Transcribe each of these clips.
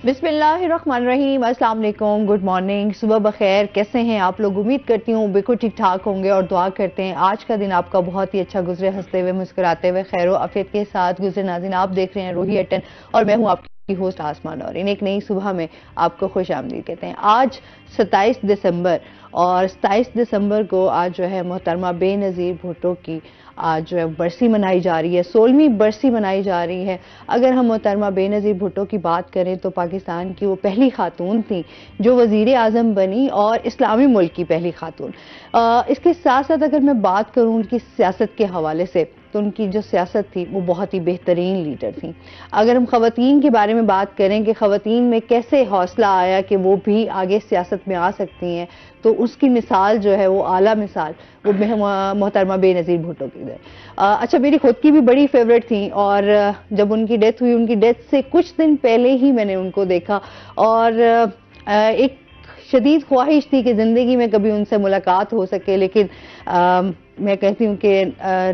بسم اللہ الرحمن الرحیم، السلام علیکم، گڈ مارننگ، صبح بخیر، کیسے ہیں آپ لوگ؟ امید کرتی ہوں بالکل ٹھیک ٹھاک ہوں گے اور دعا کرتے ہیں آج کا دن آپ کا بہت ہی اچھا گزرے، ہنستے ہوئے مسکراتے ہوئے خیر و عافیت کے ساتھ گزرے۔ ناظرین، آپ دیکھ رہے ہیں روحی اٹن اور میں ہوں آپ کی ہوسٹ آسمان نورین۔ ایک نئی صبح میں آپ کو خوش آمدید کہتے ہیں۔ آج 27 دسمبر اور 27 دسمبر کو آج جو ہے محترمہ بے نظیر بھٹو کی آج جو ہے برسی منائی جا رہی ہے، 16ویں برسی منائی جا رہی ہے۔ اگر ہم محترمہ بے نظیر بھٹو کی بات کریں تو پاکستان کی وہ پہلی خاتون تھیں جو وزیر اعظم بنی اور اسلامی ملک کی پہلی خاتون۔ اس کے ساتھ ساتھ اگر میں بات کروں ان کی سیاست کے حوالے سے تو ان کی جو سیاست تھی وہ بہت ہی بہترین لیڈر تھیں۔ اگر ہم خواتین کے بارے میں بات کریں کہ خواتین میں کیسے حوصلہ آیا کہ وہ بھی آگے سیاست میں آ سکتی ہیں، تو اس کی مثال جو ہے وہ اعلیٰ مثال وہ محترمہ بے نظیر بھٹو کی ہے۔ اچھا، میری خود کی بھی بڑی فیوریٹ تھیں اور جب ان کی ڈیتھ ہوئی، ان کی ڈیتھ سے کچھ دن پہلے ہی میں نے ان کو دیکھا اور ایک شدید خواہش تھی کہ زندگی میں کبھی ان سے ملاقات ہو سکے، لیکن میں کہتی ہوں کہ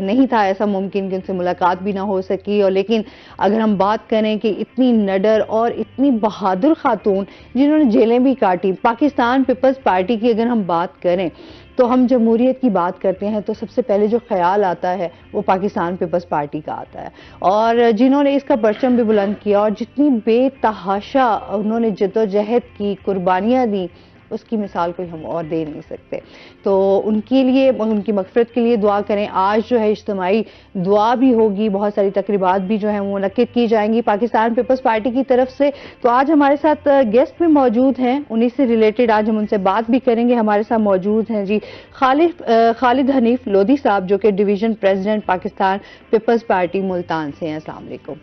نہیں تھا ایسا ممکن کہ ان سے ملاقات بھی نہ ہو سکی۔ اور لیکن اگر ہم بات کریں کہ اتنی نڈر اور اتنی بہادر خاتون جنہوں نے جیلیں بھی کاٹی، پاکستان پیپلز پارٹی کی اگر ہم بات کریں تو ہم جمہوریت کی بات کرتے ہیں تو سب سے پہلے جو خیال آتا ہے وہ پاکستان پیپلز پارٹی کا آتا ہے، اور جنہوں نے اس کا پرچم بھی بلند کیا اور جتنی بے تحاشا انہوں نے جدوجہد کی، قربانیاں دیں، اس کی مثال کوئی ہم اور دے نہیں سکتے۔ تو ان کے لیے، ان کی مغفرت کے لیے دعا کریں۔ آج جو ہے اجتماعی دعا بھی ہوگی، بہت ساری تقریبات بھی جو ہیں وہ منعقد کی جائیں گی پاکستان پیپلز پارٹی کی طرف سے۔ تو آج ہمارے ساتھ گیسٹ بھی موجود ہیں، انہی سے ریلیٹڈ آج ہم ان سے بات بھی کریں گے۔ ہمارے ساتھ موجود ہیں جی خالد حنیف لودھی صاحب، جو کہ ڈویژن پریزیڈنٹ پاکستان پیپلز پارٹی ملتان سے ہیں۔ السلام علیکم،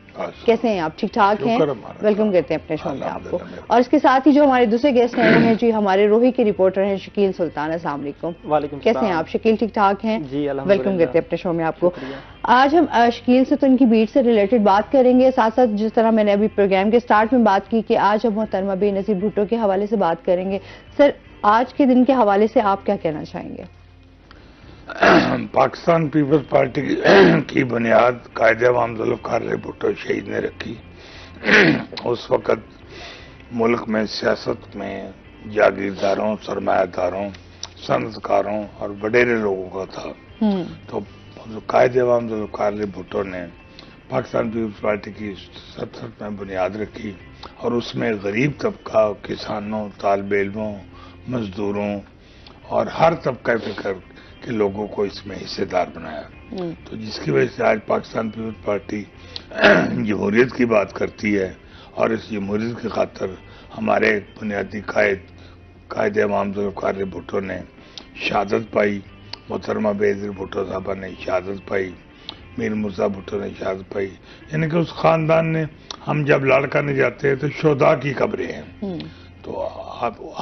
کیسے ہیں آپ؟ ٹھیک ٹھاک ہیں؟ ویلکم کرتے ہیں اپنے شو میں آپ کو۔ اور اس کے ساتھ ہی جو ہمارے دوسرے گیسٹ ہیں وہ ہیں جی ہمارے روحی کے رپورٹر ہیں شکیل سلطان۔ السلام علیکم، وعلیکم السلام، کیسے ہیں آپ شکیل؟ ٹھیک ٹھاک ہیں؟ جی الحمدللہ، ویلکم کرتے ہیں اپنے شو میں آپ کو۔ آج ہم شکیل سے تو ان کی بیٹ سے ریلیٹڈ بات کریں گے، ساتھ ساتھ جس طرح میں نے ابھی پروگرام کے سٹارٹ میں بات کی کہ آج ہم محترمہ بے نظیر بھٹو کے حوالے سے بات کریں گے۔ سر، آج کے دن کے حوالے سے آپ کیا کہنا چاہیں گے؟ پاکستان پیپلز پارٹی کی بنیاد قائد عوام ذوالفقار علی بھٹو شہید نے رکھی۔ اس وقت ملک میں سیاست میں جاگیرداروں، سرمایہ داروں، صنعتکاروں اور وڈیرے لوگوں کا تھا۔ تو قائد عوام ذوالفقار علی بھٹو نے پاکستان پیپلز پارٹی کی 67 میں بنیاد رکھی اور اس میں غریب طبقہ، کسانوں، طالب علموں، مزدوروں اور ہر طبقہ فکر کے لوگوں کو اس میں حصے دار بنایا۔ تو جس کی وجہ سے آج پاکستان پیپلز پارٹی جمہوریت کی بات کرتی ہے اور اس جمہوریت کی خاطر ہمارے بنیادی قائد عوام ذوالفقار علی بھٹو نے شہادت پائی، محترمہ بے نظیر بھٹو صاحبہ نے شہادت پائی، میر مرزا بھٹو نے شہادت پائی، یعنی کہ اس خاندان نے، ہم جب لاڑ کرنے جاتے ہیں تو شہداء کی قبریں ہیں۔ تو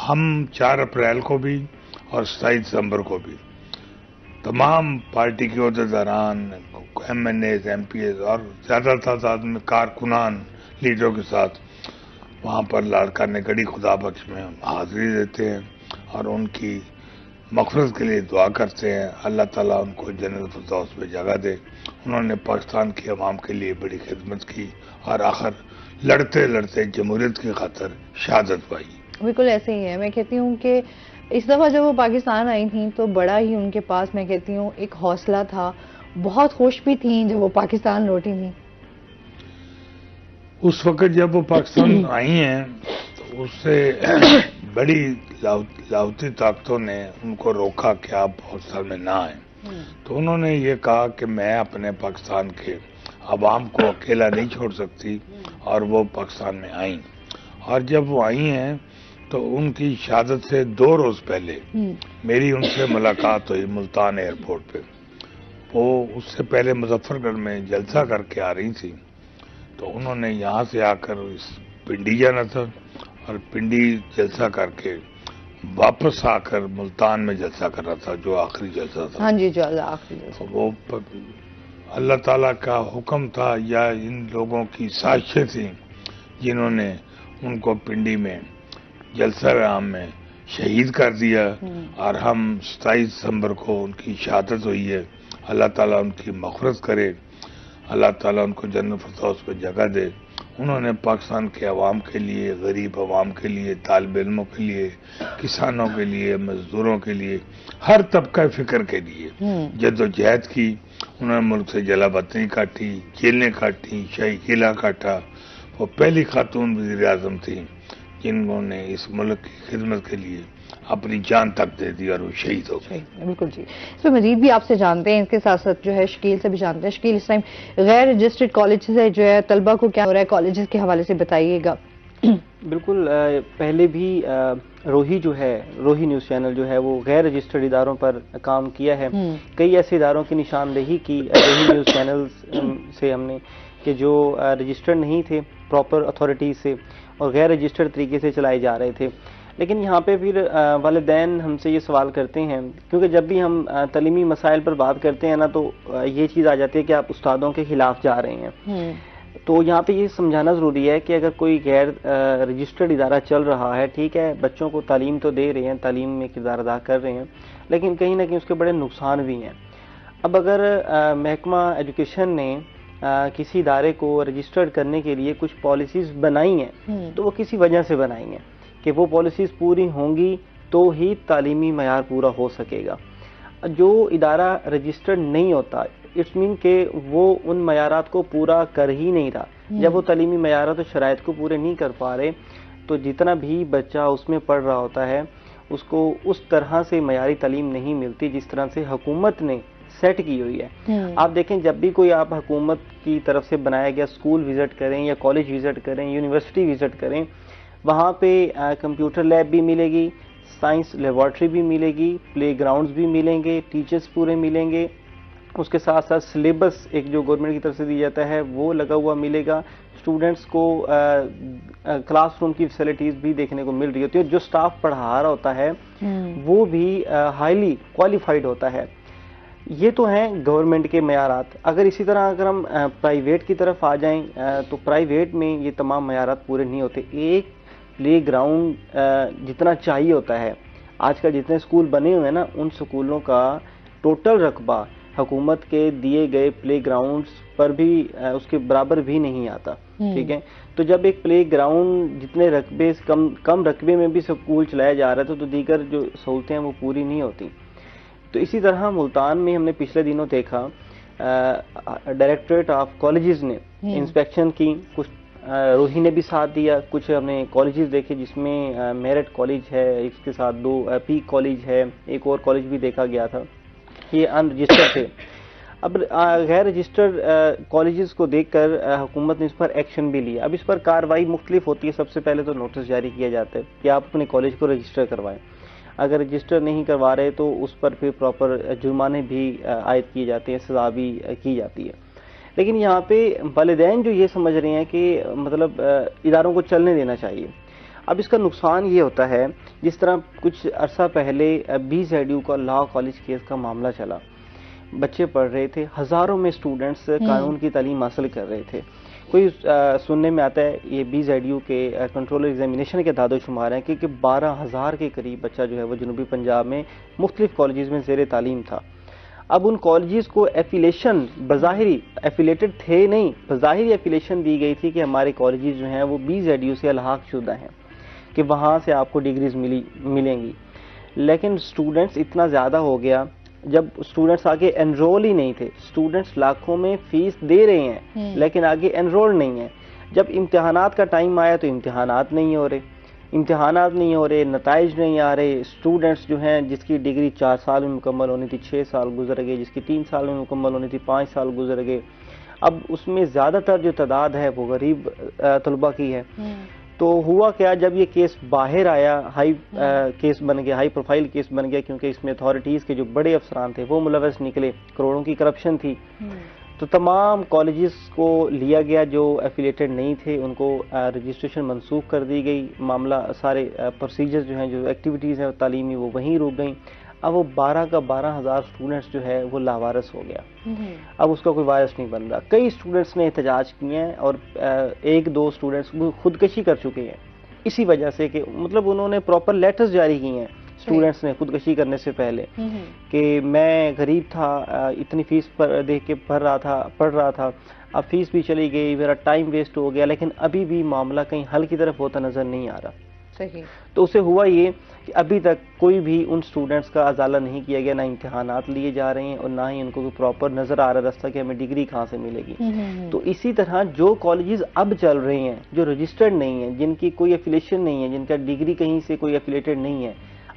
ہم 4 اپریل کو بھی اور 27 دسمبر کو بھی تمام پارٹی کے عہدیداران، MNAs, MPs اور زیادہ تعداد میں کارکنان لیڈروں کے ساتھ وہاں پر لاڑکانہ نے گڑھی خدا بخش میں حاضری دیتے ہیں اور ان کی مغفرت کے لیے دعا کرتے ہیں۔ اللہ تعالیٰ ان کو جنت الفردوس میں جگہ دے۔ انہوں نے پاکستان کی عوام کے لیے بڑی خدمت کی اور آخر لڑتے لڑتے جمہوریت کی خاطر شہادت پائی۔ بالکل ایسے ہی ہے، میں کہتی ہوں کہ اس دفعہ جب وہ پاکستان آئی تھیں تو بڑا ہی ان کے پاس، میں کہتی ہوں، ایک حوصلہ تھا، بہت خوش بھی تھیں جب وہ پاکستان لوٹی تھیں۔ اس وقت جب وہ پاکستان آئی ہیں تو اس سے بڑی لاہوتی طاقتوں نے ان کو روکا کہ آپ پاکستان میں نہ آئیں۔ تو انہوں نے یہ کہا کہ میں اپنے پاکستان کے عوام کو اکیلا نہیں چھوڑ سکتی، اور وہ پاکستان میں آئیں۔ اور جب وہ آئی ہیں تو ان کی شہادت سے 2 روز پہلے میری ان سے ملاقات ہوئی ملتان ایئرپورٹ پہ۔ وہ اس سے پہلے مظفر گڑھ میں جلسہ کر کے آ رہی تھی، تو انہوں نے یہاں سے آ کر پنڈی جانا تھا اور پنڈی جلسہ کر کے واپس آ کر ملتان میں جلسہ کر رہا تھا، جو آخری جلسہ تھا۔ ہاں جی، جو آخری جلسہ، وہ اللہ تعالیٰ کا حکم تھا یا ان لوگوں کی سازشیں تھیں جنہوں نے ان کو پنڈی میں جلسہ عام میں شہید کر دیا، اور ہم 27 دسمبر کو ان کی شہادت ہوئی ہے۔ اللہ تعالیٰ ان کی مغفرت کرے، اللہ تعالیٰ ان کو جنت الفردوس میں جگہ دے۔ انہوں نے پاکستان کے عوام کے لیے، غریب عوام کے لیے، طالب علموں کے لیے، کسانوں کے لیے، مزدوروں کے لیے، ہر طبقہ فکر کے لیے جد و جہد کی. انہوں نے ملک سے جلا وطنی کاٹی، جیلیں کاٹی، شاہی قلعہ کاٹا. وہ پہلی خاتون وزیر اعظم تھی جنہوں نے اس ملک کی خدمت کے لیے اپنی جان تک دے دی اور وہ شہید ہو گئی. بالکل جی. اس میں مزید بھی آپ سے جانتے ہیں، اس کے ساتھ ساتھ جو ہے شکیل سے بھی جانتے ہیں. شکیل، اس ٹائم غیر رجسٹرڈ کالج سے جو ہے طلبہ کو کیا ہو رہا ہے، کالجز کے حوالے سے بتائیے گا. بالکل، پہلے بھی روہی جو ہے، روہی نیوز چینل جو ہے وہ غیر رجسٹرڈ اداروں پر کام کیا ہے. کئی ایسے اداروں کی نشاندہی کی روہی نیوز چینل سے ہم نے، کہ جو رجسٹرڈ نہیں تھے پراپر اتھارٹیز سے اور غیر رجسٹرڈ طریقے سے چلائے جا رہے تھے. لیکن یہاں پہ پھر والدین ہم سے یہ سوال کرتے ہیں، کیونکہ جب بھی ہم تعلیمی مسائل پر بات کرتے ہیں نا تو یہ چیز آ جاتی ہے کہ آپ استادوں کے خلاف جا رہے ہیں. تو یہاں پہ یہ سمجھانا ضروری ہے کہ اگر کوئی غیر رجسٹرڈ ادارہ چل رہا ہے، ٹھیک ہے، بچوں کو تعلیم تو دے رہے ہیں، تعلیم میں کردار ادا کر رہے ہیں، لیکن کہیں نہ کہیں اس کے بڑے نقصان بھی ہیں. اب اگر محکمہ ایجوکیشن نے کسی ادارے کو رجسٹرڈ کرنے کے لیے کچھ پالیسیز بنائی ہیں تو وہ کسی وجہ سے بنائی ہیں کہ وہ پالیسیز پوری ہوں گی تو ہی تعلیمی معیار پورا ہو سکے گا. جو ادارہ رجسٹرڈ نہیں ہوتا، اٹس مین کہ وہ ان معیارات کو پورا کر ہی نہیں رہا. جب وہ تعلیمی معیارات اور شرائط کو پورے نہیں کر پا رہے تو جتنا بھی بچہ اس میں پڑھ رہا ہوتا ہے اس کو اس طرح سے معیاری تعلیم نہیں ملتی جس طرح سے حکومت نے سیٹ کی ہوئی ہے. آپ دیکھیں، جب بھی کوئی آپ حکومت کی طرف سے بنایا گیا اسکول وزٹ کریں یا کالج وزٹ کریں، یونیورسٹی وزٹ کریں، وہاں پہ کمپیوٹر لیب بھی ملے گی، سائنس لیبارٹری بھی ملے گی، پلے گراؤنڈز بھی ملیں گے، ٹیچرز پورے ملیں گے. اس کے ساتھ ساتھ سلیبس ایک جو گورنمنٹ کی طرف سے دی جاتا ہے وہ لگا ہوا ملے گا. اسٹوڈنٹس کو کلاس روم کی فیسلٹیز بھی دیکھنے کو مل رہی ہوتی ہے. جو سٹاف پڑھا رہا ہوتا ہے وہ بھی ہائیلی کوالیفائڈ ہوتا ہے. یہ تو ہیں گورنمنٹ کے معیارات. اگر اسی طرح اگر ہم پرائیویٹ کی طرف آ جائیں تو پرائیویٹ میں یہ تمام معیارات پورے نہیں ہوتے. ایک پلے گراؤنڈ جتنا چاہیے ہوتا ہے، آج کل جتنے اسکول بنے ہوئے ہیں نا، ان اسکولوں کا ٹوٹل رقبہ حکومت کے دیے گئے پلے گراؤنڈز پر بھی اس کے برابر بھی نہیں آتا. ٹھیک ہے، تو جب ایک پلے گراؤنڈ جتنے رقبے کم رقبے میں بھی اسکول چلایا جا رہا تھا تو دیگر جو سہولتیں ہیں وہ پوری نہیں ہوتی. تو اسی طرح ملتان میں ہم نے پچھلے دنوں دیکھا ڈائریکٹوریٹ آف کالجز نے انسپیکشن کی، کچھ روہی نے بھی ساتھ دیا. کچھ ہم نے کالجز دیکھے جس میں میرٹ کالج ہے، اس کے ساتھ 2 پیک کالج ہے، ایک اور کالج بھی دیکھا گیا تھا، یہ ان رجسٹرڈ تھے. اب غیر رجسٹرڈ کالجز کو دیکھ کر حکومت نے اس پر ایکشن بھی لیا. اب اس پر کارروائی مختلف ہوتی ہے. سب سے پہلے تو نوٹس جاری کیا جاتا ہے کہ آپ اپنے کالج کو رجسٹر کروائیں. اگر رجسٹر نہیں کروا رہے تو اس پر پھر پراپر جرمانے بھی عائد کیے جاتے ہیں، سزا بھی کی جاتی ہے. لیکن یہاں پہ والدین جو یہ سمجھ رہے ہیں کہ مطلب اداروں کو چلنے دینا چاہیے. اب اس کا نقصان یہ ہوتا ہے، جس طرح کچھ عرصہ پہلے BZU کا لا کالج کیس کا معاملہ چلا، بچے پڑھ رہے تھے، ہزاروں میں اسٹوڈنٹس قانون کی تعلیم حاصل کر رہے تھے. کوئی سننے میں آتا ہے یہ BZU کے کنٹرولر ایگزامینیشن کے اعداد و شمار ہیں کہ 12,000 کے قریب بچہ جو ہے وہ جنوبی پنجاب میں مختلف کالجز میں زیر تعلیم تھا. اب ان کالجز کو ایفیلیشن بظاہری ایفیلیٹڈ تھے نہیں، بظاہری ایفیلیشن دی گئی تھی کہ ہمارے کالجز جو ہیں وہ BZU سے الحاق شدہ ہیں، کہ وہاں سے آپ کو ڈگریز ملیں گی. لیکن اسٹوڈنٹس اتنا زیادہ ہو گیا، جب اسٹوڈنٹس آگے انرول ہی نہیں تھے. اسٹوڈنٹس لاکھوں میں فیس دے رہے ہیں لیکن آگے انرول نہیں ہیں. جب امتحانات کا ٹائم آیا تو امتحانات نہیں ہو رہے، نتائج نہیں آ رہے. اسٹوڈنٹس جو ہیں جس کی ڈگری 4 سال میں مکمل ہونی تھی 6 سال گزر گئے، جس کی 3 سال میں مکمل ہونی تھی 5 سال گزر گئے. اب اس میں زیادہ تر جو تعداد ہے وہ غریب طلبہ کی ہے. تو ہوا کیا، جب یہ کیس باہر آیا، ہائی کیس بن گیا، ہائی پروفائل کیس بن گیا، کیونکہ اس میں اتھارٹیز کے جو بڑے افسران تھے وہ ملوث نکلے، کروڑوں کی کرپشن تھی. تو تمام کالجز کو لیا گیا جو ایفیلیٹڈ نہیں تھے، ان کو رجسٹریشن منسوخ کر دی گئی. معاملہ سارے پروسیجرز جو ہیں، جو ایکٹیویٹیز ہیں تعلیمی، وہ وہیں رک گئیں. اب وہ 12,000 اسٹوڈنٹس جو ہے وہ لاوارث ہو گیا. اب اس کا کوئی وارث نہیں بن رہا. کئی اسٹوڈنٹس نے احتجاج کیے ہیں اور 1-2 اسٹوڈنٹس خودکشی کر چکے ہیں اسی وجہ سے کہ مطلب انہوں نے پراپر لیٹرز جاری کیے ہیں اسٹوڈنٹس نے خودکشی کرنے سے پہلے کہ میں غریب تھا، اتنی فیس پر دیکھ کے پڑھ رہا تھا، اب فیس بھی چلی گئی، میرا ٹائم ویسٹ ہو گیا، لیکن ابھی بھی معاملہ کہیں حل کی طرف ہوتا نظر نہیں آ رہا. صحیح. تو اسے ہوا یہ کہ ابھی تک کوئی بھی ان سٹوڈنٹس کا ازالہ نہیں کیا گیا، نہ امتحانات لیے جا رہے ہیں اور نہ ہی ان کو پراپر نظر آ رہا راستہ کہ ہمیں ڈگری کہاں سے ملے گی. تو اسی طرح جو کالجز اب چل رہے ہیں جو رجسٹرڈ نہیں ہیں، جن کی کوئی ایفیلیشن نہیں ہے، جن کا ڈگری کہیں سے کوئی ایفیلیٹڈ نہیں ہے،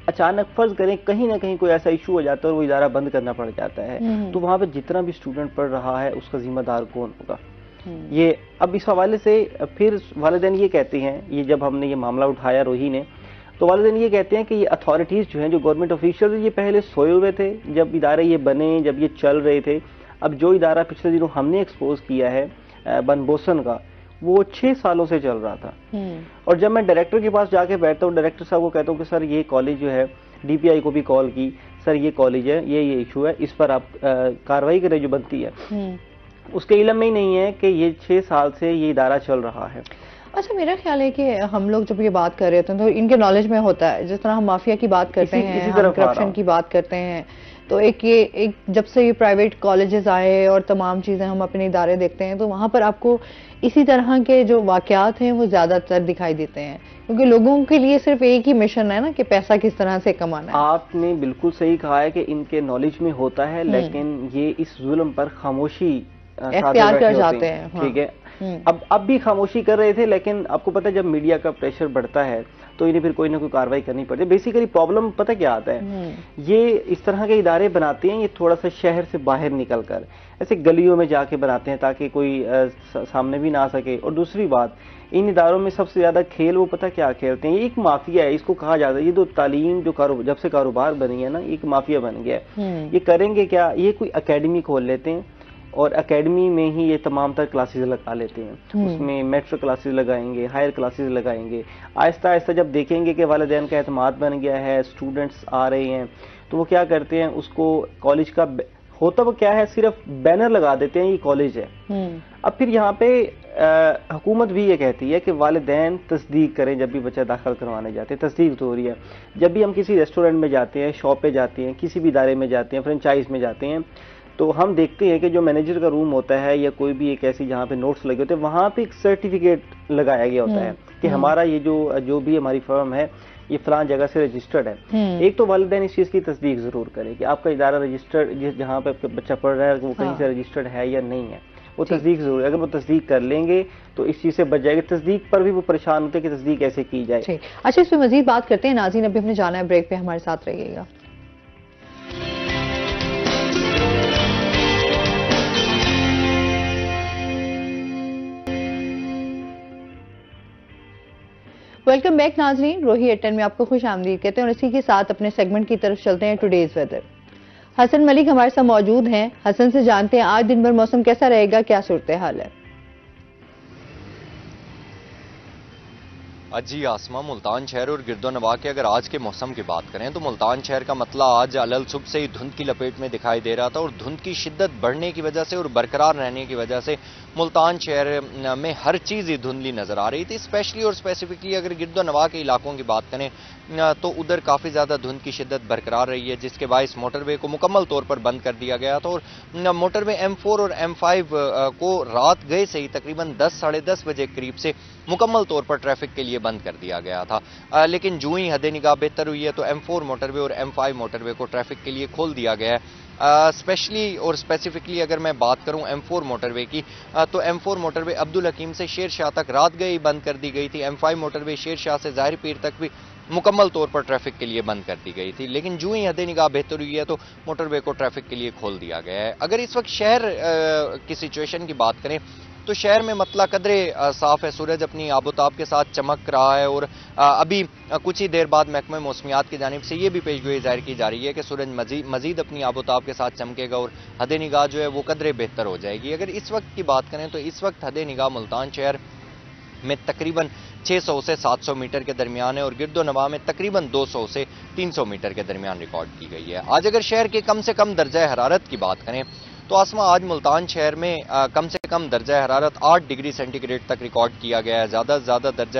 اچانک فرض کریں کہیں نہ کہیں کوئی ایسا ایشو ہو جاتا ہے اور وہ ادارہ بند کرنا پڑ جاتا ہے، تو وہاں پہ جتنا بھی اسٹوڈنٹ پڑھ رہا ہے اس کا ذمہ دار کون ہوگا؟ یہ اب اس حوالے سے پھر والدین یہ کہتے ہیں، یہ جب ہم نے یہ معاملہ اٹھایا روہی نے، تو والدین یہ کہتے ہیں کہ یہ اتھارٹیز جو ہیں، جو گورنمنٹ آفیشیل، یہ پہلے سوئے ہوئے تھے جب ادارے یہ بنے، جب یہ چل رہے تھے. اب جو ادارہ پچھلے دنوں ہم نے ایکسپوز کیا ہے بن بوسن کا، وہ 6 سالوں سے چل رہا تھا. اور جب میں ڈائریکٹر کے پاس جا کے بیٹھتا ہوں، ڈائریکٹر صاحب کو کہتا ہوں کہ سر یہ کالج جو ہے، ڈی پی آئی کو بھی کال کی، سر یہ کالج ہے، یہ ایشو ہے، اس پر آپ کارروائی کریں جو بنتی ہے. اس کے علم میں ہی نہیں ہے کہ یہ 6 سال سے یہ ادارہ چل رہا ہے. اچھا، میرا خیال ہے کہ ہم لوگ جب یہ بات کر رہے ہوتے ہیں تو ان کے نالج میں ہوتا ہے، جس طرح ہم مافیا کی بات کرتے ہیں، ہم کرپشن کی بات کرتے ہیں، تو ایک جب سے یہ پرائیویٹ کالجز آئے اور تمام چیزیں ہم اپنے ادارے دیکھتے ہیں تو وہاں پر آپ کو اسی طرح کے جو واقعات ہیں وہ زیادہ تر دکھائی دیتے ہیں، کیونکہ لوگوں کے لیے صرف ایک ہی مشن ہے نا کہ پیسہ کس طرح سے کمانا ہے. آپ نے بالکل صحیح کہا ہے کہ ان کے نالج میں ہوتا ہے، لیکن یہ اس ظلم پر خاموشی اختیار کر جاتے ہیں. ٹھیک ہے، اب بھی خاموشی کر رہے تھے، لیکن آپ کو پتہ ہے جب میڈیا کا پریشر بڑھتا ہے تو انہیں پھر کوئی نہ کوئی کارروائی کرنی پڑتی ہے. بیسیکلی پرابلم پتہ کیا آتا ہے، یہ اس طرح کے ادارے بناتے ہیں، یہ تھوڑا سا شہر سے باہر نکل کر ایسے گلیوں میں جا کے بناتے ہیں تاکہ کوئی سامنے بھی نہ آ سکے. اور دوسری بات، ان اداروں میں سب سے زیادہ کھیل وہ پتہ کیا کھیلتے ہیں، یہ ایک مافیا ہے، اس کو کہا جاتا ہے. یہ تو تعلیم جو جب سے کاروبار بنی ہے نا، ایک مافیا بن گیا ہے. یہ کریں گے کیا، یہ کوئی اکیڈمی کھول لیتے ہیں اور اکیڈمی میں ہی یہ تمام تر کلاسز لگا لیتے ہیں. اس میں میٹرک کلاسز لگائیں گے، ہائر کلاسز لگائیں گے. آہستہ آہستہ جب دیکھیں گے کہ والدین کا اعتماد بن گیا ہے، اسٹوڈنٹس آ رہے ہیں، تو وہ کیا کرتے ہیں، اس کو کالج کا ہوتا وہ کیا ہے، صرف بینر لگا دیتے ہیں یہ کالج ہے. اب پھر یہاں پہ حکومت بھی یہ کہتی ہے کہ والدین تصدیق کریں جب بھی بچہ داخل کروانے جاتے ہیں. تصدیق تو ہو رہی ہے. جب بھی ہم کسی ریسٹورینٹ میں جاتے ہیں، شاپ پہ جاتے ہیں، کسی بھی ادارے میں جاتے ہیں، فرنچائز میں جاتے ہیں، تو ہم دیکھتے ہیں کہ جو مینیجر کا روم ہوتا ہے یا کوئی بھی ایک ایسی جہاں پہ نوٹس لگے ہوتے ہیں، وہاں پہ ایک سرٹیفکیٹ لگایا گیا ہوتا ہے کہ ہمارا یہ جو بھی ہماری فرم ہے یہ فلان جگہ سے رجسٹرڈ ہے. ایک تو والدین اس چیز کی تصدیق ضرور کریں کہ آپ کا ادارہ رجسٹرڈ جہاں پہ بچہ پڑھ رہا ہے وہ کہیں سے رجسٹرڈ ہے یا نہیں ہے، وہ تصدیق ضرور ہے. اگر وہ تصدیق کر لیں گے تو اس چیز سے بچ جائے گا. تصدیق پر بھی وہ پریشان ہوتے ہیں کہ تصدیق کیسے کی جائے. اچھا، اس پہ مزید بات کرتے ہیں. ناظرین ابھی ہم نے جانا ہے بریک پہ، ہمارے ساتھ رہیے گا. ویلکم بیک ناظرین، روہی 8 میں آپ کو خوش آمدید کہتے ہیں اور اسی کے ساتھ اپنے سیگمنٹ کی طرف چلتے ہیں، ٹوڈیز ویدر. حسن ملک ہمارے ساتھ موجود ہیں. حسن سے جانتے ہیں آج دن بھر موسم کیسا رہے گا، کیا صورتحال ہے؟ جی آسما، ملتان شہر اور گرد و نواح کے اگر آج کے موسم کی بات کریں تو ملتان شہر کا مطلع آج علل صبح سے ہی دھند کی لپیٹ میں دکھائی دے رہا تھا، اور دھند کی شدت بڑھنے کی وجہ سے اور برقرار رہنے کی وجہ سے ملتان شہر میں ہر چیز ہی دھندلی نظر آ رہی تھی. اسپیشلی اور اسپیسیفکلی اگر گرد و نواح کے علاقوں کی بات کریں تو ادھر کافی زیادہ دھند کی شدت برقرار رہی ہے، جس کے باعث موٹر وے کو مکمل طور پر بند کر دیا گیا تھا. اور موٹر وے M4 اور M5 کو رات گئے سے ہی تقریباً 10 ساڑھے 10 بجے قریب سے مکمل طور پر ٹریفک کے لیے بند کر دیا گیا تھا. لیکن جو ہی حد نگاہ بہتر ہوئی ہے تو M4 موٹر وے اور M5 موٹر وے کو ٹریفک کے لیے کھول دیا گیا ہے. اسپیشلی اور اسپیسیفکلی اگر میں بات کروں M4 موٹر وے کی تو M4 موٹر وے عبدالحکیم سے شیر شاہ تک رات گئے ہی بند کر دی گئی تھی. M5 موٹر وے شیر شاہ سے ظاہر پیر تک بھی مکمل طور پر ٹریفک کے لیے بند کر دی گئی تھی. لیکن جو ہی حد نگاہ بہتر ہوئی ہے تو موٹر وے کو ٹریفک کے لیے کھول دیا گیا ہے. اگر اس وقت شہر کی سچویشن کی بات کریں تو شہر میں مطلع قدرے صاف ہے، سورج اپنی آب و تاب کے ساتھ چمک رہا ہے، اور ابھی کچھ ہی دیر بعد محکمہ موسمیات کی جانب سے یہ بھی پیشگوئی ظاہر کی جا رہی ہے کہ سورج مزید اپنی آب و تاب کے ساتھ چمکے گا اور حد نگاہ جو ہے وہ قدرے بہتر ہو جائے گی. اگر اس وقت کی بات کریں تو اس وقت حد نگاہ ملتان شہر میں تقریباً 600 سے 700 میٹر کے درمیان ہے اور گرد و نواح میں تقریباً 200 سے 300 میٹر کے درمیان ریکارڈ کی گئی ہے. آج اگر شہر کے کم سے کم درجہ حرارت کی بات کریں تو آسما آج ملتان شہر میں کم سے کم درجہ حرارت 8 ڈگری سینٹی گریڈ تک ریکارڈ کیا گیا ہے. زیادہ سے زیادہ درجہ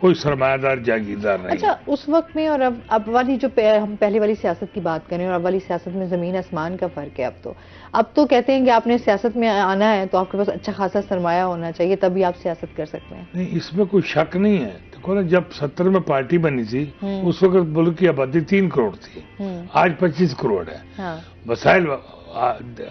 کوئی سرمایہ دار جاگیردار نہیں. اچھا اس وقت میں اور اب والی جو ہم پہلے والی سیاست کی بات کریں اور اب والی سیاست میں زمین آسمان کا فرق ہے. اب تو کہتے ہیں کہ آپ نے سیاست میں آنا ہے تو آپ کے پاس اچھا خاصا سرمایہ ہونا چاہیے تبھی آپ سیاست کر سکتے ہیں. نہیں اس میں کوئی شک نہیں ہے. دیکھو نا جب 70 میں پارٹی بنی تھی اس وقت ملک کی آبادی 3 کروڑ تھی, آج 25 کروڑ ہے. وسائل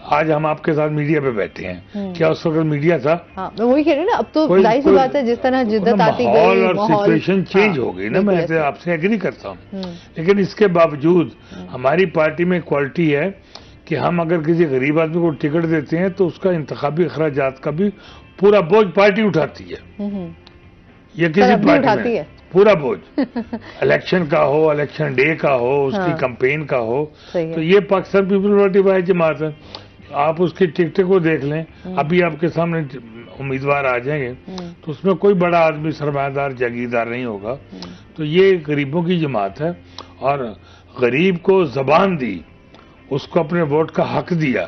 آج ہم آپ کے ساتھ میڈیا پہ بیٹھے ہیں, کیا اس وقت میڈیا تھا؟ میں وہی کہہ رہی ہوں نا, اب تو ظاہر سی بات ہے جس طرح جدت آتی گئی ماحول اور سچویشن چینج ہو گئی نا, میں آپ سے ایگری کرتا ہوں. لیکن اس کے باوجود ہماری پارٹی میں کوالٹی ہے کہ ہم اگر کسی غریب آدمی کو ٹکٹ دیتے ہیں تو اس کا انتخابی اخراجات کا بھی پورا بوجھ پارٹی اٹھاتی ہے. یہ کسی پارٹی میں پورا بوجھ الیکشن کا ہو, الیکشن ڈے کا ہو, اس کی کمپین کا ہو, تو یہ پاکستان پیپل پارٹی واحد جماعت ہے. آپ اس کی ٹکٹ کو دیکھ لیں, ابھی آپ کے سامنے امیدوار آ جائیں گے تو اس میں کوئی بڑا آدمی سرمایہ دار جاگیردار نہیں ہوگا. تو یہ غریبوں کی جماعت ہے اور غریب کو زبان دی, اس کو اپنے ووٹ کا حق دیا.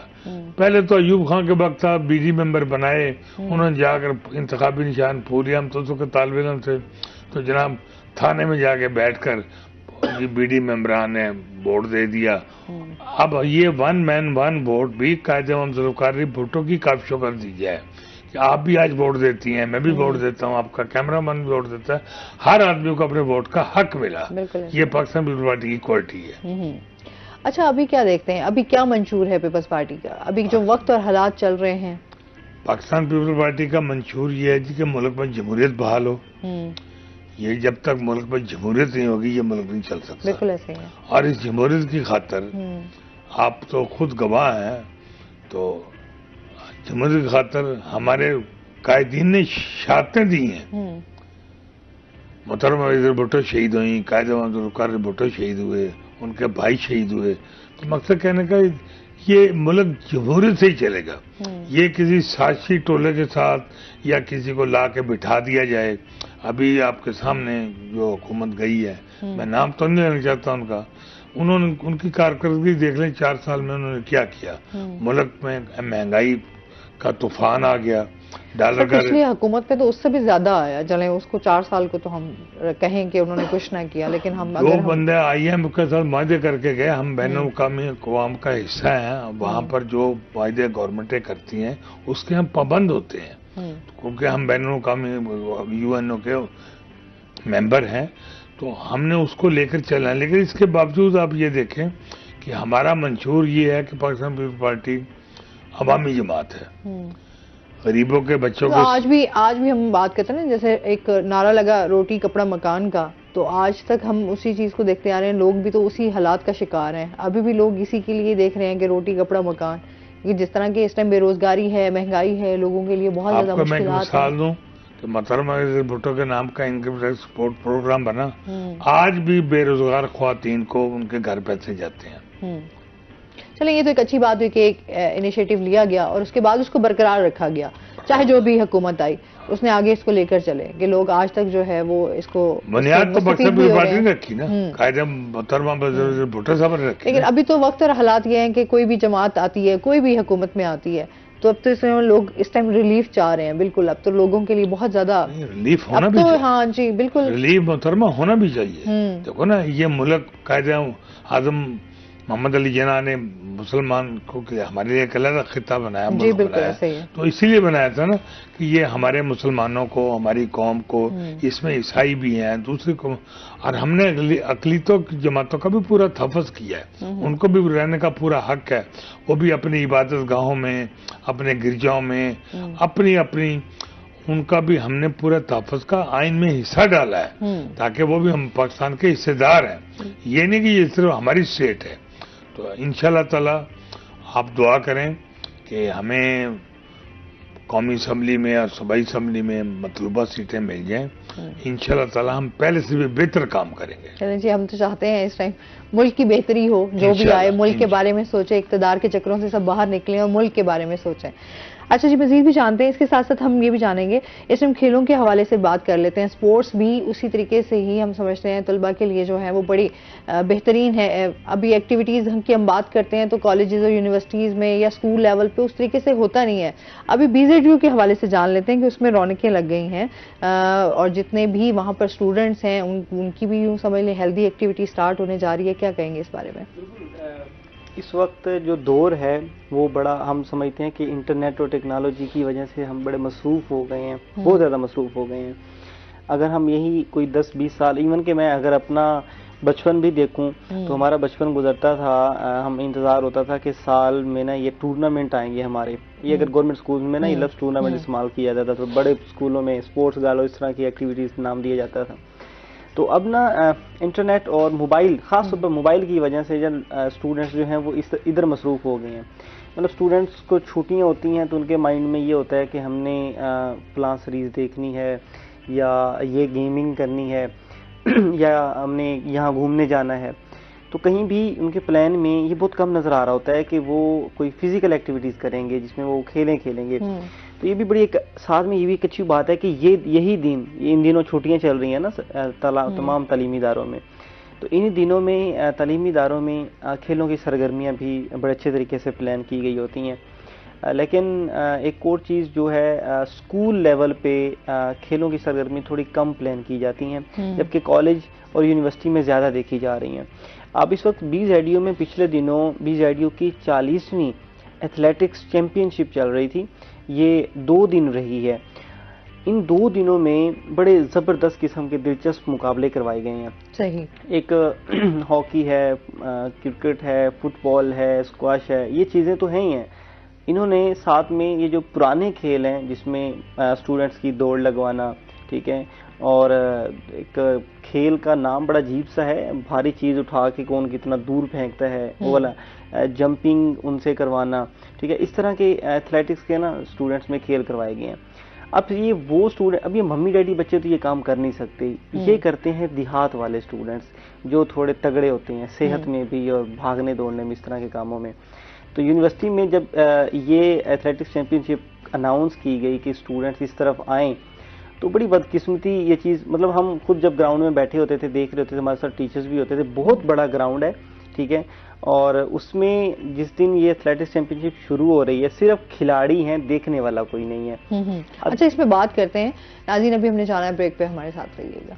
پہلے تو ایوب خان کے وقت تھا, بی ڈی ممبر بنائے, انہوں نے جا کر انتخابی نشان پھولے. ہم تو اس وقت طالب علم تھے تو جناب تھانے میں جا کے بیٹھ کر بی ڈی ممبران نے ووٹ دے دیا. اب یہ 1 مین 1 ووٹ بھی قائد اعظم ذوالفقار بھٹو کی کاوشوں کر دی جائے کہ آپ بھی آج ووٹ دیتی ہیں, میں بھی ووٹ دیتا ہوں, آپ کا کیمرہ مین بھی ووٹ دیتا ہے, ہر آدمی کو اپنے ووٹ کا حق ملا. یہ پاکستان پیپلز پارٹی کی کوالٹی ہے. اچھا ابھی کیا دیکھتے ہیں, ابھی کیا منشور ہے پیپلز پارٹی کا, ابھی جو وقت اور حالات چل رہے ہیں؟ پاکستان پیپلز پارٹی کا منشور یہ ہے کہ ملک میں جمہوریت بحال ہو. یہ جب تک ملک میں جمہوریت نہیں ہوگی یہ ملک نہیں چل سکتا. بالکل ایسے ہی ہے. اور اس جمہوریت کی خاطر آپ تو خود گواہ ہیں, تو جمہوریت کی خاطر ہمارے قائدین نے شہادتیں دی ہیں. محترمہ وزیر بھٹو شہید ہوئیں, قائد اعظم ذوالفقار بھٹو شہید ہوئے, ان کے بھائی شہید ہوئے. تو مقصد کہنے کا یہ ملک جمہوریت سے ہی چلے گا. یہ کسی سازشی ٹولے کے ساتھ یا کسی کو لا کے بٹھا دیا جائے. ابھی آپ کے سامنے جو حکومت گئی ہے, میں نام تو نہیں لینا چاہتا ان کا, انہوں نے ان کی کارکردگی دیکھ لیں 4 سال میں انہوں نے کیا کیا. ملک میں مہنگائی کا طوفان آ گیا, ڈالر کا پچھلی حکومت پہ تو اس سے بھی زیادہ آیا. چلیں اس کو 4 سال کو تو ہم کہیں کہ انہوں نے کچھ نہ کیا, لیکن ہم دو بندے آئی ایم کے ساتھ معاہدے کر کے گئے. ہم بین الاقوامی اقوام کا حصہ ہیں, وہاں پر جو معاہدے گورنمنٹیں کرتی ہیں اس کے ہم پابند ہوتے ہیں, کیونکہ ہم بین الاقوامی یو این او کے ممبر ہیں, تو ہم نے اس کو لے کر چلنا ہے. لیکن اس کے باوجود آپ یہ دیکھیں کہ ہمارا منشور یہ ہے کہ پاکستان پیپلز پارٹی عوامی جماعت ہے, غریبوں کے بچوں کو. آج بھی ہم بات کرتے ہیں نا, جیسے ایک نعرہ لگا روٹی کپڑا مکان کا, تو آج تک ہم اسی چیز کو دیکھتے آ رہے ہیں. لوگ بھی تو اسی حالات کا شکار ہیں, ابھی بھی لوگ اسی کے لیے دیکھ رہے ہیں کہ روٹی کپڑا مکان. یہ جس طرح کے اس ٹائم بے روزگاری ہے, مہنگائی ہے, لوگوں کے لیے بہت زیادہ مشکلات ہیں. آپ کو میں مثال دوں کہ محترمہ وزیر بھٹو کے نام کا انکم ٹیکس سپورٹ پروگرام بنا, آج بھی بے روزگار خواتین کو ان کے گھر پیسے جاتے ہیں. چلیں یہ تو ایک اچھی بات ہوئی کہ ایک انیشیٹو لیا گیا اور اس کے بعد اس کو برقرار رکھا گیا, چاہے جو بھی حکومت آئی اس نے آگے اس کو لے کر چلے کہ لوگ آج تک جو ہے وہ اس کو بنیاد تو پاکستان پیپلز پارٹی نے رکھی نا, قائد محترمہ وزیر بھٹو صاحب نے رکھی. لیکن ابھی تو وقت اور حالات یہ ہیں کہ کوئی بھی جماعت آتی ہے, کوئی بھی حکومت میں آتی ہے, تو اب تو اس میں لوگ اس ٹائم ریلیف چاہ رہے ہیں. بالکل اب تو لوگوں کے لیے بہت زیادہ ریلیف ہونا بھی چاہیے. ہاں جی بالکل ریلیف محترمہ ہونا بھی چاہیے. دیکھو نا یہ ملک قائد اعظم محمد علی جناح نے مسلمان کو ہمارے لیے ایک علیحدہ خطہ بنایا, جی بالکل ایسے ہی, تو اسی لیے بنایا تھا نا کہ یہ ہمارے مسلمانوں کو, ہماری قوم کو, اس میں عیسائی بھی ہیں دوسری قوم, اور ہم نے اقلیتوں کی جماعتوں کا بھی پورا تحفظ کیا ہے. ان کو بھی رہنے کا پورا حق ہے, وہ بھی اپنی عبادت گاہوں میں, اپنے گرجاؤں میں, اپنی ان کا بھی ہم نے پورا تحفظ کا آئین میں حصہ ڈالا ہے تاکہ وہ بھی ہم پاکستان کے حصے دار ہیں. یہ نہیں کہ یہ صرف ہماری اسٹیٹ ہے. تو انشاءاللہ تعالی آپ دعا کریں کہ ہمیں قومی اسمبلی میں اور صوبائی اسمبلی میں مطلوبہ سیٹیں مل جائیں. انشاءاللہ تعالی ہم پہلے سے بھی بہتر کام کریں گے. چلیں جی, ہم تو چاہتے ہیں اس ٹائم ملک کی بہتری ہو, جو بھی آئے ملک کے بارے میں سوچیں, اقتدار کے چکروں سے سب باہر نکلیں اور ملک کے بارے میں سوچیں. اچھا جی، مزید بھی جانتے ہیں، اس کے ساتھ ساتھ ہم یہ بھی جانیں گے، اس میں ہم کھیلوں کے حوالے سے بات کر لیتے ہیں. اسپورٹس بھی اسی طریقے سے ہی ہم سمجھتے ہیں طلباء کے لیے جو ہے وہ بڑی بہترین ہے. ابھی ایکٹیویٹیز کی ہم بات کرتے ہیں تو کالجز اور یونیورسٹیز میں یا اسکول لیول پہ اس طریقے سے ہوتا نہیں ہے. ابھی BZU کے حوالے سے جان لیتے ہیں کہ اس میں رونقیں لگ گئی ہیں اور جتنے بھی وہاں پر اسٹوڈنٹس ہیں ان کی بھی یوں سمجھ لیں ہیلدی ایکٹیویٹی سٹارٹ ہونے جا رہی ہے. کیا کہیں گے اس بارے میں؟ اس وقت جو دور ہے وہ بڑا، ہم سمجھتے ہیں کہ انٹرنیٹ اور ٹیکنالوجی کی وجہ سے ہم بڑے مصروف ہو گئے ہیں، بہت زیادہ مصروف ہو گئے ہیں. اگر ہم یہی کوئی 10-20 سال، ایون کہ میں اگر اپنا بچپن بھی دیکھوں تو ہمارا بچپن گزرتا تھا، ہم انتظار ہوتا تھا کہ سال میں نا یہ ٹورنامنٹ آئیں گے ہمارے. یہ اگر گورنمنٹ اسکول میں نا یہ لفظ ٹورنامنٹ استعمال کیا جاتا تھا، تو بڑے اسکولوں میں اسپورٹس گالو اس طرح کی ایکٹیویٹیز نام دیا جاتا تھا. تو اب نا انٹرنیٹ اور موبائل، خاص طور پر موبائل کی وجہ سے جب اسٹوڈنٹس جو ہیں وہ ادھر مصروف ہو گئے ہیں. مطلب اسٹوڈنٹس کو چھٹیاں ہوتی ہیں تو ان کے مائنڈ میں یہ ہوتا ہے کہ ہم نے فلاں سیریز دیکھنی ہے، یا یہ گیمنگ کرنی ہے، یا ہم نے یہاں گھومنے جانا ہے. تو کہیں بھی ان کے پلان میں یہ بہت کم نظر آ رہا ہوتا ہے کہ وہ کوئی فزیکل ایکٹیویٹیز کریں گے جس میں وہ کھیلیں گے. تو یہ بھی بڑی ایک ساتھ میں یہ بھی ایک اچھی بات ہے کہ یہی دن، ان دنوں چھٹیاں چل رہی ہیں نا تمام تعلیمی اداروں میں، تو ان دنوں میں تعلیمی اداروں میں کھیلوں کی سرگرمیاں بھی بڑے اچھے طریقے سے پلان کی گئی ہوتی ہیں. لیکن ایک اور چیز جو ہے، اسکول لیول پہ کھیلوں کی سرگرمی تھوڑی کم پلان کی جاتی ہیں، جبکہ کالج اور یونیورسٹی میں زیادہ دیکھی جا رہی ہیں. اب اس وقت BZU میں پچھلے دنوں BZU کی 40ویں ایتھلیٹکس چیمپئن شپ چل رہی تھی. یہ 2 دن رہی ہے. ان 2 دنوں میں بڑے زبردست قسم کے دلچسپ مقابلے کروائے گئے ہیں. صحیح. ایک ہاکی ہے، کرکٹ ہے، فٹ بال ہے، اسکواش ہے، یہ چیزیں تو ہیں ہی ہیں. انہوں نے ساتھ میں یہ جو پرانے کھیل ہیں جس میں اسٹوڈنٹس کی دوڑ لگوانا، ٹھیک ہے، اور ایک کھیل کا نام بڑا عجیب سا ہے، بھاری چیز اٹھا کے کون کتنا دور پھینکتا ہے وہ والا، جمپنگ ان سے کروانا، ٹھیک ہے. اس طرح کے ایتھلیٹکس کے نا اسٹوڈنٹس میں کھیل کروائے گئے ہیں. اب یہ وہ اسٹوڈنٹ، اب یہ ممی ڈیڈی بچے تو یہ کام کر نہیں سکتے، یہ کرتے ہیں دیہات والے اسٹوڈنٹس جو تھوڑے تگڑے ہوتے ہیں صحت میں بھی اور بھاگنے دوڑنے میں، اس طرح کے کاموں میں. تو یونیورسٹی میں جب یہ ایتھلیٹکس چیمپئن شپ اناؤنس کی گئی کہ اسٹوڈنٹس اس طرف آئیں، تو بڑی بدقسمتی یہ چیز، مطلب ہم خود جب گراؤنڈ میں بیٹھے ہوتے تھے، دیکھ رہے ہوتے تھے، ہمارے ساتھ ٹیچرز بھی ہوتے تھے. بہت بڑا گراؤنڈ ہے، ٹھیک ہے، اور اس میں جس دن یہ ایتھلیٹکس چیمپئن شپ شروع ہو رہی ہے صرف کھلاڑی ہیں، دیکھنے والا کوئی نہیں ہے. اچھا، اس پہ بات کرتے ہیں. ناظرین ابھی ہم نے جانا ہے بریک پہ، ہمارے ساتھ رہیے گا.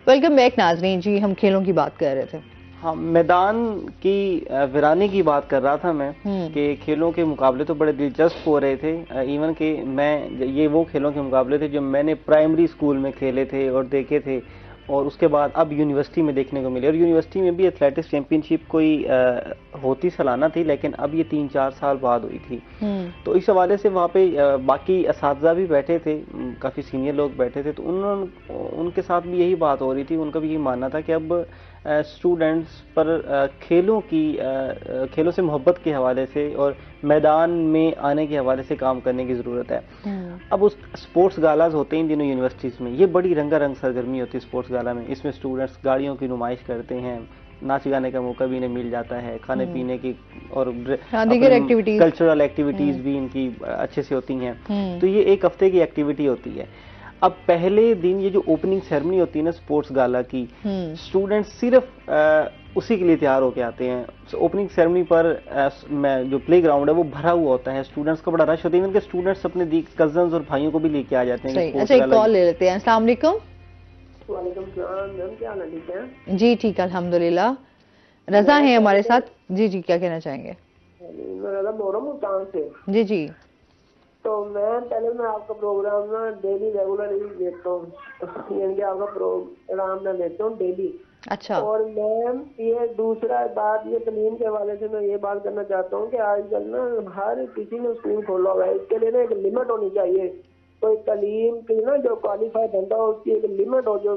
ویلکم بیک ناظرین. جی ہم کھیلوں کی بات کر رہے تھے. ہاں، میدان کی ویرانے کی بات کر رہا تھا میں کہ کھیلوں کے مقابلے تو بڑے دلچسپ ہو رہے تھے. ایون کہ یہ وہ کھیلوں کے مقابلے تھے جو میں نے پرائمری اسکول میں کھیلے تھے اور دیکھے تھے، اور اس کے بعد اب یونیورسٹی میں دیکھنے کو ملے. اور یونیورسٹی میں بھی ایتھلیٹکس چیمپئن شپ کوئی ہوتی سالانہ تھی، لیکن اب یہ 3-4 سال بعد ہوئی تھی. تو اس حوالے سے وہاں پہ باقی اساتذہ بھی بیٹھے تھے، کافی سینئر لوگ بیٹھے تھے، تو ان کے ساتھ بھی یہی بات ہو رہی تھی. ان کا بھی یہی ماننا تھا کہ اب اسٹوڈنٹس پر کھیلوں سے محبت کے حوالے سے اور میدان میں آنے کے حوالے سے کام کرنے کی ضرورت ہے. اب اس اسپورٹس گالاز ہوتے ہیں ان دنوں یونیورسٹیز میں، یہ بڑی رنگا رنگ سرگرمی ہوتی ہے اسپورٹس گالا میں. اس میں اسٹوڈنٹس گاڑیوں کی نمائش کرتے ہیں، ناچ گانے کا موقع بھی انہیں مل جاتا ہے، کھانے پینے کی اور کلچرل ایکٹیویٹیز بھی ان کی اچھے سے ہوتی ہیں. تو یہ ایک ہفتے کی ایکٹیویٹی ہوتی ہے. اب پہلے دن یہ جو اوپننگ سیرمنی ہوتی ہے نا اسپورٹس گالا کی، اسٹوڈنٹ صرف اسی کے لیے تیار ہو کے آتے ہیں. اوپننگ سیرمنی پر جو پلے گراؤنڈ ہے وہ بھرا ہوا ہوتا ہے، اسٹوڈنٹس کا بڑا رش ہوتا ہے. ان کے اسٹوڈنٹس اپنے کزنز اور بھائیوں کو بھی لے کے آ جاتے ہیں. اچھا، ایک کال لے لیتے ہیں. السلام علیکم. وعلیکم السلام میم، کیا حال ہے؟ ٹھیک ہے جی، ٹھیک ہے الحمدللہ. رضا ہیں ہمارے ساتھ. جی کیا کہنا چاہیں گے؟ میں رضا بول رہا ہوں ملتان سے. جی تو میں آپ کا پروگرام نا ڈیلی ریگولر دیکھتا ہوں، یعنی کہ آپ کا پروگرام میں دیکھتا ہوں ڈیلی. اچھا. اور میم یہ دوسرا بات، یہ تعلیم کے حوالے سے میں یہ بات کرنا چاہتا ہوں کہ آج کل نا ہر کسی نے اسکول کھولا ہوا ہے. اس کے لیے نا ایک لمٹ ہونی چاہیے. کوئی تعلیم کی نا جو کوالیفائی بندہ ہو، اس کی ایک لمٹ ہو. جو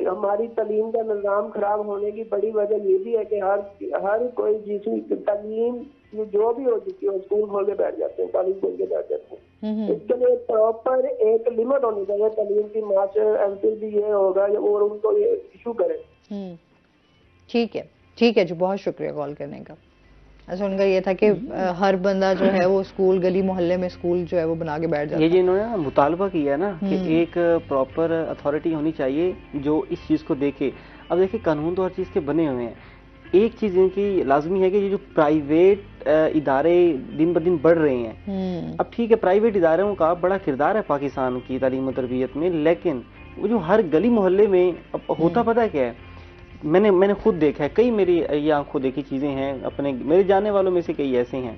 ہماری تعلیم کا نظام خراب ہونے کی بڑی وجہ یہ بھی ہے کہ ہر کوئی تعلیم یہ جو بھی ہو چکی ہے اسکول کھول کے بیٹھ جاتے ہیں, کالج کھول کے بیٹھ جاتے ہیں. اس کے لیے پراپر ایک لمٹ ہونی چاہیے تعلیم کی. ماسٹر ایم فل بھی یہ ہوگا اور ان کو یہ ایشو کرے. ٹھیک ہے جی, بہت شکریہ کال کرنے کا. اچھا, ان کا یہ تھا کہ ہر بندہ جو ہے وہ اسکول گلی محلے میں اسکول جو ہے وہ بنا کے بیٹھ جاتا ہے. یہ انہوں نے مطالبہ کیا ہے نا کہ ایک پراپر اتھارٹی ہونی چاہیے جو اس چیز کو دیکھے. اب دیکھیں قانون تو ہر چیز کے بنے ہوئے ہیں, ایک چیز ان کی لازمی ہے کہ یہ جو پرائیویٹ ادارے دن بدن بڑھ رہے ہیں, اب ٹھیک ہے پرائیویٹ اداروں کا بڑا کردار ہے پاکستان کی تعلیم و تربیت میں, لیکن وہ جو ہر گلی محلے میں ہوتا پتہ کیا ہے, میں نے خود دیکھا ہے, کئی میری یہ آنکھوں دیکھی چیزیں ہیں, میرے جاننے والوں میں سے کئی ایسے ہیں.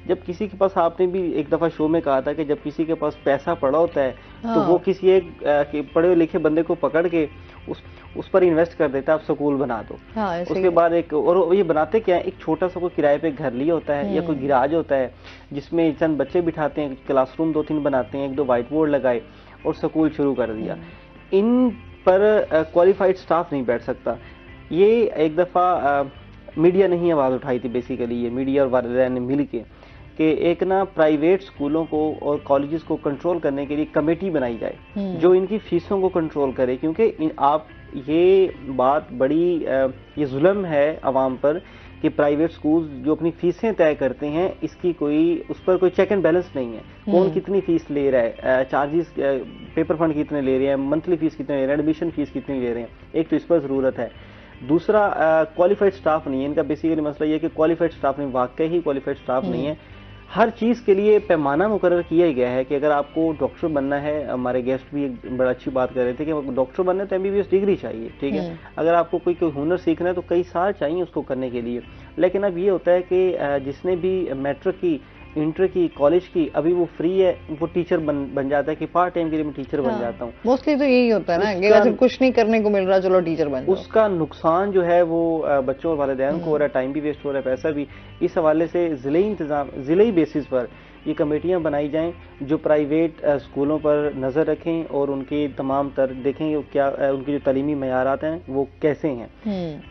جب کسی کے پاس, آپ نے بھی ایک دفعہ شو میں کہا تھا کہ جب کسی کے پاس پیسہ پڑا ہوتا ہے تو وہ کسی ایک پڑھے لکھے بندے کو پکڑ کے اس پر انویسٹ کر دیتا ہے, آپ سکول بنا دو. اس کے بعد اور یہ بناتے کیا ہے, ایک چھوٹا سا کوئی کرائے پہ گھر لیا ہوتا ہے یا کوئی گراج ہوتا ہے جس میں چند بچے بٹھاتے ہیں, کلاس روم 2-3 بناتے ہیں, 1-2 وائٹ بورڈ لگائے اور سکول شروع کر دیا. ان پر کوالیفائڈ سٹاف نہیں بیٹھ سکتا. یہ ایک دفعہ میڈیا نے ہی آواز اٹھائی تھی, بیسیکلی یہ میڈیا اور والدین نے مل کے, کہ ایک نا پرائیویٹ سکولوں کو اور کالجز کو کنٹرول کرنے کے لیے کمیٹی بنائی جائے جو ان کی فیسوں کو کنٹرول کرے. کیونکہ آپ یہ بات بڑی یہ ظلم ہے عوام پر کہ پرائیویٹ سکولز جو اپنی فیسیں طے کرتے ہیں اس پر کوئی چیک اینڈ بیلنس نہیں ہے. کون کتنی فیس لے رہا ہے, چارجز پیپر فنڈ کتنے لے رہے ہیں, منتھلی فیس کتنے لے رہے ہیں, ایڈمیشن فیس کتنی لے رہے ہیں. ایک تو اس پر ضرورت ہے. دوسرا, کوالیفائڈ سٹاف نہیں ہے. ان کا بیسیکلی مسئلہ یہ کہ کوالیفائڈ سٹاف نہیں, واقعی ہی کوالیفائڈ سٹاف نہیں ہے. ہر چیز کے لیے پیمانہ مقرر کیا گیا ہے کہ اگر آپ کو ڈاکٹر بننا ہے, ہمارے گیسٹ بھی ایک بڑا اچھی بات کر رہے تھے کہ ڈاکٹر بننا ہے تو MBBS ڈگری چاہیے, ٹھیک ہے. اگر آپ کو کوئی ہنر سیکھنا ہے تو کئی سال چاہیے اس کو کرنے کے لیے. لیکن اب یہ ہوتا ہے کہ جس نے بھی میٹرک کی, انٹر کی, کالج کی, ابھی وہ فری ہے, وہ ٹیچر بن جاتا ہے کہ پارٹ ٹائم کے لیے میں ٹیچر بن جاتا ہوں. موسٹلی تو یہی ہوتا ہے نا کہ اگر کچھ نہیں کرنے کو مل رہا چلو ٹیچر بن جاؤ. اس کا نقصان جو ہے وہ بچوں اور والدین کو ہو رہا ہے, ٹائم بھی ویسٹ ہو رہا ہے, پیسہ بھی. اس حوالے سے ضلعی بیسس پر یہ کمیٹیاں بنائی جائیں جو پرائیویٹ اسکولوں پر نظر رکھیں اور ان کی تمام دیکھیں کیا ان کی جو تعلیمی معیارات ہیں وہ کیسے ہیں.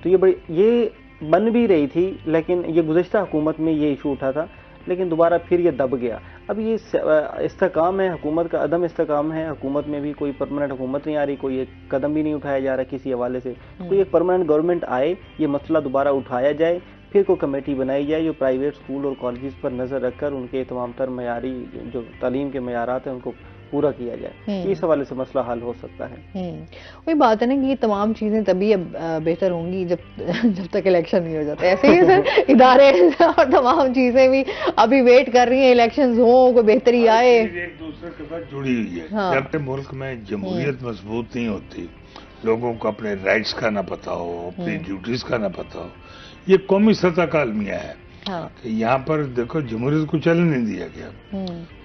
تو یہ بن بھی رہی تھی, لیکن یہ گزشتہ حکومت میں یہ ایشو اٹھا تھا, لیکن دوبارہ پھر یہ دب گیا. اب یہ استحکام ہے حکومت کا, عدم استحکام ہے حکومت میں بھی. کوئی پرماننٹ حکومت نہیں آ رہی, کوئی ایک قدم بھی نہیں اٹھایا جا رہا کسی حوالے سے. کوئی ایک پرماننٹ گورنمنٹ آئے, یہ مسئلہ دوبارہ اٹھایا جائے, پھر کوئی کمیٹی بنائی جائے جو پرائیویٹ اسکول اور کالجز پر نظر رکھ کر ان کے تمام تر معیاری جو تعلیم کے معیارات ہیں ان کو پورا کیا جائے. اس حوالے سے مسئلہ حل ہو سکتا ہے. وہی بات ہے نا کہ یہ تمام چیزیں تبھی اب بہتر ہوں گی جب تک الیکشن نہیں ہو جاتا. ایسے ہی سر ادارے اور تمام چیزیں بھی ابھی ویٹ کر رہی ہیں الیکشنز ہوں, کوئی بہتری آئے. ایک دوسرے کے ساتھ جڑی ہوئی ہے. جب تک ملک میں جمہوریت مضبوط نہیں ہوتی, لوگوں کو اپنے رائٹس کا نہ پتا ہو, اپنی ڈیوٹیز کا نہ پتا ہو. یہ قومی سطح کا المیہ ہے کہ یہاں پر دیکھو جمہوریت کو چلنے نہیں دیا گیا.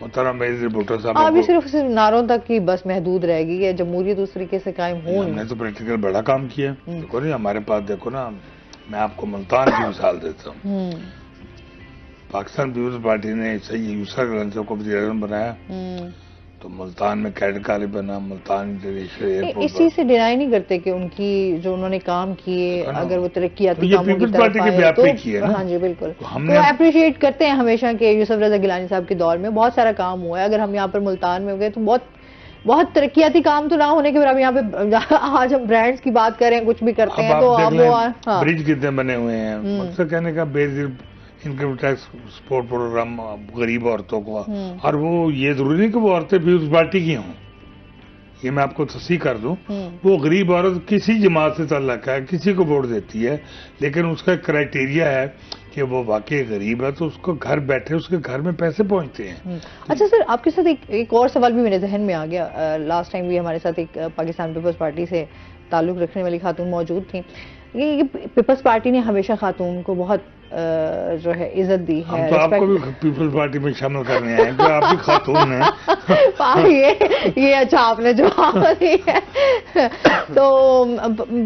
محترم بینظیر بھٹو صاحب ابھی صرف نعروں تک ہی بس محدود رہ گئی ہے, جمہوریت اس طریقے سے قائم ہو. ہم نے تو پریکٹیکل بڑا کام کیا. دیکھو نہیں ہمارے پاس, دیکھو نا, میں آپ کو ملتان کی مثال دیتا ہوں. پاکستان پیپلز پارٹی نے سید یوسف گلنسو کو وزیر اعظم بنایا تو ملتان میں کیڈر کالج بنا, ملتان انٹرنیشنل ایئرپورٹ. اس چیز سے ڈینائی نہیں کرتے کہ ان کی جو انہوں نے کام کیے اگر وہ ترقیاتی کاموں کی طرف آئے تو ہاں جی بالکل وہ اپریشیٹ کرتے ہیں ہمیشہ کہ یوسف رضا گیلانی صاحب کے دور میں بہت سارا کام ہوا ہے. اگر ہم یہاں پر ملتان میں ہو گئے تو بہت ترقیاتی کام تو نہ ہونے کے بعد یہاں پہ آج ہم برانڈز کی بات کریں, کچھ بھی کرتے ہیں تو آپ برج کتنے بنے ہوئے ہیں. مقصد کہنے کا بے انکم ٹیکس سپورٹ پروگرام غریب عورتوں کو, اور وہ یہ ضروری نہیں کہ وہ عورتیں پیپلز پارٹی کی ہوں, یہ میں آپ کو تصحیح کر دوں. وہ غریب عورت کسی جماعت سے تعلق ہے, کسی کو ووٹ دیتی ہے, لیکن اس کا کرائٹیریا ہے کہ وہ واقعی غریب ہے تو اس کو گھر بیٹھے اس کے گھر میں پیسے پہنچتے ہیں. اچھا سر, آپ کے ساتھ ایک اور سوال بھی میرے ذہن میں آ گیا. لاسٹ ٹائم بھی ہمارے ساتھ ایک پاکستان پیپلز پارٹی سے تعلق رکھنے والی خاتون موجود تھیں. یہ پیپلز پارٹی نے ہمیشہ خاتون کو بہت جو ہے عزت دی ہے. ہم تو آپ کو بھی پیپلز پارٹی میں شامل کرنے آئے ہیں کہ آپ بھی خاتون ہیں. یہ اچھا آپ نے جواب دیا ہے. تو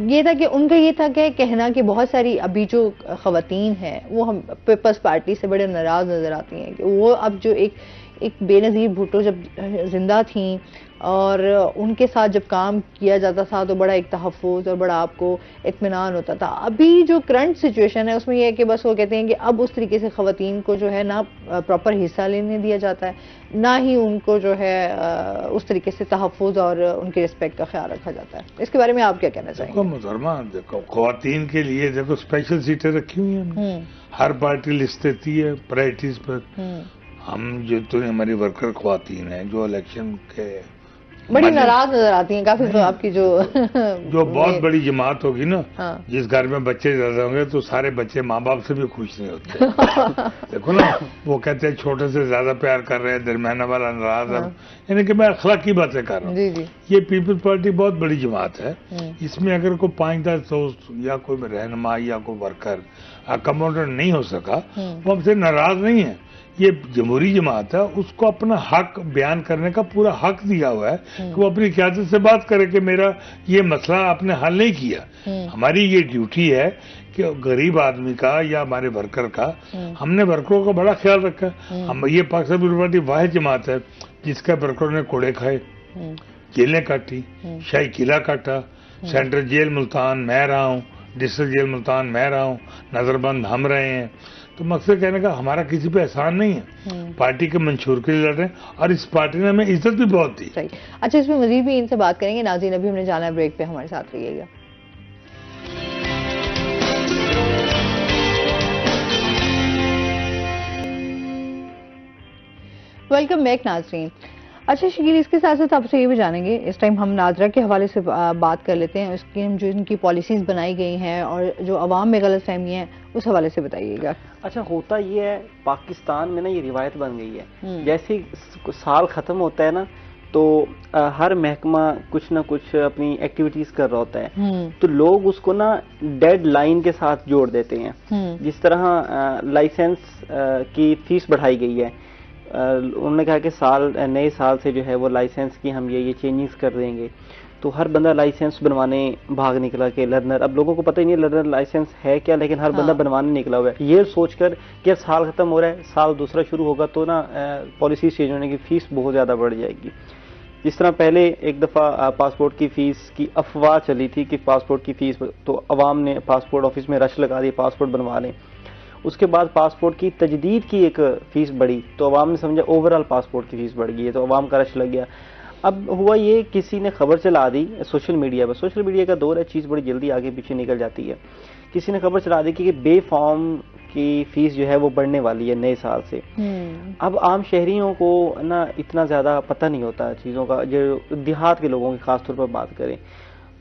یہ تھا کہ ان کا یہ تھا کہ کہنا کہ بہت ساری ابھی جو خواتین ہیں وہ ہم پیپلز پارٹی سے بڑے ناراض نظر آتی ہیں کہ وہ اب جو ایک بے نظیر بھٹو جب زندہ تھیں اور ان کے ساتھ جب کام کیا جاتا تھا تو بڑا ایک تحفظ اور بڑا آپ کو اطمینان ہوتا تھا. ابھی جو کرنٹ سچویشن ہے اس میں یہ ہے کہ بس وہ لوگ کہتے ہیں کہ اب اس طریقے سے خواتین کو جو ہے نہ پراپر حصہ لینے دیا جاتا ہے، نہ ہی ان کو جو ہے اس طریقے سے تحفظ اور ان کی رسپیکٹ کا خیال رکھا جاتا ہے. اس کے بارے میں آپ کیا کہنا چاہیں گے؟ محترمہ دیکھو، خواتین کے لیے دیکھو اسپیشل سیٹیں رکھی ہوئی ہیں، ہر پارٹی لسٹ دیتی ہے پرائرٹیز پر. ہم جو تو ہماری ورکر خواتین ہیں جو الیکشن کے بڑی ناراض نظر آتی ہیں کافی، آپ کی جو بہت بڑی جماعت ہوگی نا، جس گھر میں بچے زیادہ ہوں گے تو سارے بچے ماں باپ سے بھی خوش نہیں ہوتے. دیکھو نا، وہ کہتے ہیں چھوٹے سے زیادہ پیار کر رہے ہیں، درمیانہ والا ناراض ہے. یعنی کہ میں اخلاقی باتیں کر رہا ہوں. یہ پیپل پارٹی بہت بڑی جماعت ہے. اس میں اگر کوئی 5-10 دوست یا کوئی رہنما یا کوئی ورکر اکموڈیٹ نہیں ہو سکا، وہ ہم سے ناراض نہیں ہے. یہ جمہوری جماعت ہے، اس کو اپنا حق بیان کرنے کا پورا حق دیا ہوا ہے کہ وہ اپنی قیادت سے بات کرے کہ میرا یہ مسئلہ آپ نے حل نہیں کیا. ہماری یہ ڈیوٹی ہے کہ غریب آدمی کا یا ہمارے ورکر کا، ہم نے ورکروں کا بڑا خیال رکھا. ہم یہ پاکستان پیپلز پارٹی واحد جماعت ہے جس کا ورکروں نے کوڑے کھائے، جیلیں کاٹی، شاہی قلعہ کاٹا، سینٹرل جیل ملتان میں رہا ہوں، ڈسٹرکٹ جیل ملتان میں رہا ہوں، نظر بند ہم رہے ہیں. تو مقصد کہنے کا ہمارا کسی پہ احسان نہیں ہے، پارٹی کے منشور کے لیے لڑ رہے ہیں اور اس پارٹی نے ہمیں عزت بھی بہت دی. اچھا، اس میں مزید بھی ان سے بات کریں گے. ناظرین ابھی ہم نے جانا ہے بریک پہ، ہمارے ساتھ رہیے گا. ویلکم بیک ناظرین. اچھا شکیل، اس کے ساتھ ساتھ آپ سے یہ بھی جانیں گے، اس ٹائم ہم نادرا کے حوالے سے بات کر لیتے ہیں. اس کی جو ان کی پالیسیز بنائی گئی ہیں اور جو عوام میں غلط فہمی ہے اس حوالے سے بتائیے گا. اچھا، ہوتا یہ ہے پاکستان میں نا یہ روایت بن گئی ہے، جیسے سال ختم ہوتا ہے نا تو ہر محکمہ کچھ نہ کچھ اپنی ایکٹیویٹیز کر رہا ہوتا ہے، تو لوگ اس کو نا ڈیڈ لائن کے ساتھ جوڑ دیتے ہیں. جس طرح لائسنس کی فیس بڑھائی گئی ہے، انہوں نے کہا کہ نئے سال سے جو ہے وہ لائسنس کی ہم یہ چینجز کر دیں گے. تو ہر بندہ لائسنس بنوانے بھاگ نکلا کہ لرنر، اب لوگوں کو پتہ ہی نہیں لرنر لائسنس ہے کیا، لیکن ہر بندہ بنوانے نکلا ہوا ہے یہ سوچ کر کہ اب سال ختم ہو رہا ہے، سال دوسرا شروع ہوگا تو نا پالیسی چینج ہونے کی فیس بہت زیادہ بڑھ جائے گی. جس طرح پہلے ایک دفعہ پاسپورٹ کی فیس کی افواہ چلی تھی کہ پاسپورٹ کی فیس، تو عوام نے پاسپورٹ آفس میں رش لگا دی پاسپورٹ بنوا لیں. اس کے بعد پاسپورٹ کی تجدید کی ایک فیس بڑھی تو عوام نے سمجھا اوورال پاسپورٹ کی فیس بڑھ گئی ہے، تو عوام کا رش لگ گیا. اب ہوا یہ، کسی نے خبر چلا the social media per, social media کا دور ہے، چیز بڑی جلدی آگے پیچھے نکل جاتی ہے. کسی نے خبر چلا دی کہ بے فارم کی فیس جو ہے وہ بڑھنے والی ہے نئے سال سے. اب عام شہریوں کو نا اتنا زیادہ پتہ نہیں ہوتا چیزوں کا، جو دیہات کے لوگوں کی خاص طور پر بات کریں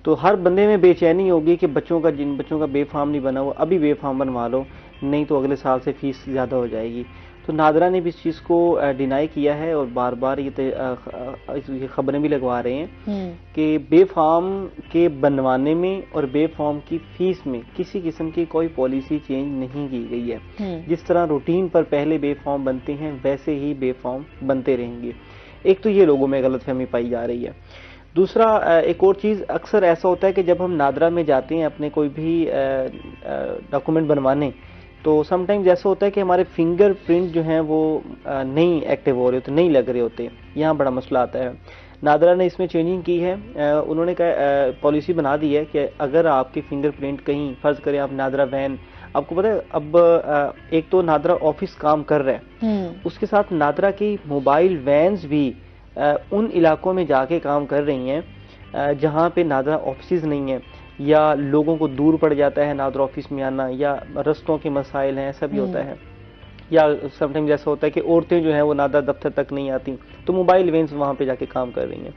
تو ہر بندے میں بے چینی ہوگی کہ جن بچوں کا بے فارم نہیں بنا ہوا ابھی بے فارم بنوا لو، نہیں تو اگلے سال سے فیس زیادہ ہو جائے گی. تو نادرا نے بھی اس چیز کو ڈینائی کیا ہے اور بار بار یہ خبریں بھی لگوا رہے ہیں کہ بے فارم کے بنوانے میں اور بے فارم کی فیس میں کسی قسم کی کوئی پالیسی چینج نہیں کی گئی ہے. جس طرح روٹین پر پہلے بے فارم بنتے ہیں ویسے ہی بے فارم بنتے رہیں گے. ایک تو یہ لوگوں میں غلط فہمی پائی جا رہی ہے. دوسرا، ایک اور چیز، اکثر ایسا ہوتا ہے کہ جب ہم نادرا میں جاتے ہیں اپنے کوئی بھی ڈاکومنٹ بنوانے تو سم ٹائمز ایسا ہوتا ہے کہ ہمارے فنگر پرنٹ جو ہیں وہ نہیں ایکٹیو ہو رہے ہوتے، نہیں لگ رہے ہوتے. یہاں بڑا مسئلہ آتا ہے. نادرا نے اس میں چینجنگ کی ہے. انہوں نے پالیسی بنا دی ہے کہ اگر آپ کے فنگر پرنٹ کہیں، فرض کریں آپ نادرا وین، آپ کو پتہ ہے اب ایک تو نادرا آفس کام کر رہا ہے، اس کے ساتھ نادرا کی موبائل وینز بھی ان علاقوں میں جا کے کام کر رہی ہیں جہاں پہ نادرا آفسز نہیں ہیں، یا لوگوں کو دور پڑ جاتا ہے نادرا آفس میں آنا، یا رستوں کے مسائل ہیں، ایسا بھی ہوتا ہے. یا سم ٹائم ایسا ہوتا ہے کہ عورتیں جو ہیں وہ نادرا دفتر تک نہیں آتی تو موبائل وینز وہاں پہ جا کے کام کر رہی ہیں.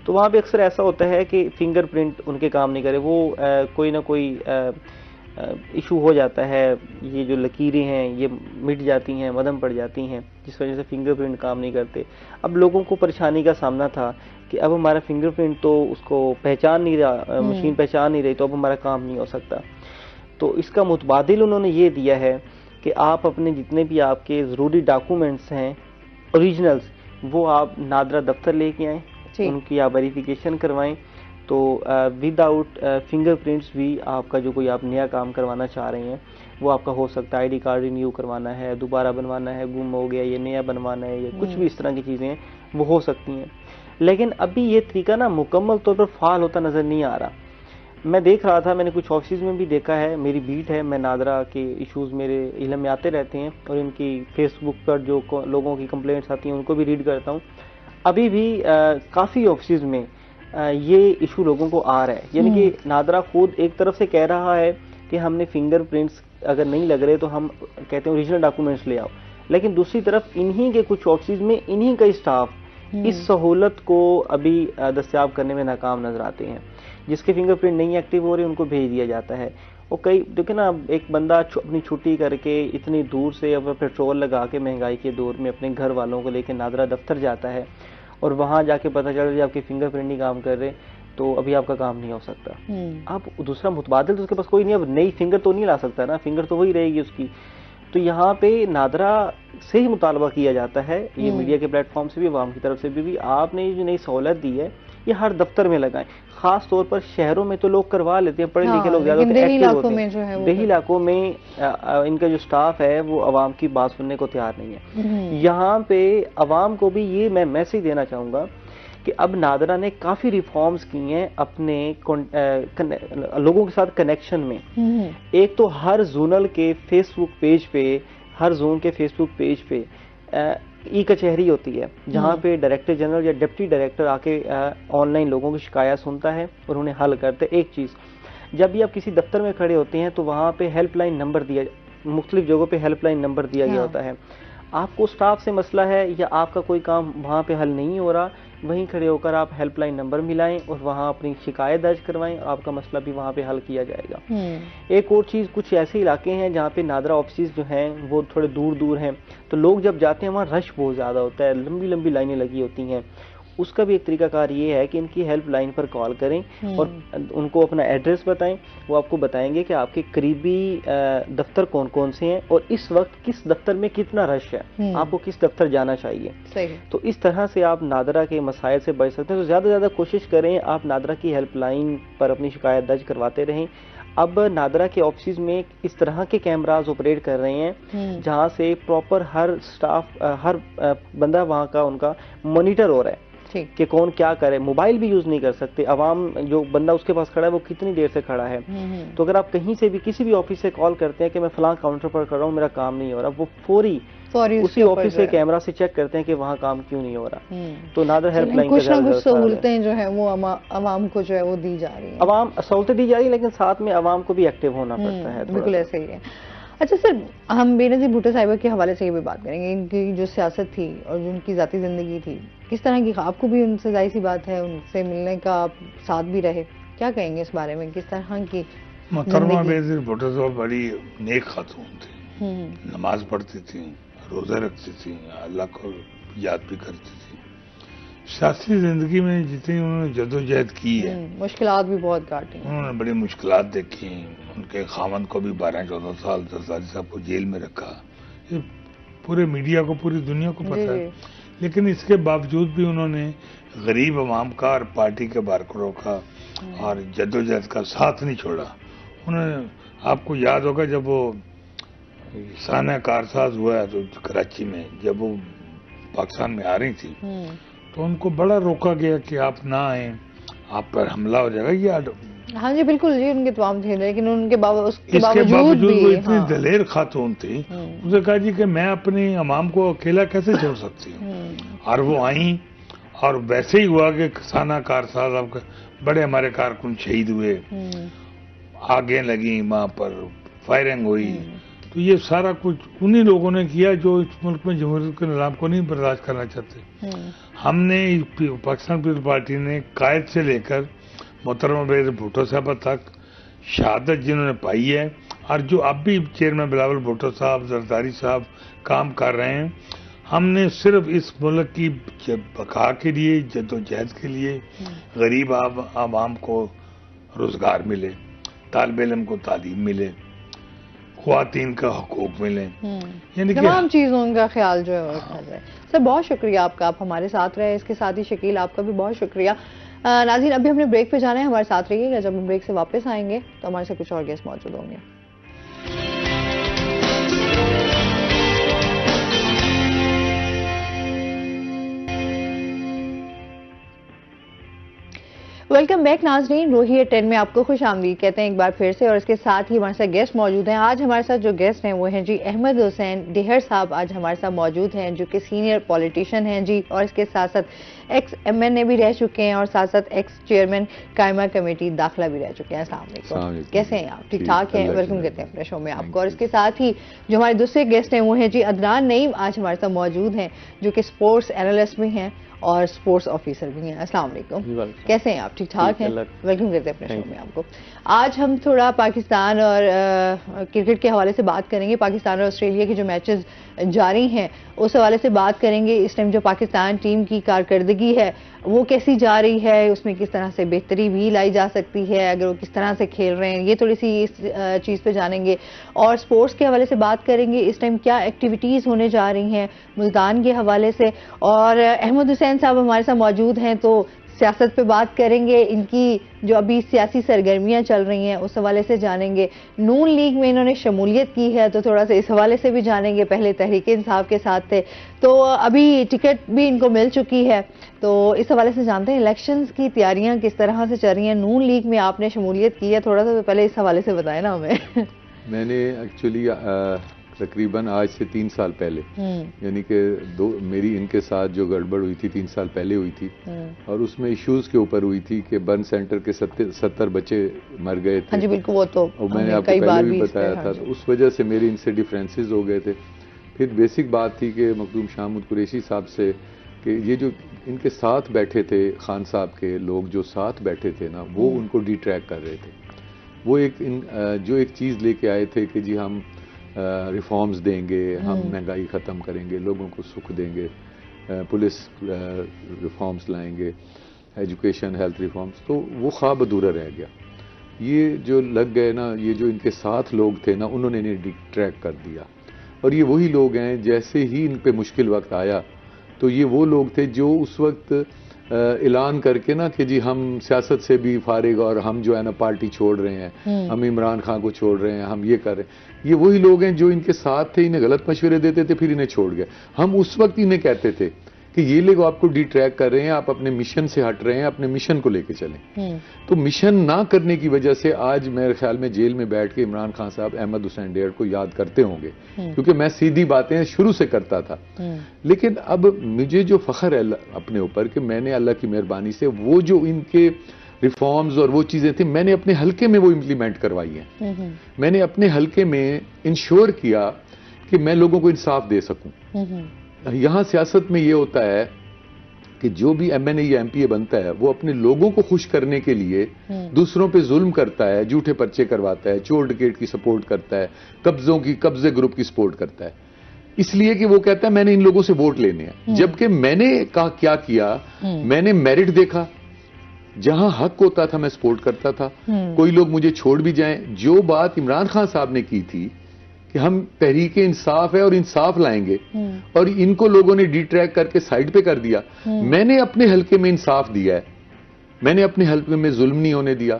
تو وہاں پہ اکثر ایسا ہوتا ہے کہ فنگر پرنٹ ان کے کام نہیں کرے، وہ کوئی نہ کوئی ایشو ہو جاتا ہے، یہ جو لکیریں ہیں یہ مٹ جاتی ہیں، مدھم پڑ جاتی ہیں، جس وجہ سے فنگر پرنٹ کام نہیں کرتے. اب لوگوں کو پریشانی کا سامنا تھا کہ اب ہمارا فنگر پرنٹ تو اس کو پہچان نہیں رہا، مشین پہچان نہیں رہی، تو اب ہمارا کام نہیں ہو سکتا. تو اس کا متبادل انہوں نے یہ دیا ہے کہ آپ اپنے جتنے بھی آپ کے ضروری ڈاکومنٹس ہیں اوریجنلز، وہ آپ نادرا دفتر لے کے آئیں، ان کی آپ ویریفیکیشن کروائیں. تو ود آؤٹ فنگر پرنٹس بھی آپ کا جو کوئی آپ نیا کام کروانا چاہ رہے ہیں وہ آپ کا ہو سکتا ہے. آئی ڈی کارڈ رینیو کروانا ہے، دوبارہ بنوانا ہے، گم ہو گیا یہ نیا بنوانا ہے، یا کچھ بھی اس طرح کی چیزیں ہیں وہ ہو سکتی ہیں. لیکن ابھی یہ طریقہ نا مکمل طور پر فعال ہوتا نظر نہیں آ رہا. میں دیکھ رہا تھا, میں نے کچھ آفسز میں بھی دیکھا ہے, میری بیٹ ہے, میں نادرا کے ایشوز میرے علم میں آتے رہتے ہیں اور ان کی فیس بک پر جو لوگوں کی کمپلینٹس آتی ہیں ان کو بھی ریڈ کرتا ہوں. ابھی بھی کافی آفسز میں یہ ایشو لوگوں کو آ رہا ہے. یعنی کہ نادرا خود ایک طرف سے کہہ رہا ہے کہ ہم نے فنگر پرنٹس اگر نہیں لگ رہے تو ہم کہتے ہیں اوریجنل ڈاکومنٹس لے آؤ, لیکن دوسری طرف انہی کے کچھ آفسز میں انہی کا اسٹاف اس سہولت کو ابھی دستیاب کرنے میں ناکام نظر آتے ہیں. جس کے فنگر پرنٹ نہیں ایکٹیو ہو رہے ان کو بھیج دیا جاتا ہے. اور کئی دیکھیں نا, ایک بندہ اپنی چھٹی کر کے اتنی دور سے پیٹرول لگا کے مہنگائی کے دور میں اپنے گھر والوں کو لے کے نادرا دفتر جاتا ہے اور وہاں جا کے پتہ چل رہا ہے آپ کے فنگر پرنٹ نہیں کام کر رہے تو ابھی آپ کا کام نہیں ہو سکتا. اب دوسرا متبادل تو اس کے پاس کوئی نہیں, اب نئی فنگر تو نہیں لا سکتا نا, فنگر تو وہی رہے گی اس کی. تو یہاں پہ نادرا سے ہی مطالبہ کیا جاتا ہے, یہ میڈیا کے پلیٹ فارم سے بھی, عوام کی طرف سے بھی آپ نے جو نئی سہولت دی ہے یہ ہر دفتر میں لگائیں. خاص طور پر شہروں میں تو لوگ کروا لیتے ہیں, پڑھے لکھے لوگ زیادہ ہوتے ہیں, ایکٹیو ہوتے ہیں. دیہی علاقوں میں ان کا جو سٹاف ہے وہ عوام کی بات سننے کو تیار نہیں ہے. یہاں پہ عوام کو بھی یہ میں میسج دینا چاہوں گا کہ اب نادرا نے کافی ریفارمز کی ہیں اپنے لوگوں کے ساتھ کنیکشن میں. ایک تو ہر زونل کے فیس بک پیج پہ, ہر زون کے فیس بک پیج پہ ای کچہری ہوتی ہے جہاں پہ ڈائریکٹر جنرل یا ڈپٹی ڈائریکٹر آ کے آن لائن لوگوں کی شکایات سنتا ہے اور انہیں حل کرتے. ایک چیز, جب بھی آپ کسی دفتر میں کھڑے ہوتے ہیں تو وہاں پہ ہیلپ لائن نمبر مختلف جگہوں پہ ہیلپ لائن نمبر دیا گیا ہوتا ہے. آپ کو سٹاف سے مسئلہ ہے یا آپ کا کوئی کام وہاں پہ حل نہیں ہو رہا, وہیں کھڑے ہو کر آپ ہیلپ لائن نمبر ملائیں اور وہاں اپنی شکایت درج کروائیں, آپ کا مسئلہ بھی وہاں پہ حل کیا جائے گا. ایک اور چیز, کچھ ایسے علاقے ہیں جہاں پہ نادرا آفسز جو ہیں وہ تھوڑے دور دور ہیں, تو لوگ جب جاتے ہیں وہاں رش بہت زیادہ ہوتا ہے, لمبی لمبی لائنیں لگی ہوتی ہیں. اس کا بھی ایک طریقہ کار یہ ہے کہ ان کی ہیلپ لائن پر کال کریں اور ان کو اپنا ایڈریس بتائیں, وہ آپ کو بتائیں گے کہ آپ کے قریبی دفتر کون کون سے ہیں اور اس وقت کس دفتر میں کتنا رش ہے, آپ کو کس دفتر جانا چاہیے. تو اس طرح سے آپ نادرا کے مسائل سے بچ سکتے ہیں. تو زیادہ سے زیادہ کوشش کریں آپ نادرا کی ہیلپ لائن پر اپنی شکایت درج کرواتے رہیں. اب نادرا کے آفسز میں اس طرح کے کیمراز آپریٹ کر رہے ہیں جہاں سے پراپر ہر سٹاف, ہر بندہ وہاں کا ان کا مانیٹر ہو رہا ہے کہ کون کیا کرے. موبائل بھی یوز نہیں کر سکتے, عوام جو بندہ اس کے پاس کھڑا ہے وہ کتنی دیر سے کھڑا ہے. تو اگر آپ کہیں سے بھی کسی بھی آفس سے کال کرتے ہیں کہ میں فلاں کاؤنٹر پر کھڑا ہوں میرا کام نہیں ہو رہا, وہ فوری اسی آفس سے کیمرہ سے چیک کرتے ہیں کہ وہاں کام کیوں نہیں ہو رہا. تو نادرا ہیلپ لائن کچھ نہ کچھ سہولتیں جو ہیں وہ عوام کو جو ہے وہ دی جا رہی ہیں. عوام سہولتیں دی جا رہی ہیں لیکن ساتھ میں عوام کو بھی ایکٹیو ہونا پڑتا ہے. بالکل ایسے ہی ہے. اچھا سر, ہم بے نظیر بھٹو صاحبہ کے حوالے سے یہ بھی بات کریں گے, ان کی جو سیاست تھی اور جو ان کی ذاتی زندگی تھی کس طرح کی, آپ کو بھی ان سے ظاہر سی بات ہے ان سے ملنے کا آپ ساتھ بھی رہے, کیا کہیں گے اس بارے میں, کس طرح کی محترمہ بے نظیر بھٹو صاحب بڑی نیک خاتون تھی, نماز پڑھتی تھی, روزے رکھتی تھی, اللہ کو یاد بھی کرتی تھی. سیاسی زندگی میں جتنی انہوں نے جدوجہد کی ہے, مشکلات بھی بہت کاٹی, انہوں نے بڑی مشکلات دیکھی. ان کے خاوند کو بھی 12-14 سال زرداری صاحب کو جیل میں رکھا. یہ پورے میڈیا کو, پوری دنیا کو پتہ ہے. لیکن اس کے باوجود بھی انہوں نے غریب عوام کا اور پارٹی کے بارکروں کا اور جدوجہد کا ساتھ نہیں چھوڑا. انہوں نے, آپ کو یاد ہوگا جب وہ سانحہ کارساز ہوا تو کراچی میں, جب وہ پاکستان میں آ رہی تھی تو ان کو بڑا روکا گیا کہ آپ نہ آئیں, آپ پر حملہ ہو جائے گا. یہ ہاں جی بالکل جی, ان کے تمام تھے, لیکن ان کے اس کے باوجود وہ اتنی دلیر خاتون تھی, اسے کہا جی کہ میں اپنی عوام کو اکیلا کیسے چھوڑ سکتی ہوں. اور وہ آئیں اور ویسے ہی ہوا کہ سانحہ کارساز بڑے ہمارے کارکن شہید ہوئے, آگیں لگیں, وہاں پر فائرنگ ہوئی. تو یہ سارا کچھ انہی لوگوں نے کیا جو اس ملک میں جمہوریت کے نظام کو نہیں برداشت کرنا چاہتے. ہم نے پاکستان پیپلز پارٹی نے قائد سے لے کر محترمہ بے نظیر بھٹو صاحبہ تک شہادت جنہوں نے پائی ہے, اور جو اب بھی چیئرمین بلاول بھٹو صاحب, زرداری صاحب کام کر رہے ہیں, ہم نے صرف اس ملک کی بقا کے لیے, جدوجہد کے لیے, غریب عوام کو روزگار ملے, طالب علم کو تعلیم ملے, خواتین کا حقوق ملیں, یعنی تمام چیزوں کا خیال جو ہے رکھا جائے. سر بہت شکریہ آپ کا, آپ ہمارے ساتھ رہے. اس کے ساتھ ہی شکیل آپ کا بھی بہت شکریہ. ناظرین ابھی ہم نے بریک پہ جانا ہے, ہمارے ساتھ رہیے گا. جب ہم بریک سے واپس آئیں گے تو ہمارے ساتھ کچھ اور گیسٹ موجود ہوں گے. ویلکم بیک ناظرین، روہی ایٹ 10 میں آپ کو خوش آمدید کہتے ہیں ایک بار پھر سے، اور اس کے ساتھ ہی ہمارے ساتھ گیسٹ موجود ہیں. آج ہمارے ساتھ جو گیسٹ ہیں وہ ہیں جی احمد حسین ڈہر صاحب. آج ہمارے ساتھ موجود ہیں جو کہ سینئر پولیٹیشین ہیں جی، اور اس کے ساتھ ساتھ ایکس ایم این اے بھی رہ چکے ہیں، اور ساتھ ساتھ ایکس چیئرمین قائمہ کمیٹی داخلہ بھی رہ چکے ہیں. السلام علیکم، کیسے ہیں آپ؟ ٹھیک ٹھاک ہیں؟ ویلکم کرتے ہیں اپنے شو میں آپ کو. اور اس کے ساتھ ہی جو ہمارے دوسرے گیسٹ ہیں وہ ہیں جی عدنان نعیم. آج ہمارے ساتھ موجود ہیں جو کہ اسپورٹس اینالسٹ بھی ہیں اور اسپورٹس آفیسر بھی ہیں. السلام علیکم، کیسے ہیں آپ؟ ٹھیک ٹھاک ہیں؟ ویلکم کرتے ہیں اپنے شو میں آپ کو. آج ہم تھوڑا پاکستان اور کرکٹ کے حوالے سے بات کریں گے. پاکستان اور آسٹریلیا کے جو میچز جاری ہیں اس حوالے سے بات کریں گے. اس ٹائم جو پاکستان ٹیم کی کارکردگی ہے وہ کیسی جا رہی ہے، اس میں کس طرح سے بہتری بھی لائی جا سکتی ہے، اگر وہ کس طرح سے کھیل رہے ہیں، یہ تھوڑی سی اس چیز پہ جانیں گے. اور سپورٹس کے حوالے سے بات کریں گے، اس ٹائم کیا ایکٹیویٹیز ہونے جا رہی ہیں ملتان کے حوالے سے. اور احمد حسین صاحب ہمارے ساتھ موجود ہیں تو سیاست پہ بات کریں گے، ان کی جو ابھی سیاسی سرگرمیاں چل رہی ہیں اس حوالے سے جانیں گے. نون لیگ میں انہوں نے شمولیت کی ہے تو تھوڑا سا اس حوالے سے بھی جانیں گے. پہلے تحریک انصاف کے ساتھ تھے تو ابھی ٹکٹ بھی ان کو مل چکی ہے، تو اس حوالے سے جانتے ہیں الیکشنز کی تیاریاں کس طرح سے چل رہی ہیں. نون لیگ میں آپ نے شمولیت کی ہے، تھوڑا سا پہلے اس حوالے سے بتائیں نا ہمیں. میں نے ایکچولی تقریباً آج سے 3 سال پہلے، یعنی کہ میری ان کے ساتھ جو گڑبڑ ہوئی تھی 3 سال پہلے ہوئی تھی، اور اس میں ایشوز کے اوپر ہوئی تھی کہ برن سینٹر کے 70 بچے مر گئے تھے. ہاں جی بالکل، وہ تو میں نے آپ کو پہلے بھی بتایا تھا. تو اس وجہ سے میری ان سے ڈیفرینسز ہو گئے تھے. پھر بیسک بات تھی کہ مخدوم شاہ محمود قریشی صاحب سے کہ یہ جو ان کے ساتھ بیٹھے تھے خان صاحب کے لوگ جو ساتھ بیٹھے تھے نا، وہ ان کو ڈی ٹریک کر رہے تھے. وہ جو ایک چیز لے کے آئے تھے کہ جی ہم ریفارمز دیں گے، ہم مہنگائی ختم کریں گے، لوگوں کو سکھ دیں گے، پولیس ریفارمز لائیں گے، ایجوکیشن ہیلتھ ریفارمز، تو وہ خواب ادھورا رہ گیا. یہ جو لگ گئے نا، یہ جو ان کے ساتھ لوگ تھے نا، انہوں نے انہیں ڈی ٹریک کر دیا. اور یہ وہی لوگ ہیں جیسے ہی ان پہ مشکل وقت آیا تو یہ وہ لوگ تھے جو اس وقت اعلان کر کے نا کہ جی ہم سیاست سے بھی فارغ اور ہم جو ہے نا پارٹی چھوڑ رہے ہیں، ہم عمران خان کو چھوڑ رہے ہیں، ہم یہ کر رہے ہیں. یہ وہی لوگ ہیں جو ان کے ساتھ تھے، انہیں غلط مشورے دیتے تھے پھر انہیں چھوڑ گئے. ہم اس وقت انہیں کہتے تھے کہ یہ لوگ آپ کو ڈی ٹریک کر رہے ہیں، آپ اپنے مشن سے ہٹ رہے ہیں، اپنے مشن کو لے کے چلیں. تو مشن نہ کرنے کی وجہ سے آج میرے خیال میں جیل میں بیٹھ کے عمران خان صاحب احمد حسین ڈہر کو یاد کرتے ہوں گے، کیونکہ میں سیدھی باتیں شروع سے کرتا تھا. لیکن اب مجھے جو فخر ہے اپنے اوپر کہ میں نے اللہ کی مہربانی سے وہ جو ان کے ریفارمز اور وہ چیزیں تھیں میں نے اپنے حلقے میں وہ امپلیمنٹ کروائی ہیں. میں نے اپنے حلقے میں انشور کیا کہ میں لوگوں کو انصاف دے سکوں. یہاں سیاست میں یہ ہوتا ہے کہ جو بھی ایم این اے یا ایم پی اے بنتا ہے وہ اپنے لوگوں کو خوش کرنے کے لیے دوسروں پہ ظلم کرتا ہے، جھوٹے پرچے کرواتا ہے، چور ڈکیٹ کی سپورٹ کرتا ہے، قبضے گروپ کی سپورٹ کرتا ہے، اس لیے کہ وہ کہتا ہے میں نے ان لوگوں سے ووٹ لینے ہیں. جبکہ میں نے کیا کیا، میں نے میرٹ دیکھا، جہاں حق ہوتا تھا میں سپورٹ کرتا تھا. کوئی لوگ مجھے چھوڑ بھی جائیں، جو بات عمران خان صاحب نے کی تھی کہ ہم تحریک انصاف ہے اور انصاف لائیں گے، اور ان کو لوگوں نے ڈی ٹریک کر کے سائڈ پہ کر دیا. میں نے اپنے حلقے میں انصاف دیا ہے، میں نے اپنے حلقے میں ظلم نہیں ہونے دیا،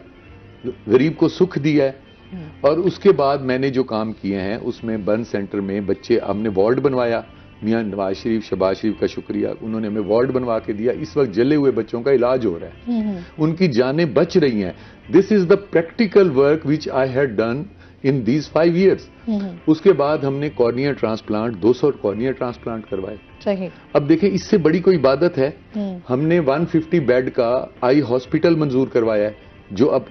غریب کو سکھ دیا ہے. اور اس کے بعد میں نے جو کام کیے ہیں اس میں برن سینٹر میں بچے ہم نے وارڈ بنوایا. میاں نواز شریف شہباز شریف کا شکریہ، انہوں نے ہمیں وارڈ بنوا کے دیا. اس وقت جلے ہوئے بچوں کا علاج ہو رہا ہے، ان کی جانیں بچ رہی ہیں. This is the practical work which I had done in these 5 years. اس کے بعد ہم نے کارنیا ٹرانسپلانٹ 200 کارنیا ٹرانسپلانٹ کروائے. اب دیکھیں اس سے بڑی کوئی عبادت ہے، ہم نے 150 بیڈ کا آئی ہاسپٹل منظور کروایا ہے جو اب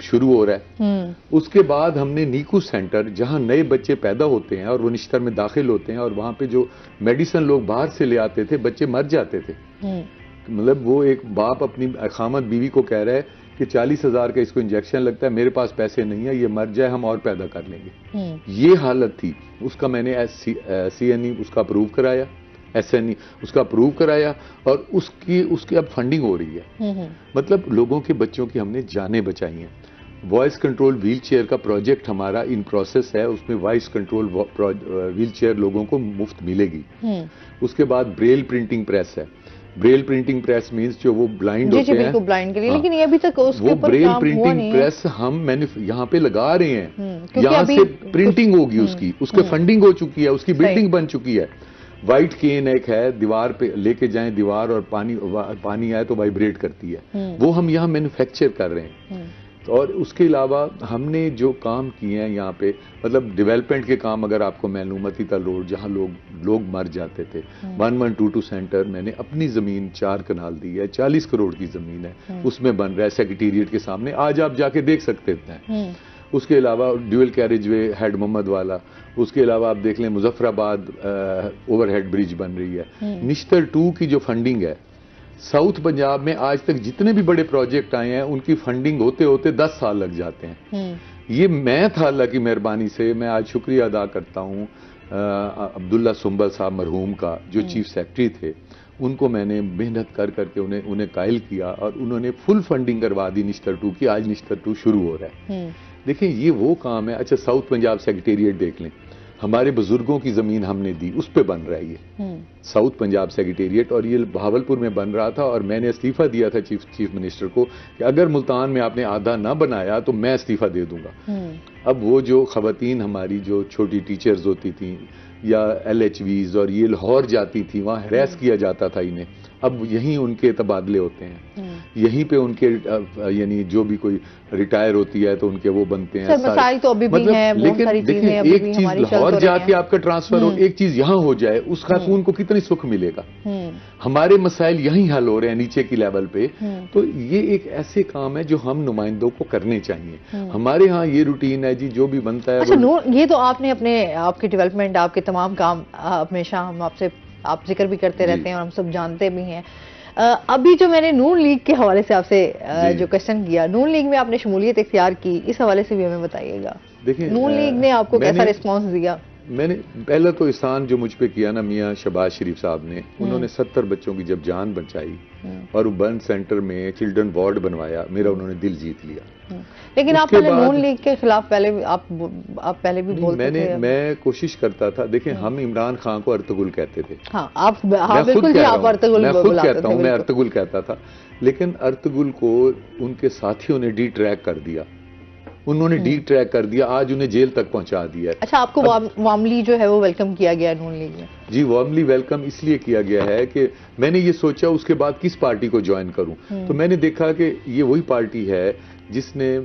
شروع ہو رہا ہے. اس کے بعد ہم نے نیکو سینٹر جہاں نئے بچے پیدا ہوتے ہیں اور وہ نشتر میں داخل ہوتے ہیں اور وہاں پہ جو میڈیسن لوگ باہر سے لے آتے تھے بچے مر جاتے تھے. مطلب وہ ایک باپ اپنی خامد بیوی کو کہہ رہا ہے کہ 40,000 کا اس کو انجیکشن لگتا ہے، میرے پاس پیسے نہیں ہے، یہ مر جائے ہم اور پیدا کر لیں گے. یہ حالت تھی. اس کا میں نے سی این ای اس کا اپروو کرایا، ایس این ای اس کا اپروو کرایا، اور اس کی اب فنڈنگ ہو رہی ہے. مطلب لوگوں کے بچوں کی ہم نے جانیں بچائی ہیں. وائس کنٹرول ویل چیئر کا پروجیکٹ ہمارا ان پروسیس ہے، اس میں وائس کنٹرول ویل چیئر لوگوں کو مفت ملے گی. اس کے بعد بریل پرنٹنگ پریس ہے. بریل پرنٹنگ پریس مینز جو وہ بلائنڈ ہوتے ہیں، بالکل بلائنڈ کے لیے، لیکن یہ ابھی تک اس کے اوپر بریل پرنٹنگ پریس ہم یہاں پہ لگا رہے ہیں. یہاں سے پرنٹنگ ہوگی، اس کی فنڈنگ ہو چکی ہے، اس کی بلڈنگ بن چکی ہے. وائٹ کین ایک ہے، دیوار پہ لے کے جائیں دیوار اور پانی آئے تو وائبریٹ کرتی ہے، وہ ہم یہاں مینوفیکچر کر رہے ہیں. اور اس کے علاوہ ہم نے جو کام کیے ہیں یہاں پہ، مطلب ڈیولپمنٹ کے کام اگر آپ کو معلوم، متی تل روڈ جہاں لوگ مر جاتے تھے، 1122 سینٹر میں نے اپنی زمین 4 کنال دی ہے، 40 کروڑ کی زمین ہے، اس میں بن رہا ہے سیکریٹریٹ کے سامنے، آج آپ جا کے دیکھ سکتے ہیں. اس کے علاوہ ڈیول کیریج وے ہیڈ محمد والا، اس کے علاوہ آپ دیکھ لیں مظفر آباد اوور ہیڈ برج بن رہی ہے. نشتر 2 کی جو فنڈنگ ہے ساؤتھ پنجاب میں آج تک جتنے بھی بڑے پروجیکٹ آئے ہیں ان کی فنڈنگ ہوتے ہوتے 10 سال لگ جاتے ہیں. یہ میں تھا اللہ کی مہربانی سے، میں آج شکریہ ادا کرتا ہوں عبداللہ سنبل صاحب مرحوم کا جو چیف سیکرٹری تھے، ان کو میں نے محنت کر کے انہیں قائل کیا اور انہوں نے فل فنڈنگ کروا دی نشتر 2 کی. آج نشتر 2 شروع ہو رہا ہے. دیکھیں یہ وہ کام ہے. اچھا ساؤتھ پنجاب سیکریٹریٹ دیکھ لیں، ہمارے بزرگوں کی زمین ہم نے دی، اس پہ بن رہا ہے یہ ساؤتھ پنجاب سیکریٹریٹ، اور یہ بہاولپور میں بن رہا تھا. اور میں نے استعفیٰ دیا تھا چیف منسٹر کو کہ اگر ملتان میں آپ نے آدھا نہ بنایا تو میں استعفیٰ دے دوں گا. اب وہ جو خواتین ہماری جو چھوٹی ٹیچرز ہوتی تھیں یا LHVs اور یہ لاہور جاتی تھی، وہاں ہراس کیا جاتا تھا انہیں، اب یہیں ان کے تبادلے ہوتے ہیں، یہیں پہ ان کے یعنی جو بھی کوئی ریٹائر ہوتی ہے تو ان کے وہ بنتے ہیں. مسائل تو ابھی بھی ہیں، لیکن دیکھیں ایک چیز لاہور جا کے آپ کا ٹرانسفر ہو، ایک چیز یہاں ہو جائے، اس خاتون کو کتنی سکھ ملے گا. ہمارے مسائل یہیں حل ہو رہے ہیں نیچے کی لیول پہ. تو یہ ایک ایسے کام ہے جو ہم نمائندوں کو کرنے چاہیے. ہمارے ہاں یہ روٹین ہے جی، جو بھی بنتا ہے. اچھا نور، یہ تو آپ نے آپ کے ڈیولپمنٹ، آپ کے تمام کام ہمیشہ ہم آپ ذکر بھی کرتے رہتے ہیں اور ہم سب جانتے بھی ہیں. ابھی جو میں نے نون لیگ کے حوالے سے آپ سے جو کوشچن کیا، نون لیگ میں آپ نے شمولیت اختیار کی، اس حوالے سے بھی ہمیں بتائیے گا. نون لیگ نے آپ کو کیسا رسپانس دیا؟ میں نے پہلا تو احسان جو مجھ پہ کیا نا میاں شہباز شریف صاحب نے، انہوں نے 70 بچوں کی جب جان بچائی اور برن سینٹر میں چلڈرن وارڈ بنوایا، میرا انہوں نے دل جیت لیا. لیکن آپ پہلے نون لیگ کے خلاف آپ پہلے بھی بولتے تھے. میں کوشش کرتا تھا، دیکھیں ہم عمران خان کو ارطغرل کہتے تھے. ہاں بالکل جی، آپ ارطغرل میں خود کہتا ہوں، میں ارطغرل کہتا تھا. لیکن ارطغرل کو ان کے ساتھیوں نے ڈی ٹریک کر دیا، انہوں نے ڈی ٹریک کر دیا، آج انہیں جیل تک پہنچا دیا. اچھا آپ کو وارملی جو ہے وہ ویلکم کیا گیا نون لیگ میں؟ جی وارملی ویلکم اس لیے کیا گیا ہے کہ میں نے یہ سوچا اس کے بعد کس پارٹی کو جوائن کروں. تو میں نے دیکھا کہ یہ وہی پارٹی ہے جس نے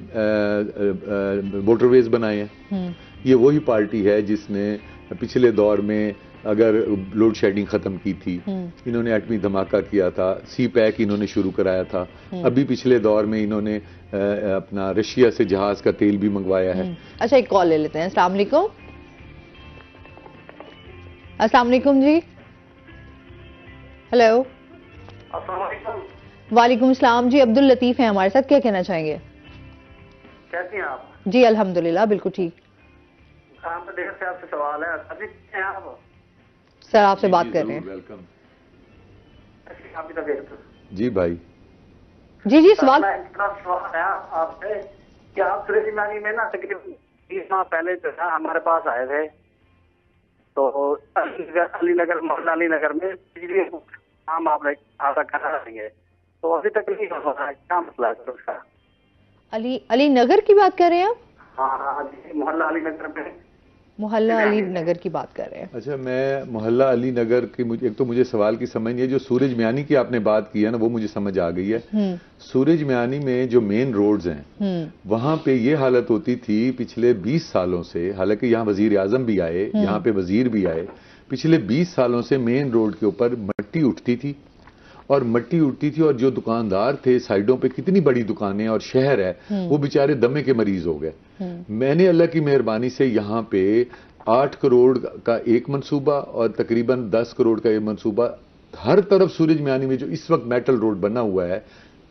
موٹر ویز بنائے ہیں، یہ وہی پارٹی ہے جس نے پچھلے دور میں اگر لوڈ شیڈنگ ختم کی تھی، انہوں نے ایٹمی دھماکہ کیا تھا، سی پیک انہوں نے شروع کرایا تھا، ابھی پچھلے دور میں انہوں نے اپنا رشیا سے جہاز کا تیل بھی منگوایا ہے. اچھا ایک کال لے لیتے ہیں. السلام علیکم. السلام علیکم جی. ہیلو. السلام علیکم. وعلیکم السلام جی. عبداللطیف ہیں ہمارے ساتھ، کیا کہنا چاہیں گے؟ کیسی ہیں آپ؟ جی الحمدللہ بالکل ٹھیک. آپ سے سوال ہے. ابھی آپ سر آپ سے بات کر رہے ہیں. ویلکم. آپ کی طبیعت؟ جی بھائی. جی سوال ہے آپ سے کہ آپ سورج میانی میں نا تقریباً 20 ماہ پہلے جو ہے ہمارے پاس آئے تھے، تو علی نگر محلہ علی نگر میں بجلی کام آپ کرا رہیں گے، تو ابھی تک نہیں ہو رہا ہے، کیا مسئلہ ہے اس کا؟ علی نگر کی بات کر رہے ہیں آپ؟ ہاں جی، محلہ علی نگر میں. محلہ علی نگر کی بات کر رہے ہیں. اچھا میں محلہ علی نگر کی ایک تو مجھے سوال کی سمجھ نہیں ہے، جو سورج میانی کی آپ نے بات کی ہے نا وہ مجھے سمجھ آ گئی ہے. سورج میانی میں جو مین روڈز ہیں وہاں پہ یہ حالت ہوتی تھی پچھلے 20 سالوں سے، حالانکہ یہاں وزیر اعظم بھی آئے، یہاں پہ وزیر بھی آئے، پچھلے 20 سالوں سے مین روڈ کے اوپر مٹی اٹھتی تھی اور جو دکاندار تھے سائیڈوں پہ، کتنی بڑی دکانیں اور شہر ہے، وہ بیچارے دمے کے مریض ہو گئے. میں نے اللہ کی مہربانی سے یہاں پہ 8 کروڑ کا ایک منصوبہ اور تقریباً 10 کروڑ کا ایک منصوبہ، ہر طرف سورج میانی میں جو اس وقت میٹل روڈ بنا ہوا ہے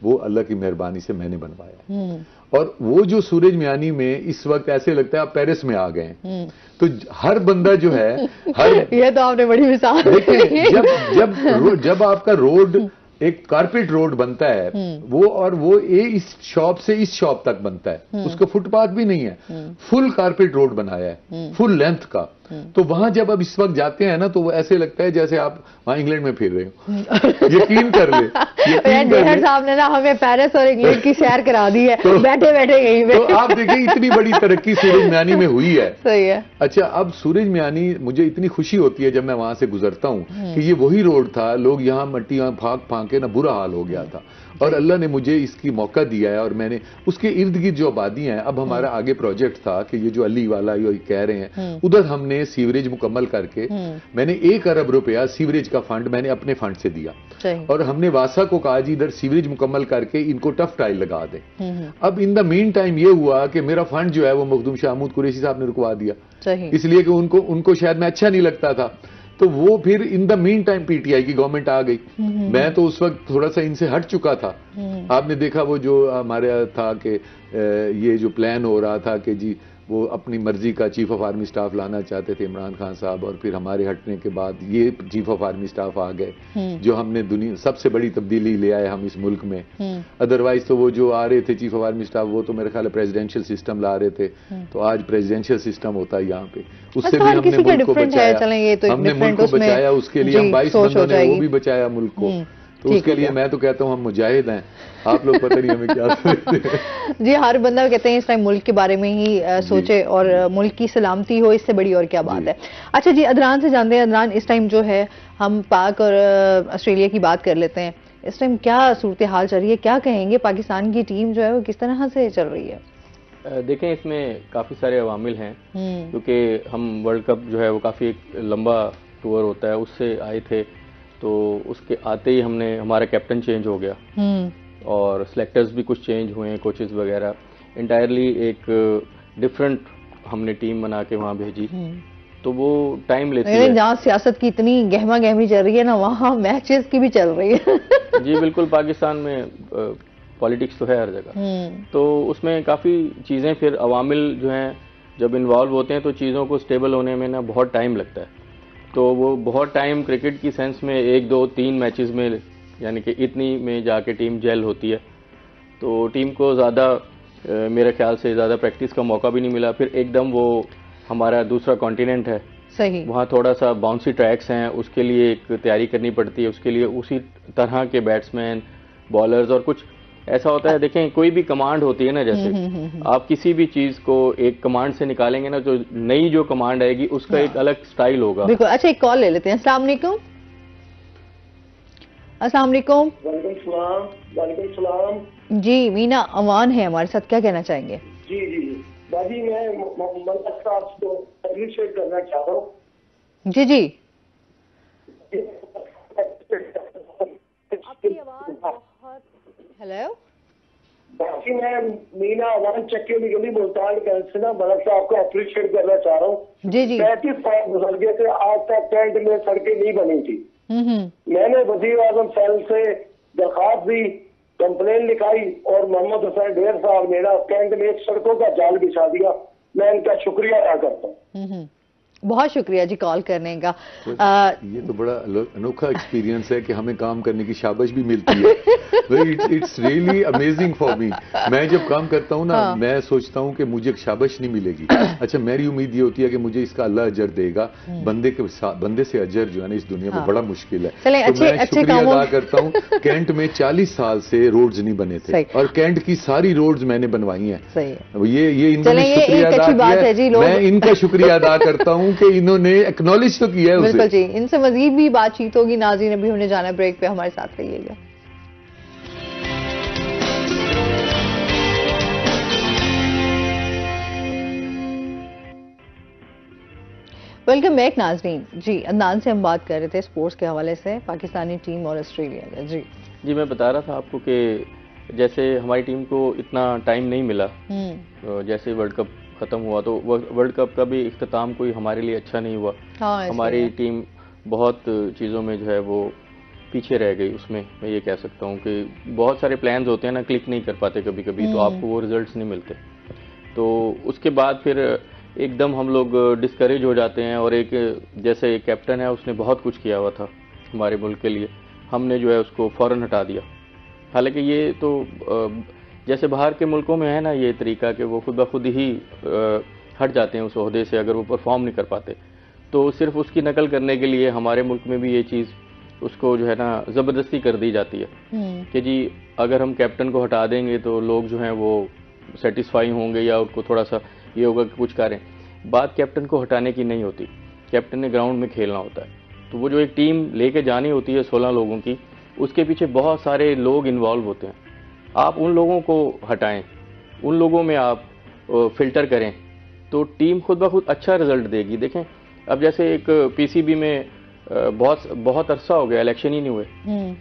وہ اللہ کی مہربانی سے میں نے بنوایا. اور وہ جو سورج میانی میں اس وقت ایسے لگتا ہے آپ پیرس میں آ گئے ہیں. تو ہر بندہ جو ہے یہ تو آپ نے بڑی مثال دیکھیں، جب آپ کا روڈ ایک کارپیٹ روڈ بنتا ہے وہ اس شاپ سے اس شاپ تک بنتا ہے، اس کا فٹ پاتھ بھی نہیں ہے، فل کارپیٹ روڈ بنایا ہے، فل لینتھ کا. تو وہاں جب اب اس وقت جاتے ہیں نا تو وہ ایسے لگتا ہے جیسے آپ وہاں انگلینڈ میں پھر رہے ہو. یقین کر لیں صاحب نے نا ہمیں پیرس اور انگلینڈ کی سیر کرا دی ہے بیٹھے بیٹھے کہیں پہ. تو آپ دیکھیں اتنی بڑی ترقی سورج میانی میں ہوئی ہے. صحیح ہے. اچھا اب سورج میانی مجھے اتنی خوشی ہوتی ہے جب میں وہاں سے گزرتا ہوں کہ یہ وہی روڈ تھا, لوگ یہاں مٹیاں پھانک پھانک کے نا برا حال ہو گیا تھا, اور اللہ نے مجھے اس کی موقع دیا ہے, اور میں نے اس کے ارد گرد جو آبادیاں ہیں, اب ہمارا آگے پروجیکٹ تھا کہ یہ جو علی والا یہ کہہ رہے ہیں ادھر ہم نے سیوریج مکمل کر کے میں نے 1 ارب روپیہ سیوریج کا فنڈ میں نے اپنے فنڈ سے دیا, اور ہم نے واسا کو کہا جی ادھر سیوریج مکمل کر کے ان کو ٹف ٹائل لگا دیں. اب ان دا مین ٹائم یہ ہوا کہ میرا فنڈ جو ہے وہ مخدوم شاہ محمود قریشی صاحب نے رکوا دیا, اس لیے کہ ان کو شاید میں اچھا نہیں لگتا تھا. تو وہ پھر ان دا مین ٹائم پی ٹی آئی کی گورنمنٹ آ گئی. میں تو اس وقت تھوڑا سا ان سے ہٹ چکا تھا. آپ نے دیکھا وہ جو ہمارے تھا کہ یہ جو پلان ہو رہا تھا کہ جی وہ اپنی مرضی کا چیف آف آرمی سٹاف لانا چاہتے تھے عمران خان صاحب, اور پھر ہمارے ہٹنے کے بعد یہ چیف آف آرمی سٹاف آ گئے جو ہم نے دنیا سب سے بڑی تبدیلی لے آئے ہم اس ملک میں. ادروائز تو وہ جو آ رہے تھے چیف آف آرمی سٹاف وہ تو میرے خیال ہے پریزیڈینشیل سسٹم لا رہے تھے, تو آج پریزیڈینشیل سسٹم ہوتا ہے یہاں پہ. اس سے بھی ہم نے ملک کو بچایا, ہم نے ملک کو بچایا, اس کے لیے ہم 22 بندوں نے وہ بھی بچایا ملک کو. تو اس کے لیے میں تو کہتا ہوں ہم مجاہد ہیں, آپ لوگ پتہ نہیں ہمیں کیا سمجھتے ہیں. جی ہر بندہ کہتے ہیں اس ٹائم ملک کے بارے میں ہی سوچے اور ملک کی سلامتی ہو, اس سے بڑی اور کیا بات ہے. اچھا جی ادنان سے جانتے ہیں, ادنان اس ٹائم جو ہے ہم پاک اور آسٹریلیا کی بات کر لیتے ہیں, اس ٹائم کیا صورتحال چل رہی ہے, کیا کہیں گے پاکستان کی ٹیم جو ہے وہ کس طرح سے چل رہی ہے؟ دیکھیں اس میں کافی سارے عوامل ہیں, کیونکہ ہم ورلڈ کپ جو ہے وہ کافی ایک لمبا ٹور ہوتا ہے, اس سے آئے تھے, تو اس کے آتے ہی ہمارا کیپٹن چینج ہو گیا اور سلیکٹرز بھی کچھ چینج ہوئے ہیں, کوچز وغیرہ, انٹائرلی ایک ڈفرنٹ ہم نے ٹیم بنا کے وہاں بھیجی, تو وہ ٹائم لیتی ہے. جہاں سیاست کی اتنی گہما گہمی چل رہی ہے نا, وہاں میچز کی بھی چل رہی ہے. جی بالکل, پاکستان میں پالیٹکس تو ہے ہر جگہ, تو اس میں کافی چیزیں پھر عوامل جو ہیں جب انوالو ہوتے ہیں تو چیزوں کو سٹیبل ہونے میں نا بہت ٹائم لگتا ہے. تو وہ بہت ٹائم کرکٹ کی سینس میں 1 2 3 میچز میں, یعنی کہ اتنی میں جا کے ٹیم جیل ہوتی ہے, تو ٹیم کو زیادہ میرے خیال سے زیادہ پریکٹس کا موقع بھی نہیں ملا. پھر ایک دم وہ ہمارا دوسرا کانٹیننٹ ہے, صحیح, وہاں تھوڑا سا باؤنسی ٹریکس ہیں, اس کے لیے ایک تیاری کرنی پڑتی ہے, اس کے لیے اسی طرح کے بیٹسمین بالرز, اور کچھ ایسا ہوتا ہے. دیکھیں کوئی بھی کمانڈ ہوتی ہے نا, جیسے آپ کسی بھی چیز کو ایک کمانڈ سے نکالیں گے نا, تو نئی جو کمانڈ آئے گی اس کا ایک الگ سٹائل ہوگا. بالکل. اچھا ایک کال لے لیتے ہیں. السلام علیکم. السلام علیکم. وعلیکم السلام. وعلیکم السلام. جی مینا امان ہے ہمارے ساتھ, کیا کہنا چاہیں گے؟ جی جی جی باجی میں ملک صاحب کو اپریشیٹ کرنا چاہتا ہوں. جی جی آپ کی آواز بہت. ہیلو باقی میں مینا امان چکی والی گلی ملتان سے نا ملک صاحب کو اپریشیٹ کرنا چاہ رہا ہوں. جی جی 35 سال گزر گئے تھے, آج تک کینٹ میں سڑکیں نہیں بنی تھی. میں نے وزیر اعظم سیل سے درخواست دی, کمپلین لکھائی, اور محمد حسین ڈیر صاحب نے نا کینٹ میں ایک سڑکوں کا جال بچھا دیا. میں ان کا شکریہ ادا کرتا ہوں. بہت شکریہ جی کال کرنے کا. یہ تو بڑا انوکھا ایکسپیرینس ہے کہ ہمیں کام کرنے کی شاباش بھی ملتی ہے. It's really amazing for me. میں جب کام کرتا ہوں نا میں سوچتا ہوں کہ مجھے شاباش نہیں ملے گی. اچھا میری امید یہ ہوتی ہے کہ مجھے اس کا اللہ اجر دے گا. بندے سے اجر جو ہے نا اس دنیا میں بڑا مشکل ہے. تو میں شکریہ ادا کرتا ہوں. کینٹ میں 40 سال سے روڈز نہیں بنے تھے, اور کینٹ کی ساری روڈز میں نے بنوائی ہیں. یہ ان کا شکریہ ادا کیا, میں ان کا شکریہ ادا کرتا ہوں کہ انہوں نے ایکنالج تو کیا ہے. بالکل جی, ان سے مزید بھی بات چیت ہوگی. ناظرین ابھی ہونے جانا ہے بریک پہ, ہمارے ساتھ رہیے گا. ویلکم بیک ناظرین. جی عدنان سے ہم بات کر رہے تھے اسپورٹس کے حوالے سے, پاکستانی ٹیم اور آسٹریلیا کا. جی میں بتا رہا تھا آپ کو کہ جیسے ہماری ٹیم کو اتنا ٹائم نہیں ملا, جیسے ورلڈ کپ ختم ہوا تو ورلڈ کپ کا بھی اختتام کوئی ہمارے لیے اچھا نہیں ہوا. ہماری ٹیم بہت چیزوں میں جو ہے وہ پیچھے رہ گئی. اس میں یہ کہہ سکتا ہوں کہ بہت سارے پلانز ہوتے ہیں نا, کلک نہیں کر پاتے کبھی کبھی, تو آپ کو وہ ریزلٹس نہیں ملتے. تو اس کے بعد پھر ایک دم ہم لوگ ڈسکریج ہو جاتے ہیں. اور ایک جیسے کیپٹن ہے اس نے بہت کچھ کیا ہوا تھا ہمارے ملک کے لیے, ہم نے جو ہے اس کو فوراً ہٹا دیا. حالانکہ یہ تو جیسے باہر کے ملکوں میں ہے نا یہ طریقہ کہ وہ خود بخود ہی ہٹ جاتے ہیں اس عہدے سے اگر وہ پرفارم نہیں کر پاتے. تو صرف اس کی نقل کرنے کے لیے ہمارے ملک میں بھی یہ چیز اس کو جو ہے نا زبردستی کر دی جاتی ہے کہ جی اگر ہم کیپٹن کو ہٹا دیں گے تو لوگ جو ہیں وہ سیٹسفائی ہوں گے یا ان کو تھوڑا سا یہ ہوگا کہ کچھ کریں. بات کیپٹن کو ہٹانے کی نہیں ہوتی, کیپٹن نے گراؤنڈ میں کھیلنا ہوتا ہے. تو وہ جو ایک ٹیم لے کے جانی ہوتی ہے 16 لوگوں کی, اس کے پیچھے بہت سارے لوگ انوالو ہوتے ہیں. آپ ان لوگوں کو ہٹائیں, ان لوگوں میں آپ فلٹر کریں تو ٹیم خود بخود اچھا رزلٹ دے گی. دیکھیں اب جیسے ایک پی سی بی میں بہت عرصہ ہو گیا الیکشن ہی نہیں ہوئے,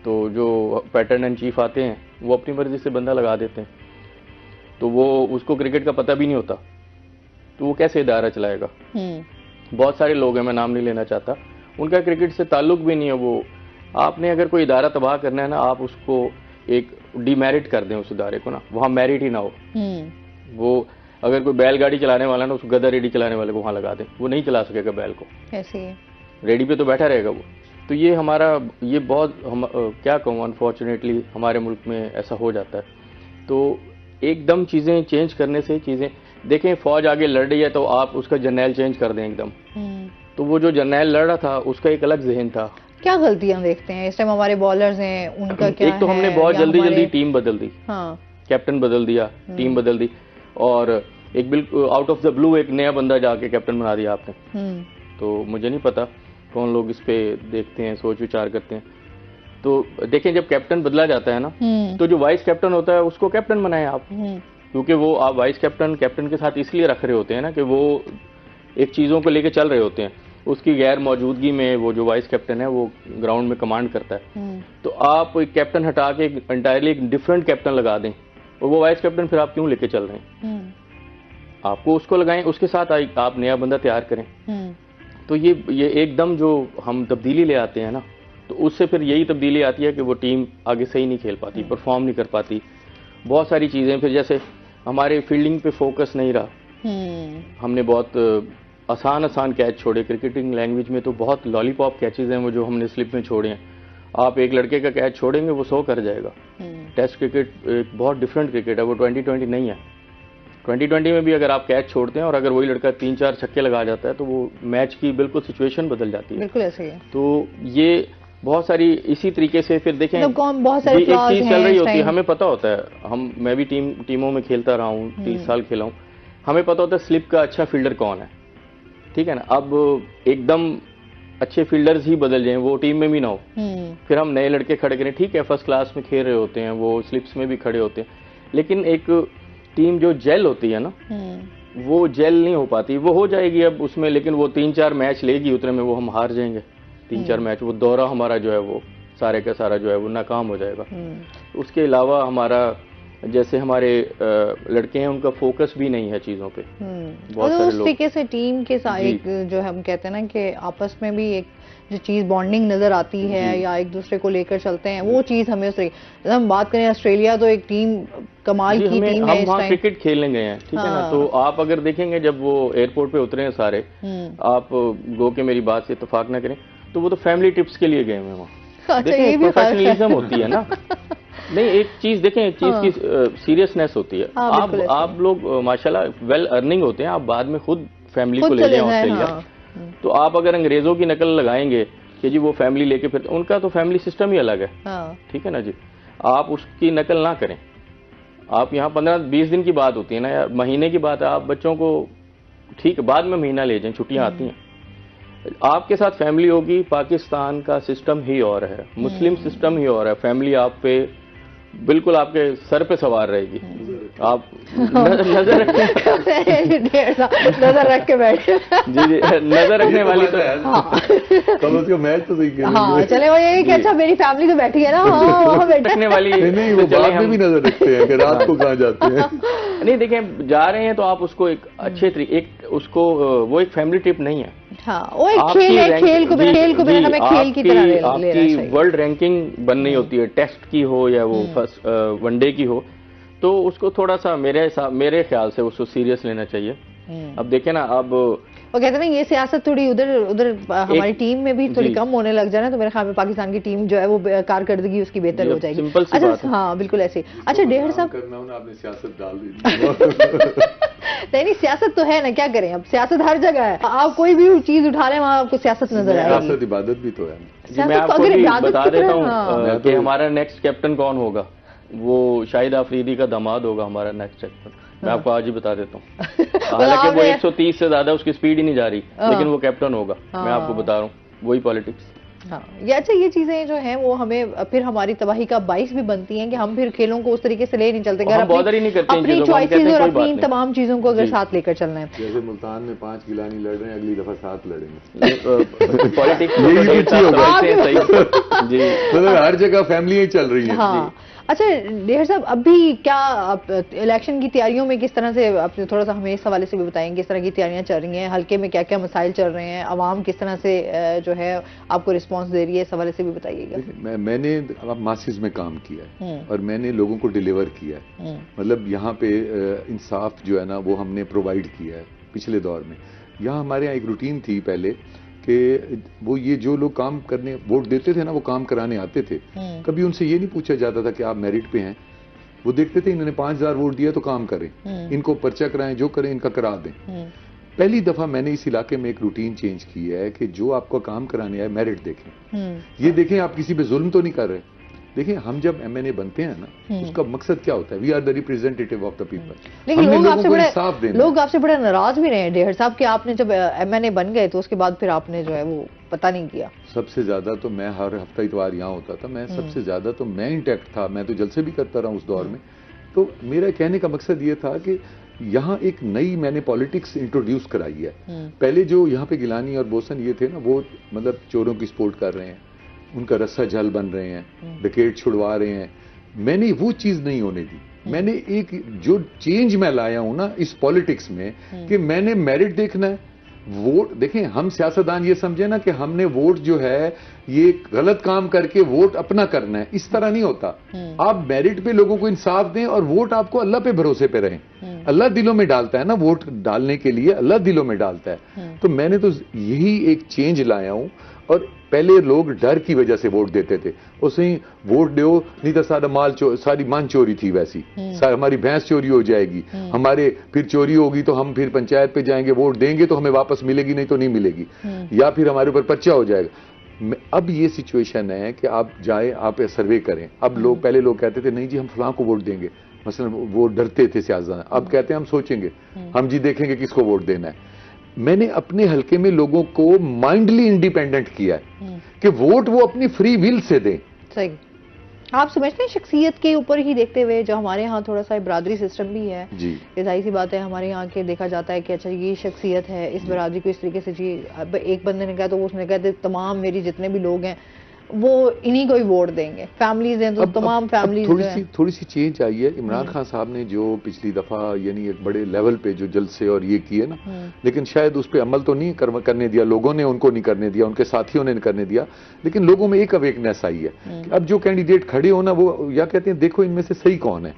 تو جو پیٹرن اینڈ چیف آتے ہیں وہ اپنی مرضی سے بندہ لگا دیتے ہیں, تو وہ اس کو کرکٹ کا پتہ بھی نہیں ہوتا, تو وہ کیسے ادارہ چلائے گا. بہت سارے لوگ ہیں, میں نام نہیں لینا چاہتا, ان کا کرکٹ سے تعلق بھی نہیں ہے. وہ آپ نے اگر کوئی ادارہ تباہ کرنا ہے نا, آپ اس کو ایک ڈی میرٹ کر دیں اس ادارے کو نا, وہاں میرٹ ہی نہ ہو. وہ اگر کوئی بیل گاڑی چلانے والا نا, اس کو گدا ریڈی چلانے والے کو وہاں لگا دیں, وہ نہیں چلا سکے گا بیل کو, ریڈی پہ تو بیٹھا رہے گا وہ. تو یہ ہمارا یہ بہت کیا کہوں, انفارچونیٹلی ہمارے ملک میں ایسا ہو جاتا ہے. تو ایک دم چیزیں چینج کرنے سے چیزیں, دیکھیں فوج آگے لڑ رہی ہے تو آپ اس کا جرنیل چینج کر دیں ایک دم, تو وہ جو جرنیل لڑ رہا تھا اس کا ایک الگ ذہن تھا. کیا غلطیاں دیکھتے ہیں اس ٹائم ہمارے بالرز ہیں, ان کا کیا ہے؟ ایک تو ہم نے بہت جلدی ٹیم بدل دی, کیپٹن بدل دیا, ٹیم بدل دی, اور ایک بالکل آؤٹ آف دا بلو ایک نیا بندہ جا کے کیپٹن بنا دیا آپ نے. تو مجھے نہیں پتا کون لوگ اس پہ دیکھتے ہیں, سوچ وچار کرتے ہیں. تو دیکھیں جب کیپٹن بدلا جاتا ہے نا, تو جو وائس کیپٹن ہوتا ہے اس کو کیپٹن بنائیں آپ, کیونکہ وہ آپ وائس کیپٹن کے ساتھ اس لیے رکھ رہے ہوتے ہیں نا کہ وہ ایک چیزوں کو لے کے چل رہے ہوتے ہیں. اس کی غیر موجودگی میں وہ جو وائس کیپٹن ہے وہ گراؤنڈ میں کمانڈ کرتا ہے. تو آپ ایک کیپٹن ہٹا کے انٹائرلی ایک ڈفرینٹ کیپٹن لگا دیں, اور وہ وائس کیپٹن پھر آپ کیوں لے کے چل رہے ہیں؟ آپ کو اس کو لگائیں, اس کے ساتھ آپ نیا بندہ تیار کریں. تو یہ ایک دم جو ہم تبدیلی لے آتے ہیں نا, تو اس سے پھر یہی تبدیلی آتی ہے کہ وہ ٹیم آگے صحیح نہیں کھیل پاتی, پرفارم نہیں کر پاتی. بہت ساری چیزیں پھر جیسے ہمارے فیلڈنگ پہ فوکس نہیں رہا, ہم نے بہت آسان کیچ چھوڑے. کرکٹنگ لینگویج میں تو بہت لالی پاپ کیچز ہیں وہ جو ہم نے سلپ میں چھوڑے ہیں. آپ ایک لڑکے کا کیچ چھوڑیں گے وہ 100 کر جائے گا. ٹیسٹ کرکٹ ایک بہت ڈفرینٹ کرکٹ ہے, وہ 2020 نہیں ہے. 2020 میں بھی اگر آپ کیچ چھوڑتے ہیں اور اگر وہی لڑکا 3-4 چھکے لگا جاتا ہے تو وہ میچ کی بالکل سچویشن بدل جاتی ہے. بالکل ایسے ہی ہے. تو یہ بہت ساری اسی طریقے سے پھر دیکھیں بہت ساری ایک چیز چل رہی ہوتی ہے, ہمیں پتہ ہوتا ہے, میں بھی ٹیموں میں کھیلتا رہا ہوں, 30 سال کھیلا ہوں, ہمیں پتہ ہوتا ہے سلپ کا اچھا فیلڈر کون ہے, ٹھیک ہے نا. اب ایک دم اچھے فیلڈرز ہی بدل جائیں, وہ ٹیم میں بھی نہ ہو, پھر ہم نئے لڑکے کھڑے کریں. ٹھیک ہے فرسٹ کلاس میں کھیل رہے ہوتے ہیں, وہ سلپس میں بھی کھڑے ہوتے ہیں, لیکن ایک ٹیم جو جیل ہوتی ہے نا, وہ جیل نہیں ہو پاتی. وہ ہو جائے گی اب اس میں, لیکن وہ 3-4 میچ لے گی, اتنے میں وہ ہم ہار جائیں گے. 3-4 میچ وہ دورہ ہمارا جو ہے وہ سارے کا سارا جو ہے وہ ناکام ہو جائے گا. اس کے علاوہ ہمارا جیسے ہمارے لڑکے ہیں ان کا فوکس بھی نہیں ہے چیزوں پہ. بہت سارے لوگ اس طریقے سے ٹیم کے ساتھ ایک جو ہم کہتے ہیں نا کہ آپس میں بھی ایک جو چیز بانڈنگ نظر آتی ہے یا ایک دوسرے کو لے کر چلتے ہیں, وہ چیز ہمیں اس طریقے. ہم بات کریں آسٹریلیا تو ایک ٹیم کمال کی ٹیم ہے. ہم وہاں کرکٹ کھیلنے گئے ہیں, ٹھیک ہے نا, تو آپ اگر دیکھیں گے جب وہ ایئرپورٹ پہ اترے ہیں سارے, آپ گو کہ میری بات سے اتفاق نہ کریں, تو وہ تو فیملی ٹپس کے لیے گئے ہوئے وہاں. دیکھیں پروفیشنلزم ہوتی ہے نا. نہیں ایک چیز دیکھیں, ایک چیز کی سیریسنیس ہوتی ہے. آپ لوگ ماشاءاللہ ویل ارننگ ہوتے ہیں, آپ بعد میں خود فیملی کو لے جائیں آسٹریلیا. تو آپ اگر انگریزوں کی نقل لگائیں گے کہ جی وہ فیملی لے کے, پھر ان کا تو فیملی سسٹم ہی الگ ہے, ٹھیک ہے نا جی. آپ اس کی نقل نہ کریں. آپ یہاں 15-20 دن کی بات ہوتی ہے نا, یا مہینے کی بات ہے, آپ بچوں کو ٹھیک ہے بعد میں مہینہ لے جائیں, چھٹیاں آتی ہیں, آپ کے ساتھ فیملی ہوگی. پاکستان کا سسٹم ہی اور ہے, مسلم سسٹم ہی اور ہے. فیملی آپ پہ بالکل آپ کے سر پہ سوار رہے گی. آپ نظر رکھ کے بیٹھے, جی نظر رکھنے والی کم از کم میچ تو صحیح ہاں چلے, وہ یہی کہ اچھا میری فیملی تو بیٹھی ہے نا, وہاں رکھنے والی نہیں, وہ بعد میں بھی نظر رکھتے ہیں کہ رات کو کہاں جاتے ہیں. نہیں دیکھیں جا رہے ہیں تو آپ اس کو ایک اچھے طریقے, ایک اس کو وہ ایک فیملی ٹرپ نہیں ہے. آپ کی ورلڈ رینکنگ بننی ہوتی ہے, ٹیسٹ کی ہو یا وہ ون ڈے کی ہو, تو اس کو تھوڑا سا میرے خیال سے اس کو سیریس لینا چاہیے. اب دیکھیں نا, اب وہ کہتے ہیں نا یہ سیاست تھوڑی ادھر ہماری ٹیم میں بھی تھوڑی کم ہونے لگ جائے نا تو میرے خیال میں پاکستان کی ٹیم جو ہے وہ کارکردگی اس کی بہتر ہو جائے گی. اچھا ہاں بالکل ایسے. اچھا ڈیہڑ صاحب آپ نے سیاست ڈال دی. نہیں سیاست تو ہے نا, کیا کریں اب, سیاست ہر جگہ ہے, آپ کوئی بھی چیز اٹھا لیں وہاں آپ کو سیاست نظر آئے گی. سیاست عبادت بھی تو ہے. میں آپ کو بھی بتا دیتا ہوں کہ ہمارا نیکسٹ کیپٹن کون ہوگا. وہ شاہد آفریدی کا داماد ہوگا ہمارا نیکسٹ کیپٹن. میں آپ کو آج ہی بتا دیتا ہوں. حالانکہ وہ 130 سے زیادہ اس کی سپیڈ ہی نہیں جا رہی, لیکن وہ کیپٹن ہوگا. میں آپ کو بتا رہا ہوں وہی پالیٹکس. ہاں یہ اچھا یہ چیزیں جو ہیں وہ ہمیں پھر ہماری تباہی کا باعث بھی بنتی ہیں کہ ہم پھر کھیلوں کو اس طریقے سے لے نہیں چلتے, اپنی چوائسیز اور اپنی تمام چیزوں کو اگر ساتھ لے کر چلنا ہے. جیسے ملتان میں 5 گیلانی لڑ رہے ہیں, اگلی دفعہ 7 لڑیں گے. ہر جگہ فیملیاں چل رہی ہیں. ہاں اچھا ڈیہڑ صاحب ابھی کیا الیکشن کی تیاریوں میں کس طرح سے آپ تھوڑا سا ہمیں اس حوالے سے بھی بتائیں کس طرح کی تیاریاں چل رہی ہیں, حلقے میں کیا کیا مسائل چل رہے ہیں, عوام کس طرح سے جو ہے آپ کو رسپانس دے رہی ہے, اس حوالے سے بھی بتائیے گا. میں نے ماسز میں کام کیا ہے اور میں نے لوگوں کو ڈیلیور کیا ہے. مطلب یہاں پہ انصاف جو ہے نا وہ ہم نے پرووائڈ کیا ہے پچھلے دور میں. یہاں ہمارے یہاں ایک روٹین تھی پہلے کہ وہ یہ جو لوگ کام کرنے ووٹ دیتے تھے نا وہ کام کرانے آتے تھے. کبھی ان سے یہ نہیں پوچھا جاتا تھا کہ آپ میرٹ پہ ہیں. وہ دیکھتے تھے انہوں نے 5000 ووٹ دیا تو کام کریں, ان کو پرچہ کرائیں, جو کریں ان کا کرا دیں. پہلی دفعہ میں نے اس علاقے میں ایک روٹین چینج کی ہے کہ جو آپ کو کام کرانے آئے میرٹ دیکھیں. یہ دیکھیں آپ کسی پہ ظلم تو نہیں کر رہے. دیکھیں ہم جب ایم این اے بنتے ہیں نا اس کا مقصد کیا ہوتا ہے, we are the representative of the people. لیکن لوگ آپ سے بڑے ناراض بھی رہے ہیں ڈیہڑ صاحب کہ آپ نے جب ایم این اے بن گئے تو اس کے بعد پھر آپ نے جو ہے وہ پتہ نہیں کیا. سب سے زیادہ تو میں ہر ہفتہ اتوار یہاں ہوتا تھا, میں سب سے زیادہ تو میں انٹیکٹ تھا, میں تو جلسے بھی کرتا رہا اس دور میں. تو میرا کہنے کا مقصد یہ تھا کہ یہاں ایک نئی میں نے پالیٹکس انٹروڈیوس کرائی ہے. پہلے جو یہاں پہ گیلانی اور بوسن یہ تھے نا وہ مطلب چوروں کی سپورٹ کر رہے ہیں, ان کا رسہ جھل بن رہے ہیں, ڈکیٹ چھڑوا رہے ہیں. میں نے وہ چیز نہیں ہونے دی. میں نے ایک جو چینج میں لایا ہوں نا اس پالیٹکس میں کہ میں نے میرٹ دیکھنا ہے. ووٹ دیکھیں, ہم سیاستدان یہ سمجھے نا کہ ہم نے ووٹ جو ہے یہ غلط کام کر کے ووٹ اپنا کرنا ہے, اس طرح نہیں ہوتا. آپ میرٹ پہ لوگوں کو انصاف دیں اور ووٹ آپ کو اللہ پہ بھروسے پہ رہیں. اللہ دلوں میں ڈالتا ہے نا, ووٹ ڈالنے کے لیے اللہ دلوں میں ڈالتا ہے. تو میں نے تو یہی ایک چینج لایا ہوں. اور پہلے لوگ ڈر کی وجہ سے ووٹ دیتے تھے, اسے ووٹ دیو نہیں تو ساری مان چوری تھی, ویسی ہماری بھینس چوری ہو جائے گی, ہمارے پھر چوری ہوگی تو ہم پھر پنچایت پہ جائیں گے, ووٹ دیں گے تو ہمیں واپس ملے گی, نہیں تو نہیں ملے گی, یا پھر ہمارے اوپر پرچہ ہو جائے گا. اب یہ سچویشن ہے کہ آپ جائیں, آپ سروے کریں. اب پہلے لوگ کہتے تھے نہیں جی ہم فلاں کو ووٹ دیں گے, مثلا وہ ڈرتے تھے سیاستدان. اب کہتے ہیں ہم سوچیں گے, ہم جی دیکھیں گے کس کو ووٹ دینا ہے. میں نے اپنے حلقے میں لوگوں کو مائنڈلی انڈیپینڈنٹ کیا ہے کہ ووٹ وہ اپنی فری ول سے دیں. صحیح. آپ سمجھتے ہیں شخصیت کے اوپر ہی دیکھتے ہوئے, جو ہمارے ہاں تھوڑا سا برادری سسٹم بھی ہے, ظاہر سی بات ہے ہمارے یہاں کے دیکھا جاتا ہے کہ اچھا یہ شخصیت ہے, اس برادری کو اس طریقے سے جی ایک بندے نے کہا تو اس نے کہا تمام میری جتنے بھی لوگ ہیں وہ انہی کو ہی ووٹ دیں گے, فیملیز ہیں تو تمام فیملیز. تھوڑی سی چینج آئی ہے. عمران خان صاحب نے جو پچھلی دفعہ یعنی ایک بڑے لیول پہ جو جلسے اور یہ کیے نا, لیکن شاید اس پہ عمل تو نہیں کرنے دیا لوگوں نے, ان کو نہیں کرنے دیا, ان کے ساتھیوں نے نہیں کرنے دیا, لیکن لوگوں میں ایک اویکنیس آئی ہے. اب جو کینڈیڈیٹ کھڑے ہونا وہ یا کہتے ہیں دیکھو ان میں سے صحیح کون ہے,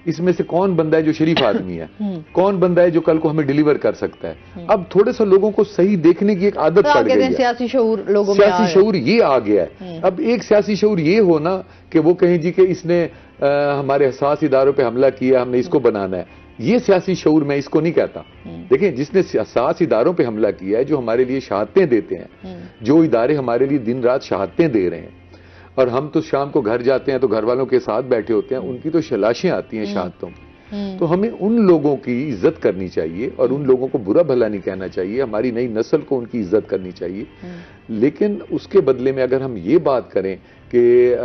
اس میں سے کون بندہ ہے جو شریف آدمی ہے, کون بندہ ہے جو کل کو ہمیں ڈیلیور کر سکتا ہے. اب تھوڑے سا لوگوں کو صحیح دیکھنے کی ایک عادت پڑ گئی ہے, سیاسی شعور لوگوں میں, سیاسی شعور یہ آ گیا ہے. اب ایک سیاسی شعور یہ ہونا کہ وہ کہیں جی کہ اس نے ہمارے حساس اداروں پہ حملہ کیا, ہم نے اس کو بنانا ہے, یہ سیاسی شعور میں اس کو نہیں کہتا. دیکھیں جس نے حساس اداروں پہ حملہ کیا ہے, جو ہمارے لیے شہادتیں دیتے ہیں, جو ادارے ہمارے لیے دن رات شہادتیں دے رہے ہیں, اور ہم تو شام کو گھر جاتے ہیں تو گھر والوں کے ساتھ بیٹھے ہوتے ہیں, ان کی تو شلاشیں آتی ہیں شہادتوں. تو ہمیں ان لوگوں کی عزت کرنی چاہیے اور ان لوگوں کو برا بھلا نہیں کہنا چاہیے. ہماری نئی نسل کو ان کی عزت کرنی چاہیے, لیکن اس کے بدلے میں اگر ہم یہ بات کریں کہ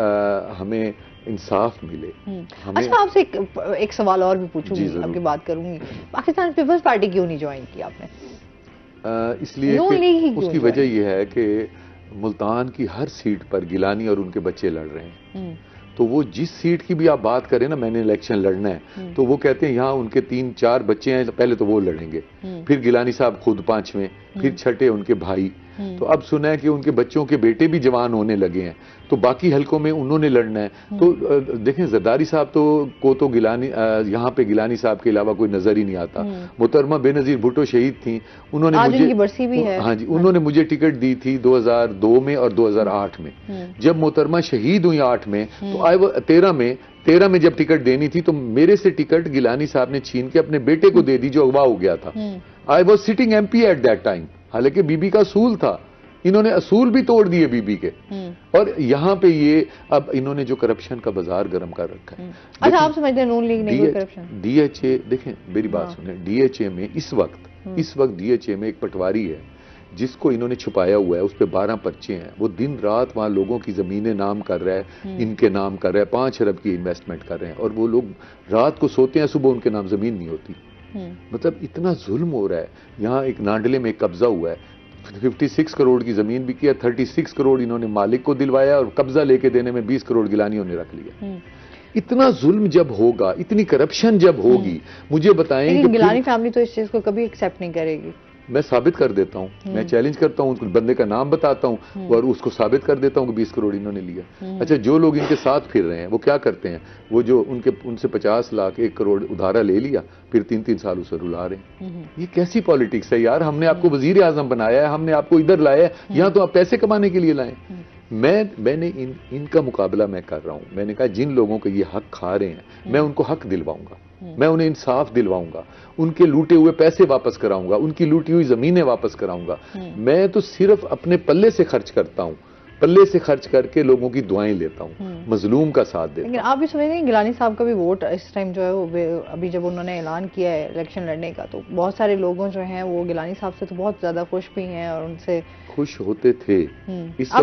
ہمیں انصاف ملے. اچھا آپ سے ایک سوال اور بھی پوچھوں گی, آپ کی بات کروں گی. پاکستان پیپلز پارٹی کیوں نہیں جوائن کی آپ نے؟ اس لیے کہ اس کی وجہ یہ ہے کہ ملتان کی ہر سیٹ پر گیلانی اور ان کے بچے لڑ رہے ہیں. تو وہ جس سیٹ کی بھی آپ بات کریں نا, میں نے الیکشن لڑنا ہے, تو وہ کہتے ہیں یہاں ان کے 3-4 بچے ہیں, پہلے تو وہ لڑیں گے, پھر گیلانی صاحب خود 5ویں, پھر چھٹے ان کے بھائی. تو اب سنا ہے کہ ان کے بچوں کے بیٹے بھی جوان ہونے لگے ہیں، تو باقی حلقوں میں انہوں نے لڑنا ہے. تو دیکھیں زرداری صاحب تو گیلانی یہاں پہ گیلانی صاحب کے علاوہ کوئی نظر ہی نہیں آتا. محترمہ بے نظیر بھٹو شہید تھیں، انہوں نے مجھے برسی بھی ہے. ہاں جی، انہوں نے مجھے ٹکٹ دی تھی 2002 میں اور 2008 میں. جب محترمہ شہید ہوئی 8 میں تو 13 میں جب ٹکٹ دینی تھی تو میرے سے ٹکٹ گیلانی صاحب نے چھین کے اپنے بیٹے کو دے دی جو اغوا ہو گیا تھا. I was sitting MP at that time ٹائم، حالانکہ بی بی کا اصول تھا. انہوں نے اصول بھی توڑ دیے بی بی کے. اور یہاں پہ یہ اب انہوں نے جو کرپشن کا بازار گرم کر رکھا ہے. اچھا آپ سمجھتے ہیں نون لیگ نہیں کوئی کرپشن؟ ڈی ایچ اے دیکھیں میری بات سنیں، ڈی ایچ اے میں اس وقت ڈی ایچ اے میں ایک پٹواری ہے جس کو انہوں نے چھپایا ہوا ہے، اس پہ 12 پرچے ہیں. وہ دن رات وہاں لوگوں کی زمینیں نام کر رہا ہے، ان کے نام کر رہا ہے، 5 ارب کی انویسٹمنٹ کر رہے ہیں، اور وہ لوگ رات کو سوتے ہیں، صبح ان کے نام زمین نہیں ہوتی. مطلب اتنا ظلم ہو رہا ہے. یہاں ایک نانڈلے میں ایک قبضہ ہوا ہے، 56 کروڑ کی زمین بھی کیا، 36 کروڑ انہوں نے مالک کو دلوایا اور قبضہ لے کے دینے میں 20 کروڑ گیلانیوں نے رکھ لیا. اتنا ظلم جب ہوگا، اتنی کرپشن جب ہوگی، مجھے بتائیں کہ گیلانی فیملی تو اس چیز کو کبھی ایکسیپٹ نہیں کرے گی. میں ثابت کر دیتا ہوں، میں چیلنج کرتا ہوں، بندے کا نام بتاتا ہوں اور اس کو ثابت کر دیتا ہوں کہ 20 کروڑ انہوں نے لیا. اچھا جو لوگ ان کے ساتھ پھر رہے ہیں وہ کیا کرتے ہیں؟ وہ جو ان سے 50 لاکھ 1 کروڑ ادھارا لے لیا، پھر 3 سال اسے رلا رہے ہیں. یہ کیسی پالیٹکس ہے یار؟ ہم نے آپ کو وزیر اعظم بنایا ہے، ہم نے آپ کو ادھر لایا ہے، یہاں تو آپ پیسے کمانے کے لیے لائیں. میں نے ان کا مقابلہ میں کر رہا ہوں. میں نے کہا جن لوگوں کے یہ حق کھا رہے ہیں میں ان کو حق دلواؤں گا، میں انہیں انصاف دلواؤں گا، ان کے لوٹے ہوئے پیسے واپس کراؤں گا، ان کی لوٹی ہوئی زمینیں واپس کراؤں گا. میں تو صرف اپنے پلے سے خرچ کرتا ہوں، پلے سے خرچ کر کے لوگوں کی دعائیں لیتا ہوں، مظلوم کا ساتھ دیتا ہوں. لیکن آپ بھی سمجھتے ہیں گیلانی صاحب کا بھی ووٹ اس ٹائم جو ہے وہ ابھی جب انہوں نے اعلان کیا ہے الیکشن لڑنے کا تو بہت سارے لوگوں جو ہیں وہ گیلانی صاحب سے تو بہت زیادہ خوش بھی ہیں اور ان سے خوش ہوتے تھے. اس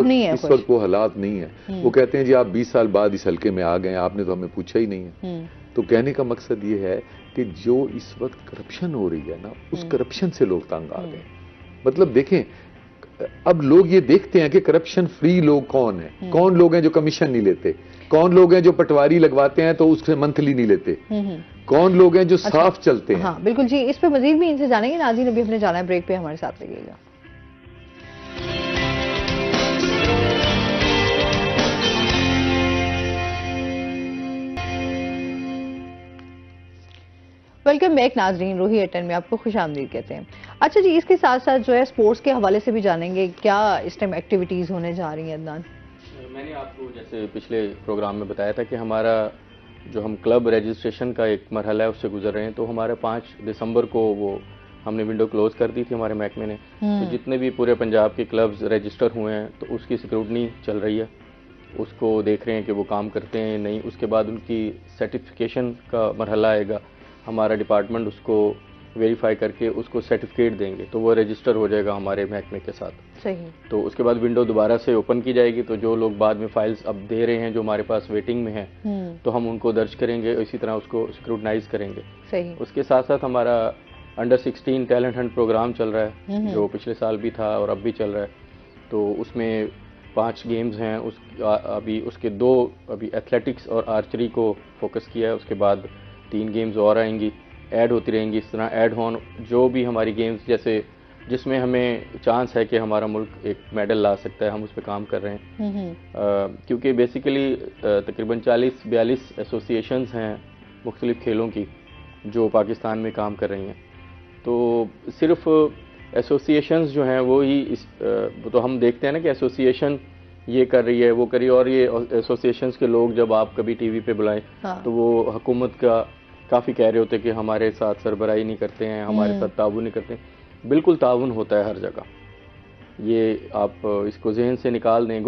وقت وہ حالات نہیں ہے. وہ کہتے ہیں جی آپ 20 سال بعد اس حلقے میں آ گئے، آپ نے تو ہمیں پوچھا ہی نہیں ہے. تو کہنے کا مقصد یہ ہے کہ جو اس وقت کرپشن ہو رہی ہے نا، اس کرپشن سے لوگ تنگ آ گئے. مطلب دیکھیں اب لوگ یہ دیکھتے ہیں کہ کرپشن فری لوگ کون ہیں، کون لوگ ہیں جو کمیشن نہیں لیتے، کون لوگ ہیں جو پٹواری لگواتے ہیں تو اس سے منتھلی نہیں لیتے، کون لوگ ہیں جو صاف چلتے ہیں. ہاں بالکل جی، اس پہ مزید بھی ان سے جانیں گے. ناظرین ابھی ہم نے جانا ہے بریک پہ، ہمارے ساتھ رہیے گا. ویلکم بیک ناظرین، روہی ایٹن میں آپ کو خوش آمدید کہتے ہیں. اچھا جی، اس کے ساتھ ساتھ جو ہے سپورٹس کے حوالے سے بھی جانیں گے کیا اس ٹائم ایکٹیویٹیز ہونے جا رہی ہیں. عدنان، میں نے آپ کو جیسے پچھلے پروگرام میں بتایا تھا کہ ہمارا جو ہم کلب رجسٹریشن کا ایک مرحلہ ہے اس سے گزر رہے ہیں. تو ہمارے 5 دسمبر کو وہ ہم نے ونڈو کلوز کر دی تھی ہمارے محکمے نے. تو جتنے بھی پورے پنجاب کے کلبز رجسٹر ہوئے ہیں تو اس کی سیکیورٹی چل رہی ہے، اس کو دیکھ رہے ہیں کہ وہ کام کرتے ہیں نہیں. اس کے بعد ان کی سرٹیفیکیشن کا مرحلہ آئے گا، ہمارا ڈپارٹمنٹ اس کو ویریفائی کر کے اس کو سرٹیفکیٹ دیں گے تو وہ رجسٹر ہو جائے گا ہمارے محکمے کے ساتھ. صحیح. تو اس کے بعد ونڈو دوبارہ سے اوپن کی جائے گی. تو جو لوگ بعد میں فائلز اب دے رہے ہیں جو ہمارے پاس ویٹنگ میں ہیں تو ہم ان کو درج کریں گے، اسی طرح اس کو سکروٹنائز کریں گے. صحیح. اس کے ساتھ ساتھ ہمارا انڈر 16 ٹیلنٹ ہنٹ پروگرام چل رہا ہے جو پچھلے سال بھی تھا اور اب بھی چل رہا ہے. تو اس میں 5 گیمز ہیں، ابھی اس کے 2 ابھی ایتھلیٹکس اور آرچری کو فوکس کیا ہے. اس کے بعد 3 گیمز اور آئیں گی، ایڈ ہوتی رہیں گی. اس طرح ایڈ ہون جو بھی ہماری گیمز جیسے جس میں ہمیں چانس ہے کہ ہمارا ملک ایک میڈل لا سکتا ہے، ہم اس پہ کام کر رہے ہیں. کیونکہ بیسیکلی تقریباً 40-42 ایسوسیشنز ہیں مختلف کھیلوں کی جو پاکستان میں کام کر رہی ہیں. تو صرف ایسوسیشنز جو ہیں وہی تو ہم دیکھتے ہیں نا کہ ایسوسیشن یہ کر رہی ہے وہ کر رہی ہے، اور یہ ایسوسیشنز کے لوگ جب آپ کبھی ٹی وی پہ بلائیں تو وہ حکومت کا کافی کہہ رہے ہوتے کہ ہمارے ساتھ سربراہی نہیں کرتے ہیں، ہمارے ساتھ تعاون نہیں کرتے. بالکل تعاون ہوتا ہے ہر جگہ، یہ آپ اس کو ذہن سے نکال دیں.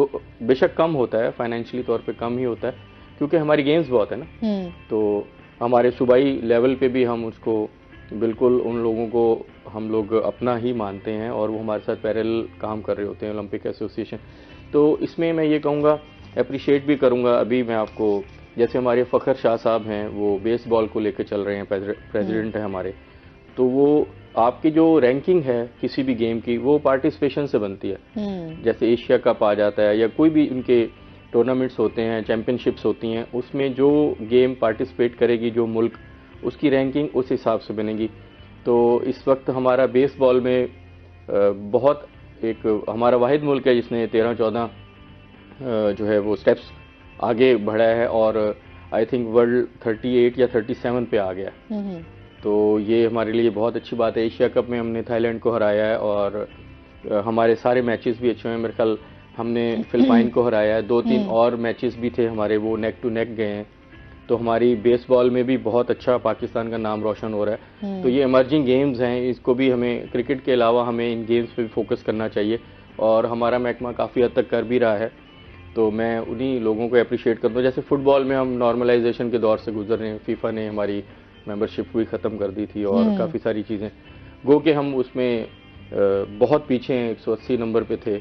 بے شک کم ہوتا ہے، فائنینشلی طور پہ کم ہی ہوتا ہے کیونکہ ہماری گیمز بہت ہے نا. تو ہمارے صوبائی لیول پہ بھی ہم اس کو بالکل ان لوگوں کو ہم لوگ اپنا ہی مانتے ہیں اور وہ ہمارے ساتھ پیرل کام کر رہے ہوتے ہیں اولمپک ایسوسیشن. تو اس میں یہ کہوں گا اپریشیٹ بھی کروں گا. ابھی میں آپ کو جیسے ہمارے فخر شاہ صاحب ہیں وہ بیس بال کو لے کے چل رہے ہیں، پریزیڈنٹ ہیں ہمارے. تو وہ آپ کی جو رینکنگ ہے کسی بھی گیم کی وہ پارٹیسپیشن سے بنتی ہے. جیسے ایشیا کپ آ جاتا ہے یا کوئی بھی ان کے ٹورنامنٹس ہوتے ہیں، چیمپئن شپس ہوتی ہیں، اس میں جو گیم پارٹیسپیٹ کرے گی جو ملک، اس کی رینکنگ اس حساب سے بنے گی. تو اس وقت ہمارا بیس بال میں بہت ایک ہمارا واحد ملک ہے جس نے 13-14 جو ہے وہ سٹیپس آگے بڑھا ہے اور آئی تھنک ورلڈ 38 یا 37 پہ آ گیا. تو یہ ہمارے لیے بہت اچھی بات ہے. ایشیا کپ میں ہم نے تھائی لینڈ کو ہرایا ہے اور ہمارے سارے میچز بھی اچھے ہیں. میرے خیال ہم نے فلپائن کو ہرایا ہے. 2-3 اور میچز بھی تھے ہمارے, وہ نیک ٹو نیک گئے ہیں. تو ہماری بیس بال میں بھی بہت اچھا پاکستان کا نام روشن ہو رہا ہے. تو یہ ایمرجنگ گیمز ہیں, اس کو بھی ہمیں کرکٹ کے علاوہ ہمیں ان گیمز پہ بھی فوکس کرنا چاہیے اور ہمارا محکمہ کافی حد تک کر بھی رہا ہے. تو میں انہی لوگوں کو اپریشیٹ کرتا ہوں. جیسے فٹ بال میں ہم نارملائزیشن کے دور سے گزر رہے ہیں. فیفا نے ہماری ممبرشپ بھی ختم کر دی تھی اور کافی ساری چیزیں, گو کہ ہم اس میں بہت پیچھے ہیں, 180 نمبر پہ تھے.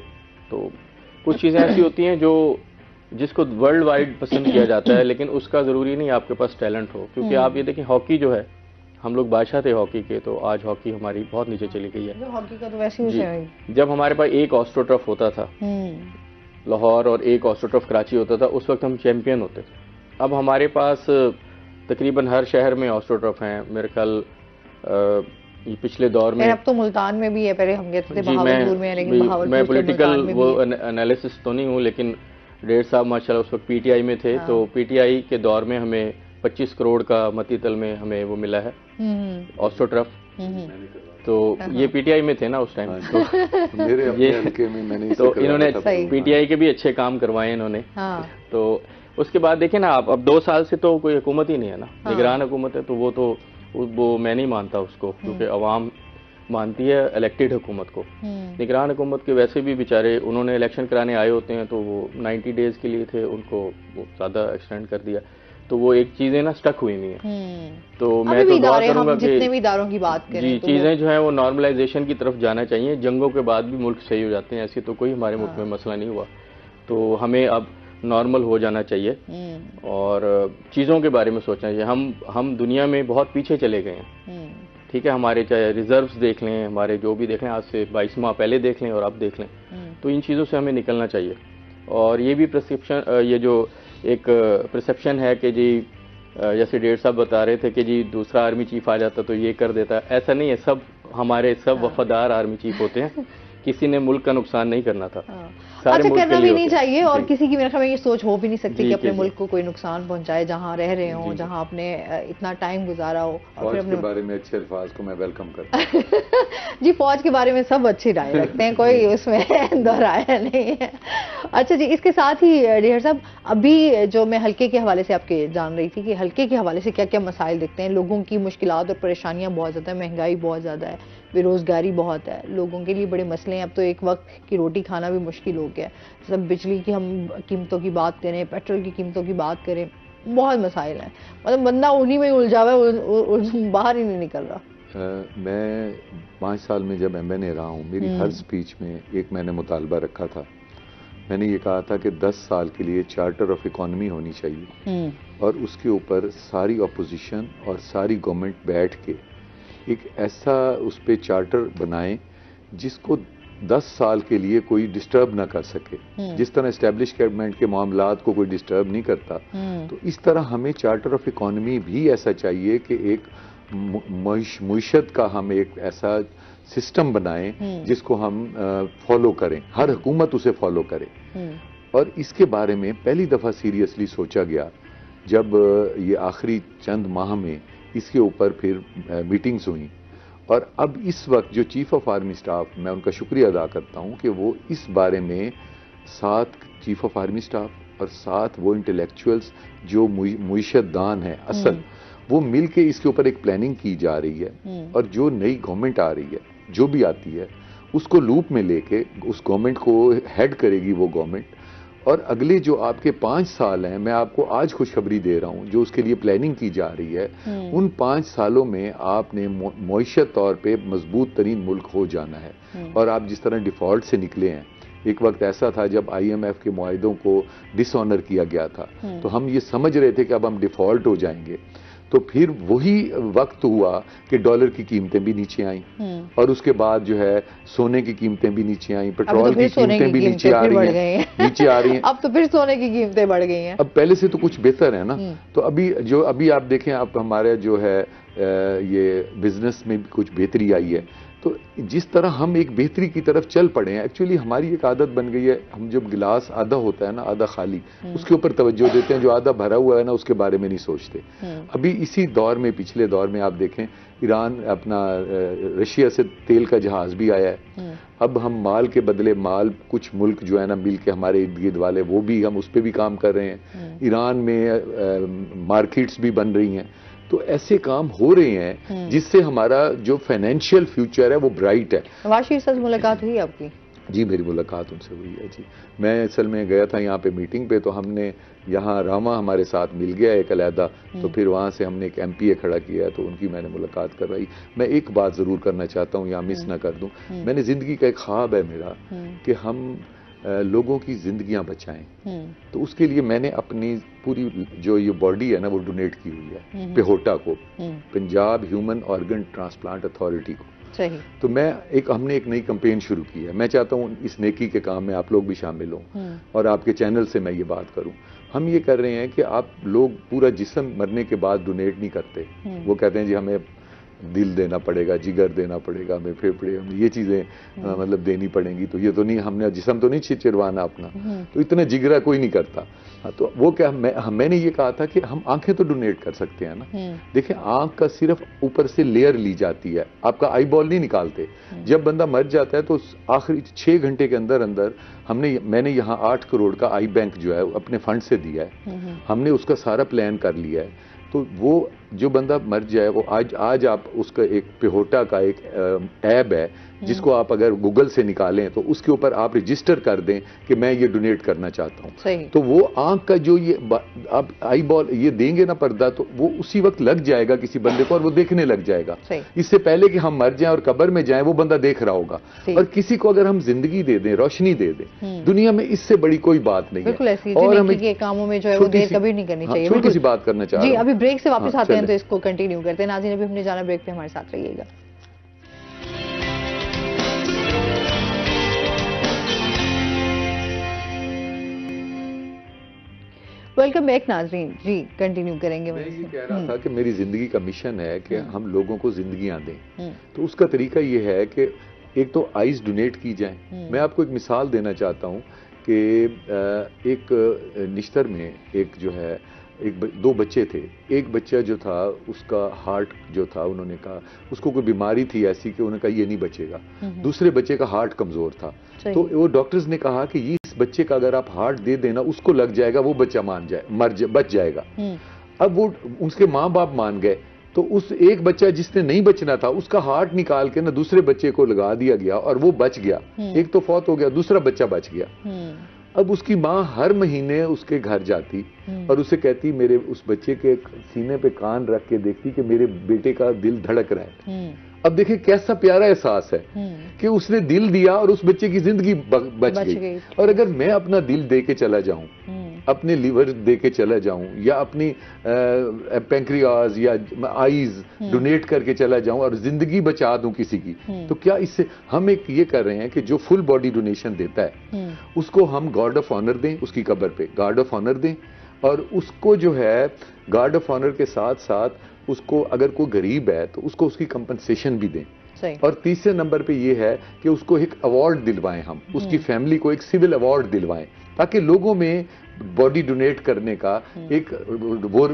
تو کچھ چیزیں ایسی ہوتی ہیں جو جس کو ورلڈ وائڈ پسند کیا جاتا ہے, لیکن اس کا ضروری نہیں آپ کے پاس ٹیلنٹ ہو. کیونکہ آپ یہ دیکھیں ہاکی جو ہے, ہم لوگ بادشاہ تھے ہاکی کے, تو آج ہاکی ہماری بہت نیچے چلی گئی ہے. ہاکی کا تو ویسے ہی جب ہمارے پاس ایک آسٹرو ٹرف ہوتا تھا لاہور اور ایک آسٹرو ٹرف کراچی ہوتا تھا, اس وقت ہم چیمپئن ہوتے تھے. اب ہمارے پاس تقریباً ہر شہر میں آسٹرو ٹرف ہیں. میرے خیال یہ پچھلے دور میں اب تو ملتان میں بھی ہے, پہلے ہم کہتے تھے بہاولپور میں, لیکن بہاولپور میں پولیٹیکل وہ انالیسس تو نہیں ہوں, لیکن ڈیڑھ صاحب ماشاءاللہ اس وقت پی ٹی آئی میں تھے. تو پی ٹی آئی کے دور میں ہمیں 25 کروڑ کا متی تل میں ہمیں وہ ملا ہے آسٹرو ٹرف. تو یہ پی ٹی آئی میں تھے نا اس ٹائم. تو انہوں نے پی ٹی آئی کے بھی اچھے کام کروائے انہوں نے. تو اس کے بعد دیکھیں نا آپ, اب 2 سال سے تو کوئی حکومت ہی نہیں ہے نا, نگران حکومت ہے. تو وہ میں نہیں مانتا اس کو, کیونکہ عوام مانتی ہے الیکٹڈ حکومت کو. نگران حکومت کے ویسے بھی بیچارے انہوں نے الیکشن کرانے آئے ہوتے ہیں, تو وہ 90 ڈیز کے لیے تھے, ان کو وہ زیادہ ایکسٹینڈ کر دیا. تو وہ ایک چیزیں نا سٹک ہوئی نہیں ہیں. تو میں تو دعا کروں گا کہ جتنے بھی اداروں کی بات کریں جی چیزیں جو ہیں وہ نارملائزیشن کی طرف جانا چاہیے. جنگوں کے بعد بھی ملک صحیح ہو جاتے ہیں, ایسی تو کوئی ہمارے ملک میں مسئلہ نہیں ہوا. تو ہمیں اب نارمل ہو جانا چاہیے اور چیزوں کے بارے میں سوچنا چاہیے. ہم دنیا میں بہت پیچھے چلے گئے ہیں. ٹھیک ہے, ہمارے چاہے ریزروز دیکھ لیں, ہمارے جو بھی دیکھ لیں, آج سے 22 ماہ پہلے دیکھ لیں اور اب دیکھ لیں. تو ان چیزوں سے ہمیں نکلنا چاہیے. اور یہ بھی یہ جو ایک پرسیپشن ہے کہ جی جیسے ڈیڑھ صاحب بتا رہے تھے کہ جی دوسرا آرمی چیف آ جاتا تو یہ کر دیتا, ایسا نہیں ہے. ہمارے سب وفادار آرمی چیف ہوتے ہیں. کسی نے ملک کا نقصان نہیں کرنا تھا. اچھا, کرنا بھی نہیں چاہیے, اور کسی کی میرے خیال میں یہ سوچ ہو بھی نہیں سکتی کہ اپنے ملک کو کوئی نقصان پہنچائے, جہاں رہ رہے ہوں, جہاں آپ نے اتنا ٹائم گزارا ہو. فوج کے بارے میں اچھے الفاظ کو میں ویلکم کرتا ہوں. جی فوج کے بارے میں سب اچھی رائے رکھتے ہیں, کوئی اس میں دہرایا نہیں ہے. اچھا جی, اس کے ساتھ ہی ڈیہر صاحب, ابھی جو میں حلقے کے حوالے سے آپ کے جان رہی تھی کہ حلقے کے حوالے سے کیا کیا مسائل دکھتے ہیں. لوگوں کی مشکلات اور پریشانیاں بہت زیادہ ہیں, مہنگائی بہت زیادہ ہے, بے روزگاری بہت ہے, لوگوں کے لیے بڑے مسئلے ہیں. اب تو ایک وقت کی روٹی کھانا بھی مشکل ہو گیا ہے. سب بجلی کی ہم قیمتوں کی بات کریں, پیٹرول کی قیمتوں کی بات کریں, بہت مسائل ہیں. مطلب بندہ انہی میں الجھا ہوا ہے, باہر ہی نہیں نکل رہا. میں 5 سال میں جب ایم این اے رہا ہوں, میری ہر سپیچ میں ایک میں نے مطالبہ رکھا تھا. میں نے یہ کہا تھا کہ 10 سال کے لیے چارٹر آف اکانومی ہونی چاہیے, اور اس کے اوپر ساری اپوزیشن اور ساری گورنمنٹ بیٹھ کے ایک ایسا اس پہ چارٹر بنائیں جس کو 10 سال کے لیے کوئی ڈسٹرب نہ کر سکے. جس طرح اسٹیبلشمنٹ کے معاملات کو کوئی ڈسٹرب نہیں کرتا, تو اس طرح ہمیں چارٹر آف اکانومی بھی ایسا چاہیے کہ ایک معیشت کا ہم ایک ایسا سسٹم بنائیں جس کو ہم فالو کریں, ہر حکومت اسے فالو کرے. اور اس کے بارے میں پہلی دفعہ سیریسلی سوچا گیا جب یہ آخری چند ماہ میں اس کے اوپر پھر میٹنگز ہوئیں. اور اب اس وقت جو چیف آف آرمی سٹاف, میں ان کا شکریہ ادا کرتا ہوں کہ وہ اس بارے میں 7 چیف آف آرمی سٹاف اور 7 وہ انٹلیکچوئلز جو معیشت دان ہیں اصل, وہ مل کے اس کے اوپر ایک پلاننگ کی جا رہی ہے. اور جو نئی گورنمنٹ آ رہی ہے, جو بھی آتی ہے, اس کو لوپ میں لے کے اس گورنمنٹ کو ہیڈ کرے گی وہ گورنمنٹ. اور اگلے جو آپ کے 5 سال ہیں, میں آپ کو آج خوشخبری دے رہا ہوں, جو اس کے لیے پلاننگ کی جا رہی ہے, ان 5 سالوں میں آپ نے معیشت طور پہ مضبوط ترین ملک ہو جانا ہے. اور آپ جس طرح ڈیفالٹ سے نکلے ہیں, ایک وقت ایسا تھا جب آئی ایم ایف کے معاہدوں کو ڈس آنر کیا گیا تھا, تو ہم یہ سمجھ رہے تھے کہ اب ہم ڈیفالٹ ہو جائیں گے. تو پھر وہی وقت ہوا کہ ڈالر کی قیمتیں بھی نیچے آئیں, اور اس کے بعد جو ہے سونے کی قیمتیں بھی نیچے آئیں, پیٹرول کی قیمتیں بھی نیچے آ رہی ہیں. اب تو پھر سونے کی قیمتیں بڑھ گئی ہیں. اب پہلے سے تو کچھ بہتر ہے نا. تو ابھی آپ دیکھیں, اب ہمارے جو ہے یہ بزنس میں بھی کچھ بہتری آئی ہے. تو جس طرح ہم ایک بہتری کی طرف چل پڑے ہیں، ایکچولی ہماری ایک عادت بن گئی ہے، ہم جب گلاس آدھا ہوتا ہے نا، آدھا خالی، اس کے اوپر توجہ دیتے ہیں، جو آدھا بھرا ہوا ہے نا اس کے بارے میں نہیں سوچتے. ابھی اسی دور میں، پچھلے دور میں آپ دیکھیں، ایران اپنا رشیا سے تیل کا جہاز بھی آیا ہے. اب ہم مال کے بدلے مال، کچھ ملک جو ہے نا مل کے ہمارے ارد گرد والے، وہ بھی ہم اس پہ بھی کام کر رہے ہیں. ایران میں مارکیٹس بھی بن رہی ہیں. تو ایسے کام ہو رہے ہیں جس سے ہمارا جو فائنینشیل فیوچر ہے وہ برائٹ ہے. نواز شریف سے ملاقات ہوئی آپ کی؟ جی میری ملاقات ان سے ہوئی ہے جی. میں اصل میں گیا تھا یہاں پہ میٹنگ پہ، تو ہم نے یہاں راما ہمارے ساتھ مل گیا ایک علیحدہ، تو پھر وہاں سے ہم نے ایک MP کھڑا کیا، تو ان کی میں نے ملاقات کروائی. میں ایک بات ضرور کرنا چاہتا ہوں، یہاں مس نہ کر دوں. میں نے زندگی کا ایک خواب ہے میرا کہ ہم لوگوں کی زندگیاں بچائیں. تو اس کے لیے میں نے اپنی پوری جو یہ باڈی ہے نا وہ ڈونیٹ کی ہوئی ہے پیہوٹا کو، Punjab human organ transplant authority کو. تو ہم نے ایک نئی کمپین شروع کی ہے. میں چاہتا ہوں اس نیکی کے کام میں آپ لوگ بھی شامل ہوں، اور آپ کے چینل سے میں یہ بات کروں. ہم یہ کر رہے ہیں کہ آپ لوگ پورا جسم مرنے کے بعد ڈونیٹ نہیں کرتے. وہ کہتے ہیں جی ہمیں دل دینا پڑے گا، جگر دینا پڑے گا، ہمیں پھیپھڑے، یہ چیزیں مطلب دینی پڑیں گی. تو یہ تو نہیں، ہم نے جسم تو نہیں چروانا اپنا، تو اتنا جگرا کوئی نہیں کرتا. تو وہ کیا میں نے یہ کہا تھا کہ ہم آنکھیں تو ڈونیٹ کر سکتے ہیں نا. دیکھیں آنکھ کا صرف اوپر سے لیئر لی جاتی ہے، آپ کا آئی بال نہیں نکالتے. جب بندہ مر جاتا ہے تو آخری 6 گھنٹے کے اندر اندر میں نے یہاں 8 کروڑ کا آئی بینک جو ہے اپنے فنڈ سے دیا ہے. ہم نے اس کا سارا پلان کر لیا ہے. تو وہ جو بندہ مر جائے، وہ آج آپ اس کا ایک پیہوٹا کا ایک ایپ ہے جس کو آپ اگر گوگل سے نکالیں تو اس کے اوپر آپ رجسٹر کر دیں کہ میں یہ ڈونیٹ کرنا چاہتا ہوں. تو وہ آنکھ کا جو یہ آپ آئی بال یہ دیں گے نا پردہ، تو وہ اسی وقت لگ جائے گا کسی بندے کو اور وہ دیکھنے لگ جائے گا. اس سے پہلے کہ ہم مر جائیں اور قبر میں جائیں وہ بندہ دیکھ رہا ہوگا. اور کسی کو اگر ہم زندگی دے دیں، روشنی دے دیں، دنیا میں اس سے بڑی کوئی بات نہیں ہے. اور ہمیں کاموں میں جو ہے وہ دیر کبھی نہیں کرنی چاہیے. چھوٹی سی بات کرنا چاہ رہا ہوں جی. ابھی بریک سے واپس آتے ہیں تو اس کو کنٹینیو کرتے ہیں. ناظرین ابھی ہم نے جانا بریک پہ، ہمارے ساتھ رہیے گا. ویلکم بیک ناظرین. جی کنٹینیو کریں گے. میں یہ کہہ رہا تھا کہ میری زندگی کا مشن ہے کہ ہم لوگوں کو زندگیاں دیں. تو اس کا طریقہ یہ ہے کہ ایک تو آئیز ڈونیٹ کی جائیں. میں آپ کو ایک مثال دینا چاہتا ہوں کہ ایک نشتر میں ایک جو ہے دو بچے تھے. ایک بچہ جو تھا اس کا ہارٹ جو تھا، انہوں نے کہا اس کو کوئی بیماری تھی ایسی کہ انہوں نے کہا یہ نہیں بچے گا. دوسرے بچے کا ہارٹ کمزور تھا. تو وہ ڈاکٹرز نے کہا کہ اس بچے کا اگر آپ ہارٹ دے دینا، اس کو لگ جائے گا، وہ بچہ بچ جائے گا. اب وہ اس کے ماں باپ مان گئے. تو اس ایک بچہ جس نے نہیں بچنا تھا اس کا ہارٹ نکال کے دوسرے بچے کو لگا دیا گیا اور وہ بچ گیا. ایک تو فوت ہو گیا، دوسرا بچہ بچ گیا. اب اس کی ماں ہر مہینے اس کے گھر جاتی اور اسے کہتی، میرے اس بچے کے سینے پہ کان رکھ کے دیکھتی کہ میرے بیٹے کا دل دھڑک رہا ہے. اب دیکھیں کیسا پیارا احساس ہے کہ اس نے دل دیا اور اس بچے کی زندگی بچ گئی. اور اگر میں اپنا دل دے کے چلا جاؤں، اپنے لیور دے کے چلا جاؤں، یا اپنی پینکریاز یا آئیز ڈونیٹ کر کے چلا جاؤں اور زندگی بچا دوں کسی کی، تو کیا اس سے ہم ایک یہ کر رہے ہیں کہ جو فل باڈی ڈونیشن دیتا ہے اس کو ہم گارڈ آف آنر دیں، اس کی قبر پہ گارڈ آف آنر دیں. اور اس کو جو ہے گارڈ آف آنر کے ساتھ ساتھ اس کو اگر کوئی غریب ہے تو اس کو اس کی کمپنسیشن بھی دیں. اور تیسرے نمبر پہ یہ ہے کہ اس کو ایک ایوارڈ دلوائیں، ہم اس کی فیملی کو ایک سول ایوارڈ دلوائیں تاکہ لوگوں میں باڈی ڈونیٹ کرنے کا ایک وہ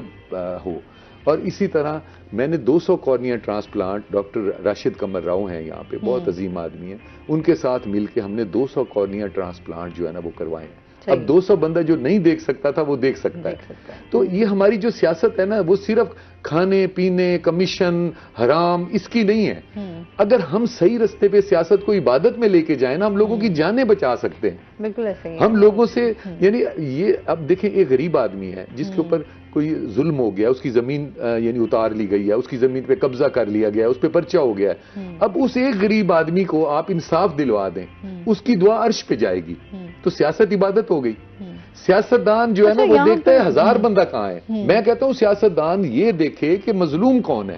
ہو. اور اسی طرح میں نے 200 cornea transplant, doctor Rashid Qamar Rao ہیں یہاں پہ، بہت عظیم آدمی ہیں، ان کے ساتھ مل کے ہم نے 200 کارنیا ٹرانسپلانٹ جو ہے نا وہ کروائے ہیں. اب 200 بندہ جو نہیں دیکھ سکتا تھا وہ دیکھ سکتا ہے. تو یہ ہماری جو سیاست ہے نا وہ صرف کھانے پینے، کمیشن، حرام اس کی نہیں ہے. اگر ہم صحیح رستے پہ سیاست کو عبادت میں لے کے جائیں نا، ہم لوگوں کی جانیں بچا سکتے ہیں. بالکل ایسے ہم لوگوں سے، یعنی یہ اب دیکھیں ایک غریب آدمی ہے جس کے اوپر کوئی ظلم ہو گیا، اس کی زمین یعنی اتار لی گئی ہے، اس کی زمین پہ قبضہ کر لیا گیا، اس پہ پرچہ ہو گیا ہے. اب اس ایک غریب آدمی کو آپ انصاف دلوا دیں، اس کی دعا عرش پہ جائے گی. تو سیاست عبادت ہو گئی. سیاستدان جو ہے نا وہ دیکھتا ہے 1000 بندہ کہاں ہے. میں کہتا ہوں سیاستدان یہ دیکھے کہ مظلوم کون ہے.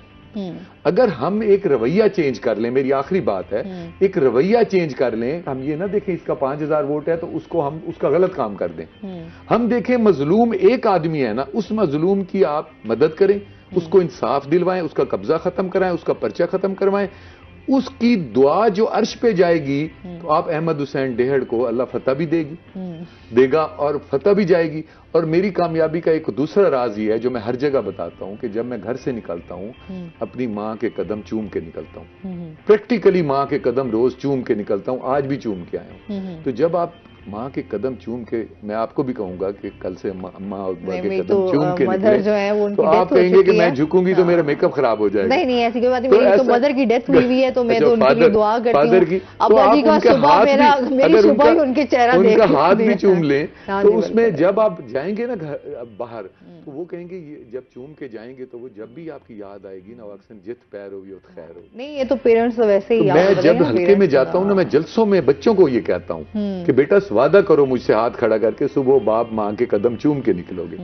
اگر ہم ایک رویہ چینج کر لیں، میری آخری بات ہے، ایک رویہ چینج کر لیں، ہم یہ نہ دیکھیں اس کا 5000 ووٹ ہے تو اس کو ہم اس کا غلط کام کر دیں. ہم دیکھیں مظلوم ایک آدمی ہے نا، اس مظلوم کی آپ مدد کریں، اس کو انصاف دلوائیں، اس کا قبضہ ختم کرائیں، اس کا پرچہ ختم کروائیں. اس کی دعا جو عرش پہ جائے گی تو آپ احمد حسین ڈیہڑ کو اللہ فتح بھی دے گا اور فتح بھی جائے گی. اور میری کامیابی کا ایک دوسرا راز یہ ہے جو میں ہر جگہ بتاتا ہوں کہ جب میں گھر سے نکلتا ہوں اپنی ماں کے قدم چوم کے نکلتا ہوں. پریکٹیکلی ماں کے قدم روز چوم کے نکلتا ہوں, آج بھی چوم کے آیا ہوں. تو جب آپ ماں کے قدم چوم کے, میں آپ کو بھی کہوں گا کہ کل سے ماں ابا کے قدم چوم کے نکلے تو آپ کہیں گے کہ میں جھکوں گی تو میرا میک اپ خراب ہو جائے گا. نہیں ایسی کوئی بات نہیں, میری تو مدر کی ڈیتھ ہوئی ہوئی ہے تو میں تو ان کے لیے دعا کرتی ہوں. ابا جی کا صبح میری صبح ہی ان کے چہرہ ان کا ہاتھ بھی چوم لیں تو اس میں جب آپ جائیں گے نا باہر تو وہ کہیں گے جب چوم کے جائیں گے تو وہ جب بھی آپ کی یاد آئے گی نا اکثر جت پیر ہوگی اور خیر ہوگی. نہیں یہ تو پیرنٹس ویسے ہی. میں جب ہلکے میں جاتا ہوں نا میں جلسوں میں بچوں کو یہ کہتا ہوں کہ بیٹا وعدہ کرو مجھ سے ہاتھ کھڑا کر کے صبح باپ ماں کے قدم چوم کے نکلو گے.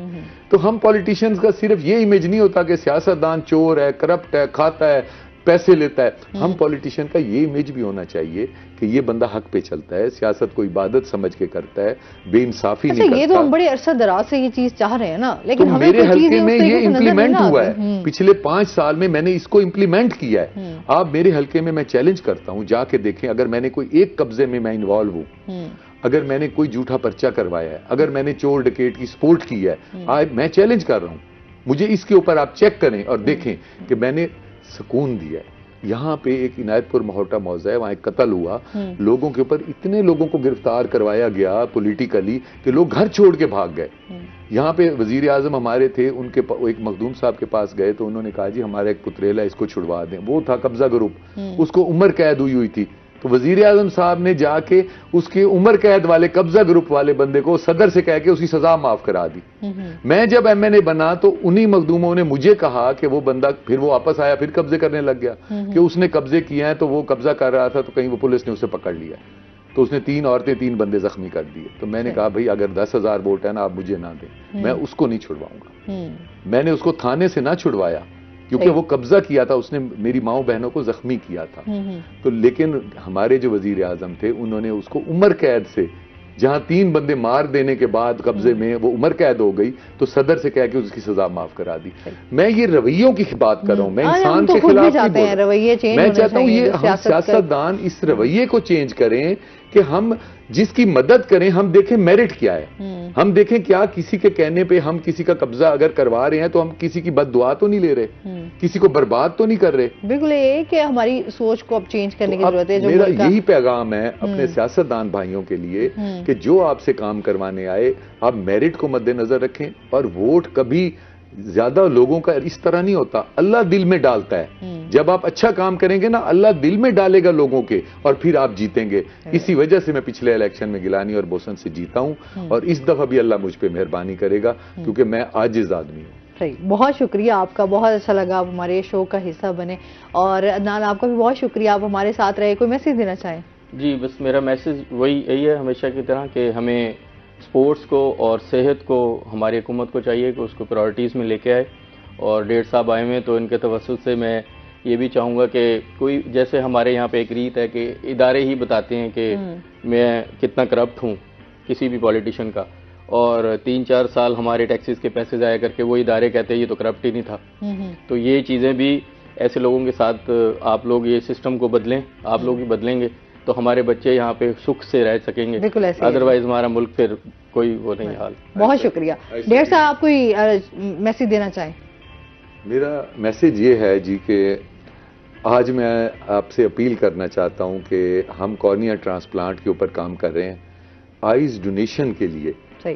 تو ہم پولیٹیشینز کا صرف یہ امیج نہیں ہوتا کہ سیاستدان چور ہے, کرپٹ ہے, کھاتا ہے, پیسے لیتا ہے. ہم پولیٹیشین کا یہ امیج بھی ہونا چاہیے کہ یہ بندہ حق پہ چلتا ہے, سیاست کو عبادت سمجھ کے کرتا ہے, بے انصافی نہیں کرتا. یہ تو ہم بڑے عرصہ دراز سے یہ چیز چاہ رہے ہیں نا, لیکن میرے حلقے میں یہ امپلیمنٹ ہوا ہے پچھلے 5 سال میں نے اس کو امپلیمنٹ کیا ہے. آپ میرے حلقے میں چیلنج کرتا ہوں, جا کے دیکھیں اگر میں نے کوئی ایک قبضے میں انوالو ہوں, اگر میں نے کوئی جھوٹا پرچہ کروایا ہے, اگر میں نے چور ڈکیٹ کی سپورٹ کی ہے, میں چیلنج کر رہا ہوں, مجھے اس کے اوپر آپ چیک کریں اور دیکھیں کہ میں نے سکون دیا ہے. یہاں پہ ایک عنایت پور مہوٹا موضع ہے, وہاں ایک قتل ہوا, لوگوں کے اوپر اتنے لوگوں کو گرفتار کروایا گیا پولیٹیکلی کہ لوگ گھر چھوڑ کے بھاگ گئے. یہاں پہ وزیر اعظم ہمارے تھے, ان کے ایک مخدوم صاحب کے پاس گئے تو انہوں نے کہا جی ہمارا ایک پتریلا اس کو چھڑوا دیں. وہ تھا قبضہ گروپ, اس کو عمر قید ہوئی تھی. تو وزیر اعظم صاحب نے جا کے اس کے عمر قید والے قبضہ گروپ والے بندے کو صدر سے کہہ کے اس کی سزا معاف کرا دی. میں جب ایم این اے بنا تو انہی مخدوموں نے مجھے کہا کہ وہ بندہ پھر وہ واپس آیا, پھر قبضے کرنے لگ گیا کہ اس نے قبضے کیے ہیں, تو وہ قبضہ کر رہا تھا تو کہیں وہ پولیس نے اسے پکڑ لیا تو اس نے 3 عورتیں 3 بندے زخمی کر دیے. تو میں نے کہا بھائی اگر 10,000 ووٹ ہے نا آپ مجھے نہ دیں, میں اس کو نہیں چھڑواؤں گا. میں نے اس کو تھانے سے نہ چھڑوایا کیونکہ وہ قبضہ کیا تھا, اس نے میری ماؤں بہنوں کو زخمی کیا تھا. تو لیکن ہمارے جو وزیر اعظم تھے انہوں نے اس کو عمر قید سے, جہاں 3 بندے مار دینے کے بعد قبضے میں وہ عمر قید ہو گئی تو صدر سے کہہ کے اس کی سزا معاف کرا دی. میں یہ رویوں کی بات کر رہا ہوں, میں انسان کے خلاف نہیں بول رہا. میں چاہتا ہوں یہ ہم سیاستدان اس رویے کو چینج کریں کہ ہم جس کی مدد کریں ہم دیکھیں میرٹ کیا ہے, ہم دیکھیں کیا کسی کے کہنے پہ ہم کسی کا قبضہ اگر کروا رہے ہیں تو ہم کسی کی بد دعا تو نہیں لے رہے, کسی کو برباد تو نہیں کر رہے. بالکل یہ کہ ہماری سوچ کو اب چینج کرنے کی ضرورت ہے. میرا یہی پیغام ہے اپنے سیاستدان بھائیوں کے لیے کہ جو آپ سے کام کروانے آئے آپ میرٹ کو مد نظر رکھیں, اور ووٹ کبھی زیادہ لوگوں کا اس طرح نہیں ہوتا, اللہ دل میں ڈالتا ہے. جب آپ اچھا کام کریں گے نا اللہ دل میں ڈالے گا لوگوں کے اور پھر آپ جیتیں گے. اسی وجہ سے میں پچھلے الیکشن میں گیلانی اور بوسن سے جیتا ہوں, اور اس دفعہ بھی اللہ مجھ پہ مہربانی کرے گا کیونکہ میں عاجز آدمی ہوں. بہت شکریہ آپ کا, بہت اچھا لگا آپ ہمارے شو کا حصہ بنے. اور عدنان آپ کا بھی بہت شکریہ, آپ ہمارے ساتھ رہے. کوئی میسج دینا چاہیں؟ جی بس میرا میسج یہی ہے ہمیشہ کی طرح کہ ہمیں سپورٹس کو اور صحت کو ہماری حکومت کو چاہیے کہ اس کو پرائرٹیز میں لے کے آئے. اور ڈیڑھ صاحب آئے ہوئے تو ان کے توسط سے میں یہ بھی چاہوں گا کہ کوئی جیسے ہمارے یہاں پہ ایک ریت ہے کہ ادارے ہی بتاتے ہیں کہ میں کتنا کرپٹ ہوں کسی بھی پولیٹیشین کا, اور 3-4 سال ہمارے ٹیکسز کے پیسے ضائع کر کے وہ ادارے کہتے ہیں یہ تو کرپٹ ہی نہیں تھا. تو یہ چیزیں بھی ایسے لوگوں کے ساتھ آپ لوگ یہ سسٹم کو بدلیں, آپ لوگ ہی بدلیں گے تو ہمارے بچے یہاں پہ سکھ سے رہ سکیں گے, ادروائز ہمارا ملک پھر کوئی وہ نہیں حال. بہت شکریہ. ڈیڑھ صاحب آپ کوئی میسج دینا چاہیں؟ میرا میسج یہ ہے جی کہ آج میں آپ سے اپیل کرنا چاہتا ہوں کہ ہم کارنیا ٹرانسپلانٹ کے اوپر کام کر رہے ہیں. آئیز ڈونیشن کے لیے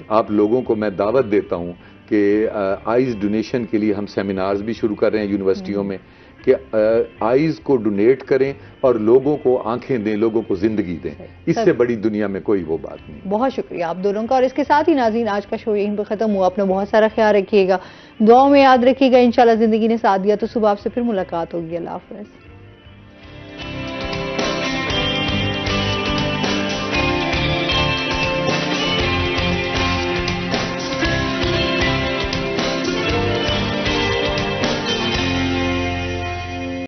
آپ لوگوں کو میں دعوت دیتا ہوں کہ آئیز ڈونیشن کے لیے ہم سیمینارز بھی شروع کر رہے ہیں یونیورسٹیوں میں کہ آئیز کو ڈونیٹ کریں اور لوگوں کو آنکھیں دیں, لوگوں کو زندگی دیں. اس سے بڑی دنیا میں کوئی وہ بات نہیں. بہت شکریہ آپ دونوں کا. اور اس کے ساتھ ہی ناظرین آج کا شو یہیں پہ ختم ہوا. اپنا بہت سارا خیال رکھیے گا, دعاؤں میں یاد رکھیے گا. انشاءاللہ زندگی نے ساتھ دیا تو صبح آپ سے پھر ملاقات ہوگی. اللہ حافظ.